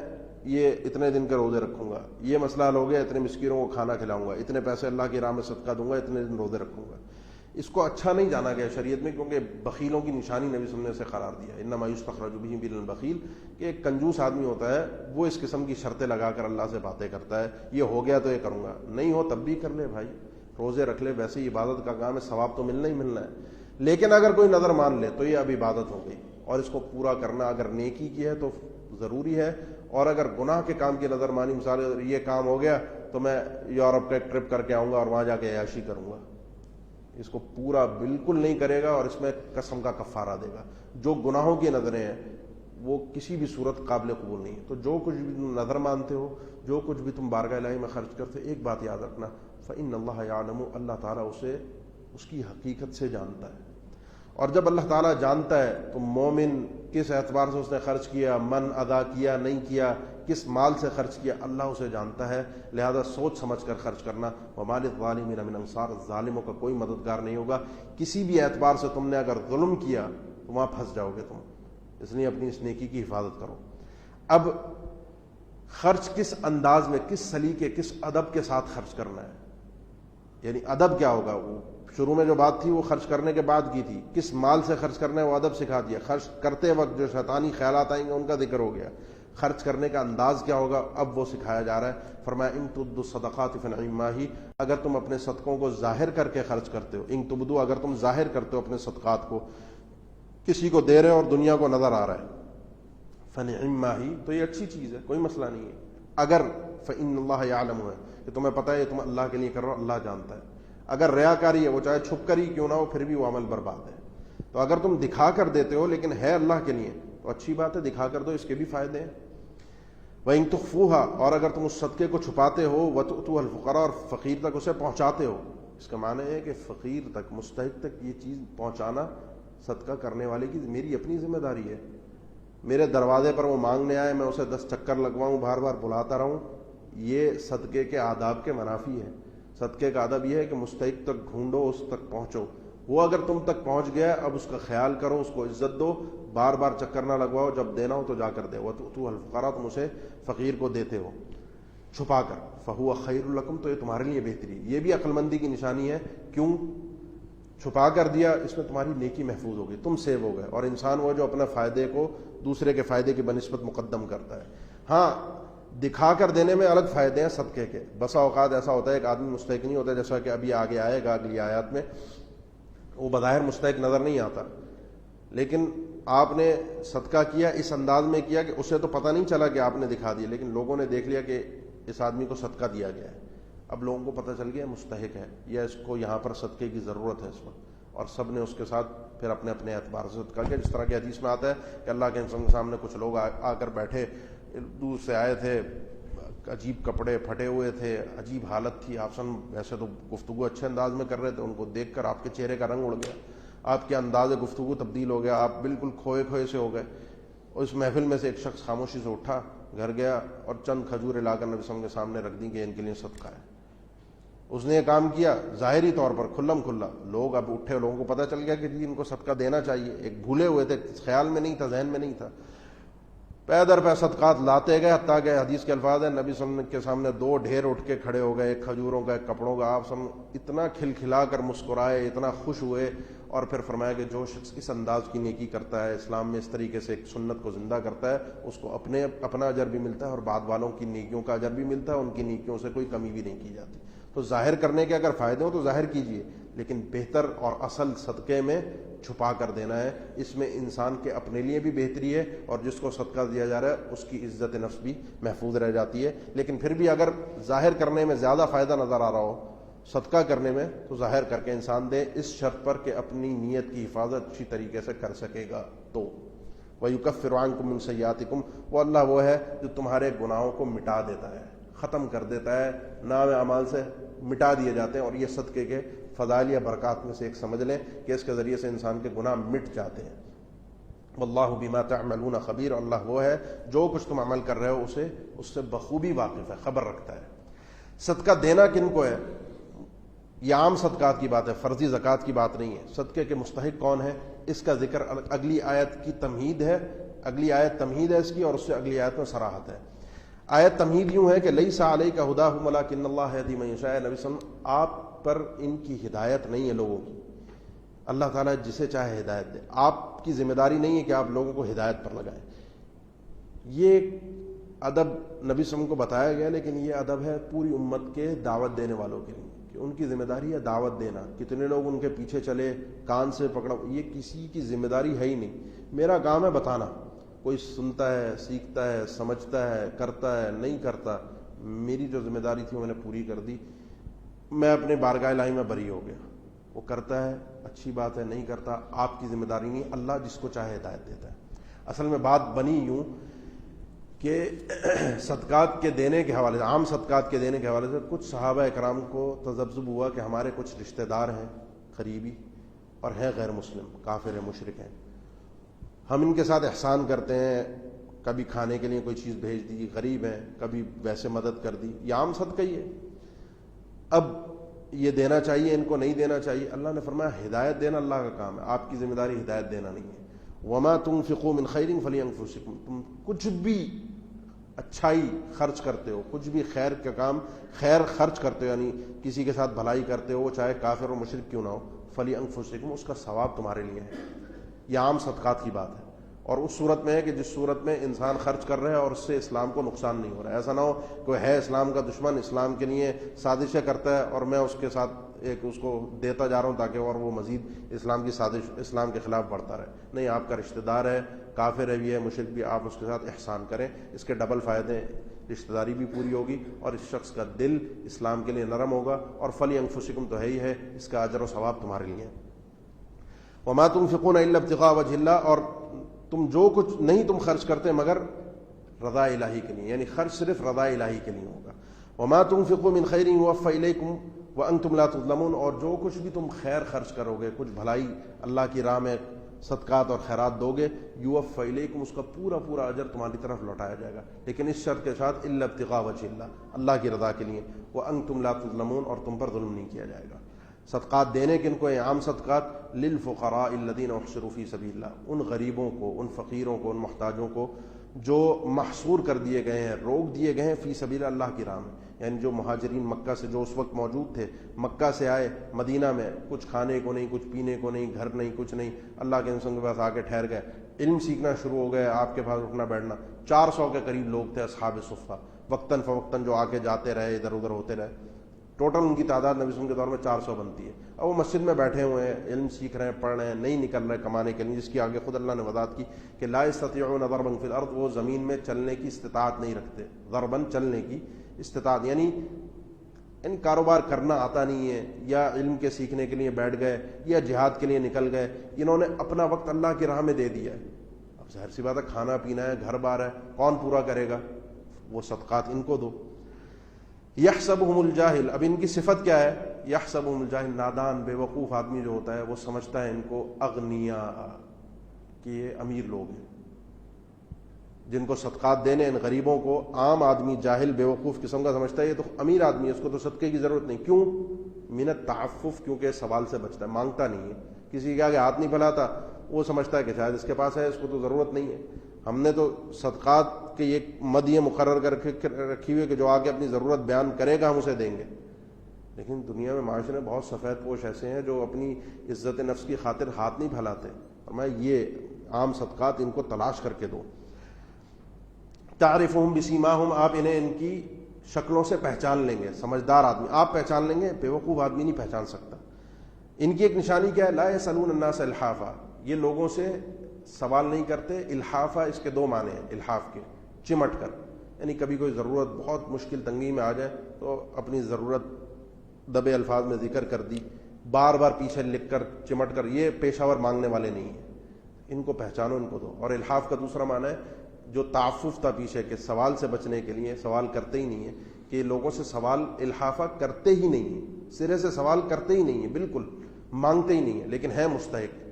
یہ اتنے دن کے روزے رکھوں گا، یہ مسئلہ حل ہو گیا اتنے مسکینوں کو کھانا کھلاؤں گا، اتنے پیسے اللہ کی راہ میں صدقہ دوں گا، اتنے دن روزے رکھوں گا۔ اس کو اچھا نہیں جانا گیا شریعت میں، کیونکہ بخیلوں کی نشانی نبی صلی اللہ علیہ وسلم نے اسے قرار دیا، انما یستخرج به من البخیل، کہ ایک کنجوس آدمی ہوتا ہے وہ اس قسم کی شرطیں لگا کر اللہ سے باتیں کرتا ہے، یہ ہو گیا تو یہ کروں گا، نہیں ہو تب بھی کر لے بھائی، روزے رکھ لے، ویسے ہی عبادت کا کام ہے، ثواب تو ملنا ہی ملنا ہے، لیکن اگر کوئی نظر مان لے تو یہ اب عبادت ہو گئی، اور اس کو پورا کرنا اگر نیکی کی ہے تو ضروری ہے، اور اگر گناہ کے کام کی نظر مانی، مثال یہ کام ہو گیا تو میں یورپ کا ایک ٹرپ کر کے آؤں گا اور وہاں جا کے عیاشی کروں گا، اس کو پورا بالکل نہیں کرے گا اور اس میں قسم کا کفارہ دے گا۔ جو گناہوں کی نظریں ہیں وہ کسی بھی صورت قابل قبول نہیں ہے۔ تو جو کچھ بھی تم نظر مانتے ہو، جو کچھ بھی تم بارگاہ الہی میں خرچ کرتے ہو، ایک بات یاد رکھنا، فإن اللہ یعلم، اللہ تعالیٰ اسے اس کی حقیقت سے جانتا ہے، اور جب اللہ تعالیٰ جانتا ہے تو مومن کس اعتبار سے اس نے خرچ کیا، من ادا کیا نہیں کیا، کس مال سے خرچ کیا، اللہ اسے جانتا ہے، لہذا سوچ سمجھ کر خرچ کرنا۔ وما للظالمین من انصار، ظالموں کا کوئی مددگار نہیں ہوگا، کسی بھی اعتبار سے تم نے اگر ظلم کیا تو وہاں پھنس جاؤ گے تم، اس لیے اپنی اس نیکی کی حفاظت کرو۔ اب خرچ کس انداز میں، کس سلیقے، کس ادب کے ساتھ خرچ کرنا ہے، یعنی ادب کیا ہوگا، وہ شروع میں جو بات تھی وہ خرچ کرنے کے بعد کی تھی، کس مال سے خرچ کرنا ہے وہ ادب سکھا دیا، خرچ کرتے وقت جو شیطانی خیالات آئیں گے ان کا ذکر ہو گیا، خرچ کرنے کا انداز کیا ہوگا اب وہ سکھایا جا رہا ہے۔ فرمایا ان تبدوا الصدقات فنعما ہی، اگر تم اپنے صدقوں کو ظاہر کر کے خرچ کرتے ہو، ان تبدوا، اگر تم ظاہر کرتے ہو اپنے صدقات کو، کسی کو دے رہے ہو اور دنیا کو نظر آ رہا ہے، فنعما ہی، تو یہ اچھی چیز ہے، کوئی مسئلہ نہیں ہے۔ اگر فإن اللہ یعلم ہے کہ تمہیں پتہ ہے تم اللہ کے لیے کر رہے ہو، اللہ جانتا ہے۔ اگر ریاکاری ہے، وہ چاہے چھپ کر ہی کیوں نہ ہو، پھر بھی وہ عمل برباد ہے۔ تو اگر تم دکھا کر دیتے ہو لیکن ہے اللہ کے لیے تو اچھی بات ہے، دکھا کر دو، اس کے بھی فائدے ہیں۔ وَإِن تُخْفُوهَا، اور اگر تم اس صدقے کو چھپاتے ہو، وَتُؤْتُوهَا الْفُقَرَاءَ، اور فقیر تک اسے پہنچاتے ہو، اس کا معنی ہے کہ فقیر تک، مستحق تک یہ چیز پہنچانا صدقہ کرنے والے کی میری اپنی ذمہ داری ہے۔ میرے دروازے پر وہ مانگنے آئے، میں اسے 10 چکر لگواؤں، بار بار بلاتا رہوں، یہ صدقے کے آداب کے منافی ہے۔ صدقے کا ادب یہ ہے کہ مستحق تک ڈھونڈو، اس تک پہنچو، وہ اگر تم تک پہنچ گیا اب اس کا خیال کرو، اس کو عزت دو، بار بار چکر نہ لگواؤ، جب دینا ہو تو جا کر دے۔ وَتُؤْتُوهَا الْفُقَرَاءَ، تم اسے فقیر کو دیتے ہو چھپا کر، فَهُوَ خَيْرٌ لَكُمْ، تو یہ تمہارے لیے بہتری ہے۔ یہ بھی عقل مندی کی نشانی ہے، کیوں چھپا کر دیا، اس میں تمہاری نیکی محفوظ ہوگی، تم سیو ہو گئے، اور انسان وہ جو اپنے فائدے کو دوسرے کے فائدے کی بنسبت مقدم کرتا ہے۔ ہاں دکھا کر دینے میں الگ فائدے ہیں صدقے کے، بسا اوقات ایسا ہوتا ہے ایک آدمی مستحق نہیں ہوتا، جیسا کہ ابھی آگے آئے گا اگلی آیات میں، وہ بظاہر مستحق نظر نہیں آتا، لیکن آپ نے صدقہ کیا اس انداز میں کیا کہ اسے تو پتہ نہیں چلا کہ آپ نے دکھا دیا، لیکن لوگوں نے دیکھ لیا کہ اس آدمی کو صدقہ دیا گیا ہے، اب لوگوں کو پتہ چل گیا مستحق ہے، یا اس کو یہاں پر صدقے کی ضرورت ہے اس وقت، اور سب نے اس کے ساتھ پھر اپنے اپنے اعتبار سے صدقہ کیا۔ جس طرح کی حدیث میں آتا ہے کہ اللہ کے انسان کے سامنے کچھ لوگ آ کر بیٹھے، دور سے آئے تھے، عجیب کپڑے پھٹے ہوئے تھے، عجیب حالت تھی. آپ ویسے تو گفتگو اچھے انداز میں کر رہے تھے، ان کو دیکھ کر آپ کے چہرے کا رنگ اڑ گیا، آپ کے انداز گفتگو تبدیل ہو گیا، آپ بالکل کھوئے کھوئے سے ہو گئے. اس محفل میں سے ایک شخص خاموشی سے اٹھا، گھر گیا اور چند کھجوریں لا کر نبی صلی اللہ علیہ وسلم کے سامنے رکھ دیں کہ ان کے لیے صدقہ ہے. اس نے یہ کام کیا ظاہری طور پر کھلم کھلا. لوگ اب اٹھے، لوگوں کو پتہ چل گیا کہ جی ان کو صدقہ دینا چاہیے. ایک بھولے ہوئے تھے، خیال میں نہیں تھا، ذہن میں نہیں تھا. پے در پے صدقات لاتے گئے، حتیٰ کہ حدیث کے الفاظ ہیں نبی صلی اللہ علیہ وسلم کے سامنے 2 ڈھیر اٹھ کے کھڑے ہو گئے، ایک کھجوروں کا ایک کپڑوں کا. آپ سب اتنا کھلکھلا کر مسکرائے، اتنا خوش ہوئے، اور پھر فرمایا کہ جو شخص اس انداز کی نیکی کرتا ہے، اسلام میں اس طریقے سے ایک سنت کو زندہ کرتا ہے، اس کو اپنا اجر بھی ملتا ہے اور بعد والوں کی نیکیوں کا اجر بھی ملتا ہے، ان کی نیکیوں سے کوئی کمی بھی نہیں کی جاتی. تو ظاہر کرنے کے اگر فائدے ہوں تو ظاہر کیجئے، لیکن بہتر اور اصل صدقے میں چھپا کر دینا ہے. اس میں انسان کے اپنے لیے بھی بہتری ہے، اور جس کو صدقہ دیا جا رہا ہے اس کی عزت نفس بھی محفوظ رہ جاتی ہے. لیکن پھر بھی اگر ظاہر کرنے میں زیادہ فائدہ نظر آ رہا ہو صدقہ کرنے میں، تو ظاہر کر کے انسان دے، اس شرط پر کہ اپنی نیت کی حفاظت اچھی طریقے سے کر سکے گا. تو وَيُكَفِّرُ عَنكُم مِّن سَيِّئَاتِكُم، وہ اللہ وہ ہے جو تمہارے گناہوں کو مٹا دیتا ہے، ختم کر دیتا ہے، نام اعمال سے مٹا دیے جاتے ہیں. اور یہ صدقے کے فضائل یا برکات میں سے ایک سمجھ لیں کہ اس کے ذریعے سے انسان کے گناہ مٹ جاتے ہیں. واللہ بما تعملون خبیر، اللہ وہ ہے جو کچھ تم عمل کر رہے ہو اس سے بخوبی واقف ہے، خبر رکھتا ہے. صدقہ دینا کن کو ہے؟ یہ عام صدقات کی بات ہے، فرضی زکوٰۃ کی بات نہیں ہے. صدقے کے مستحق کون ہے اس کا ذکر اگلی آیت کی تمہید ہے. اگلی آیت تمہید ہے اس کی، اور اس سے اگلی آیت میں صراحت ہے. آیت تمہید یوں ہے کہ لیس علیک ھداھم ولکن اللہ یہدی من یشاء. نبی صلی اللہ علیہ وسلم آپ پر ان کی ہدایت نہیں ہے لوگوں کی، اللہ تعالیٰ جسے چاہے ہدایت دے. آپ کی ذمہ داری نہیں ہے کہ آپ لوگوں کو ہدایت پر لگائیں. یہ ادب نبی صلی اللہ علیہ وسلم کو بتایا گیا، لیکن یہ ادب ہے پوری امت کے دعوت دینے والوں کے لیے کہ ان کی ذمہ داری ہے دعوت دینا. کتنے لوگ ان کے پیچھے چلے، کان سے پکڑا، یہ کسی کی ذمہ داری ہے ہی نہیں. میرا کام ہے بتانا. کوئی سنتا ہے، سیکھتا ہے، سمجھتا ہے، کرتا ہے، نہیں کرتا، میری جو ذمہ داری تھی میں نے پوری کر دی. میں اپنے بارگاہ الہی میں بری ہو گیا. وہ کرتا ہے اچھی بات ہے، نہیں کرتا آپ کی ذمہ داری نہیں. اللہ جس کو چاہے ہدایت دیتا ہے. اصل میں بات بنی یوں کہ صدقات کے دینے کے حوالے سے، عام صدقات کے دینے کے حوالے سے کچھ صحابہ اکرام کو تذبذب ہوا کہ ہمارے کچھ رشتہ دار ہیں قریبی اور ہیں غیر مسلم، کافر ہیں، مشرک ہیں، ہم ان کے ساتھ احسان کرتے ہیں، کبھی کھانے کے لیے کوئی چیز بھیج دی، غریب ہیں، کبھی ویسے مدد کر دی، یہ عام صدقہ ہی ہے. اب یہ دینا چاہیے، ان کو نہیں دینا چاہیے. اللہ نے فرمایا ہدایت دینا اللہ کا کام ہے، آپ کی ذمہ داری ہدایت دینا نہیں ہے. وما تنفقوا من خیر فلانفسکم، تم کچھ بھی اچھائی خرچ کرتے ہو، کچھ بھی خیر کا کام، خیر خرچ کرتے ہو، یعنی کسی کے ساتھ بھلائی کرتے ہو، وہ چاہے کافر اور مشرک کیوں نہ ہو، فلانفسکم، اس کا ثواب تمہارے لیے ہے. یہ عام صدقات کی بات ہے. اور اس صورت میں ہے کہ جس صورت میں انسان خرچ کر رہا ہے اور اس سے اسلام کو نقصان نہیں ہو رہا ہے. ایسا نہ ہو کوئی ہے اسلام کا دشمن، اسلام کے لیے سازشیں کرتا ہے اور میں اس کے ساتھ ایک اس کو دیتا جا رہا ہوں تاکہ اور وہ مزید اسلام کی سازش، اسلام کے خلاف بڑھتا رہے. نہیں، آپ کا رشتہ دار ہے، کافر ہے بھی ہے، مشرک بھی، آپ اس کے ساتھ احسان کریں. اس کے ڈبل فائدے، رشتہ داری بھی پوری ہوگی اور اس شخص کا دل اسلام کے لیے نرم ہوگا. اور فلانفسکم تو ہے ہی ہے، اس کا اجر و ثواب تمہارے لیے ہے. وما تنفقون الا ابتغاء وجه اللہ، اور تم جو کچھ نہیں تم خرچ کرتے مگر رضا الہی کے لیے، یعنی خرچ صرف رضا الہی کے لیے ہوگا. وما تنفقوا من خیر یوفى الیکم وانتم لا تظلمون، اور جو کچھ بھی تم خیر خرچ کرو گے، کچھ بھلائی اللہ کی راہ میں صدقات اور خیرات دو گے، یوفى الیکم، اس کا پورا پورا اجر تمہاری طرف لوٹایا جائے گا. لیکن اس شرط کے ساتھ الا ابتغاء وجه اللہ، اللہ کی رضا کے لیے. وانتم لا تظلمون، اور تم پر ظلم نہیں کیا جائے گا. صدقات دینے کن کو ہیں؟ عام صدقات للفقراء الذین احصروا فی سبیل اللہ، ان غریبوں کو، ان فقیروں کو، ان محتاجوں کو جو محصور کر دیے گئے ہیں، روک دیے گئے ہیں فی سبیل اللہ کی راہ میں. یعنی جو مہاجرین مکہ سے جو اس وقت موجود تھے، مکہ سے آئے مدینہ میں، کچھ کھانے کو نہیں، کچھ پینے کو نہیں، گھر نہیں، کچھ نہیں، اللہ کے انسان کے پاس آ کے ٹھہر گئے، علم سیکھنا شروع ہو گئے، آپ کے پاس اٹھنا بیٹھنا. 400 کے قریب لوگ تھے اصحاب صفہ، وقتاً فوقتاً جو آ کے جاتے رہے، ادھر ادھر ہوتے رہے. ٹوٹل ان کی تعداد نبی صلی اللہ علیہ وسلم کے دور میں 400 بنتی ہے. اب وہ مسجد میں بیٹھے ہوئے ہیں، علم سیکھ رہے ہیں، پڑھ رہے ہیں، نہیں نکل رہے کمانے کے لیے، جس کی آگے خود اللہ نے وضاحت کی کہ لا یستطیعون ضربا فی الارض، وہ زمین میں چلنے کی استطاعت نہیں رکھتے. ضرباً چلنے کی استطاعت، یعنی کاروبار کرنا آتا نہیں ہے، یا علم کے سیکھنے کے لیے بیٹھ گئے، یا جہاد کے لیے نکل گئے، انہوں نے اپنا وقت اللہ کی راہ میں دے دیا ہے. اب ظاہر سی بات ہے، کھانا پینا ہے، گھر بار ہے، کون پورا کرے گا؟ وہ صدقات ان کو دو. یحسبہم الجاہل، اب ان کی صفت کیا ہے؟ یحسبہم الجاہل، نادان بے وقوف آدمی جو ہوتا ہے وہ سمجھتا ہے ان کو اغنیاء، کہ یہ امیر لوگ ہیں جن کو صدقات دینے، ان غریبوں کو عام آدمی جاہل بے وقوف قسم کا سمجھتا ہے یہ تو امیر آدمی ہے، اس کو تو صدقے کی ضرورت نہیں. کیوں؟ من التعفف، کیونکہ سوال سے بچتا ہے، مانگتا نہیں ہے، کسی کے آگے ہاتھ نہیں پھیلاتا، وہ سمجھتا ہے کہ شاید اس کے پاس ہے، اس کو تو ضرورت نہیں ہے. ہم نے تو صدقات کے ایک مدیہ مقرر کر رکھی ہوئی ہے کہ جو آگے اپنی ضرورت بیان کرے گا ہم اسے دیں گے. لیکن دنیا میں معاشرے میں بہت سفید پوش ایسے ہیں جو اپنی عزت نفس کی خاطر ہاتھ نہیں پھیلاتے. اور میں یہ عام صدقات ان کو تلاش کر کے دو. تعرفہم بسیماہم، آپ انہیں ان کی شکلوں سے پہچان لیں گے. سمجھدار آدمی آپ پہچان لیں گے، بے وقوف آدمی نہیں پہچان سکتا. ان کی ایک نشانی کیا ہے؟ لا یسألون الناس الحافا، یہ لوگوں سے سوال نہیں کرتے. الحافہ اس کے دو معنی ہیں الحاف کے، چمٹ کر، یعنی کبھی کوئی ضرورت بہت مشکل تنگی میں آ جائے تو اپنی ضرورت دبے الفاظ میں ذکر کر دی، بار بار پیچھے لکھ کر چمٹ کر. یہ پیشہ ور مانگنے والے نہیں ہیں، ان کو پہچانو، ان کو دو. اور الحاف کا دوسرا معنی ہے جو تعفف تھا پیچھے کہ سوال سے بچنے کے لیے سوال کرتے ہی نہیں ہے، کہ لوگوں سے سوال الحافہ کرتے ہی نہیں ہیں، سرے سے سوال کرتے ہی نہیں ہیں، بالکل مانگتے ہی نہیں ہیں، لیکن ہے مستحق.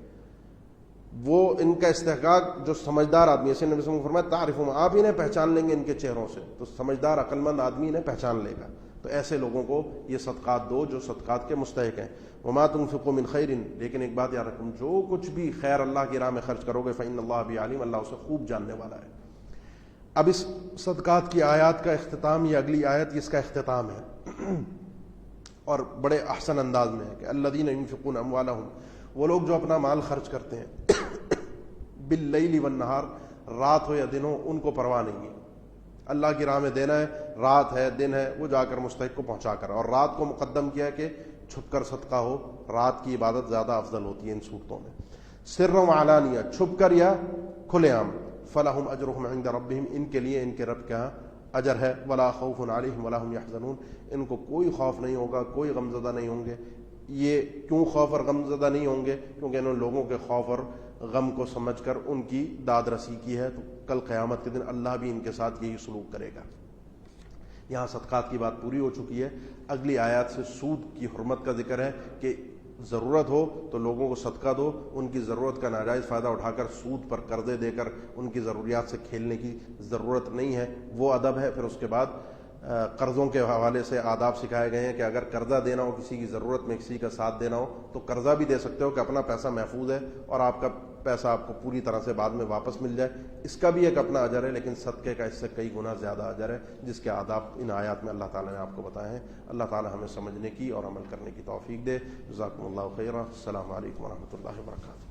وہ ان کا استحقاق جو سمجھدار آدمی ہے، نبی صلی اللہ علیہ وسلم نے فرمایا تعرفہم، آپ انہیں پہچان لیں گے ان کے چہروں سے. تو سمجھدار عقل مند آدمی انہیں پہچان لے گا. تو ایسے لوگوں کو یہ صدقات دو جو صدقات کے مستحق ہیں. وما تنفقوا من خیر، لیکن ایک بات یاد رکھو، جو کچھ بھی خیر اللہ کی راہ میں خرچ کرو گے فإن اللہ بہ علیم، اللہ اسے خوب جاننے والا ہے. اب اس صدقات کی آیات کا اختتام، یہ اگلی آیت اس کا اختتام ہے اور بڑے احسن انداز میں ہے کہ الذین ينفقون اموالهم، وہ لوگ جو اپنا مال خرچ کرتے ہیں باللیل والنہار، رات ہو یا دن ہو ان کو پرواہ نہیں ہے. اللہ کی راہ میں دینا ہے، رات ہے دن ہے، وہ جا کر مستحق کو پہنچا کر. اور رات کو مقدم کیا ہے کہ چھپ کر صدقہ ہو، رات کی عبادت زیادہ افضل ہوتی ہے ان صورتوں میں. سرا وعلانیہ، چھپ کر یا کھلے عام. فلہم اجرہم عند ربہم، ان کے لیے ان کے رب کے ہاں اجر ہے. ولا خوف علیہم ولا ہم یحزنون، ان کو کوئی خوف نہیں ہوگا، کوئی غمزدہ نہیں ہوں گے. یہ کیوں خوف اور غمزدہ نہیں ہوں گے؟ کیونکہ انہوں نے لوگوں کے خوف اور غم کو سمجھ کر ان کی داد رسی کی ہے. تو کل قیامت کے دن اللہ بھی ان کے ساتھ یہی سلوک کرے گا. یہاں صدقات کی بات پوری ہو چکی ہے. اگلی آیات سے سود کی حرمت کا ذکر ہے کہ ضرورت ہو تو لوگوں کو صدقہ دو، ان کی ضرورت کا ناجائز فائدہ اٹھا کر سود پر قرضے دے کر ان کی ضروریات سے کھیلنے کی ضرورت نہیں ہے. وہ ادب ہے. پھر اس کے بعد قرضوں کے حوالے سے آداب سکھائے گئے ہیں کہ اگر قرضہ دینا ہو، کسی کی ضرورت میں کسی کا ساتھ دینا ہو تو قرضہ بھی دے سکتے ہو کہ اپنا پیسہ محفوظ ہے اور آپ کا پیسہ آپ کو پوری طرح سے بعد میں واپس مل جائے. اس کا بھی ایک اپنا اجر ہے، لیکن صدقے کا اس سے کئی گنا زیادہ اجر ہے، جس کے آداب ان آیات میں اللہ تعالیٰ نے آپ کو بتائے ہیں. اللہ تعالیٰ ہمیں سمجھنے کی اور عمل کرنے کی توفیق دے. جزاکم اللہ خیرا. السلام علیکم ورحمۃ اللہ وبرکاتہ.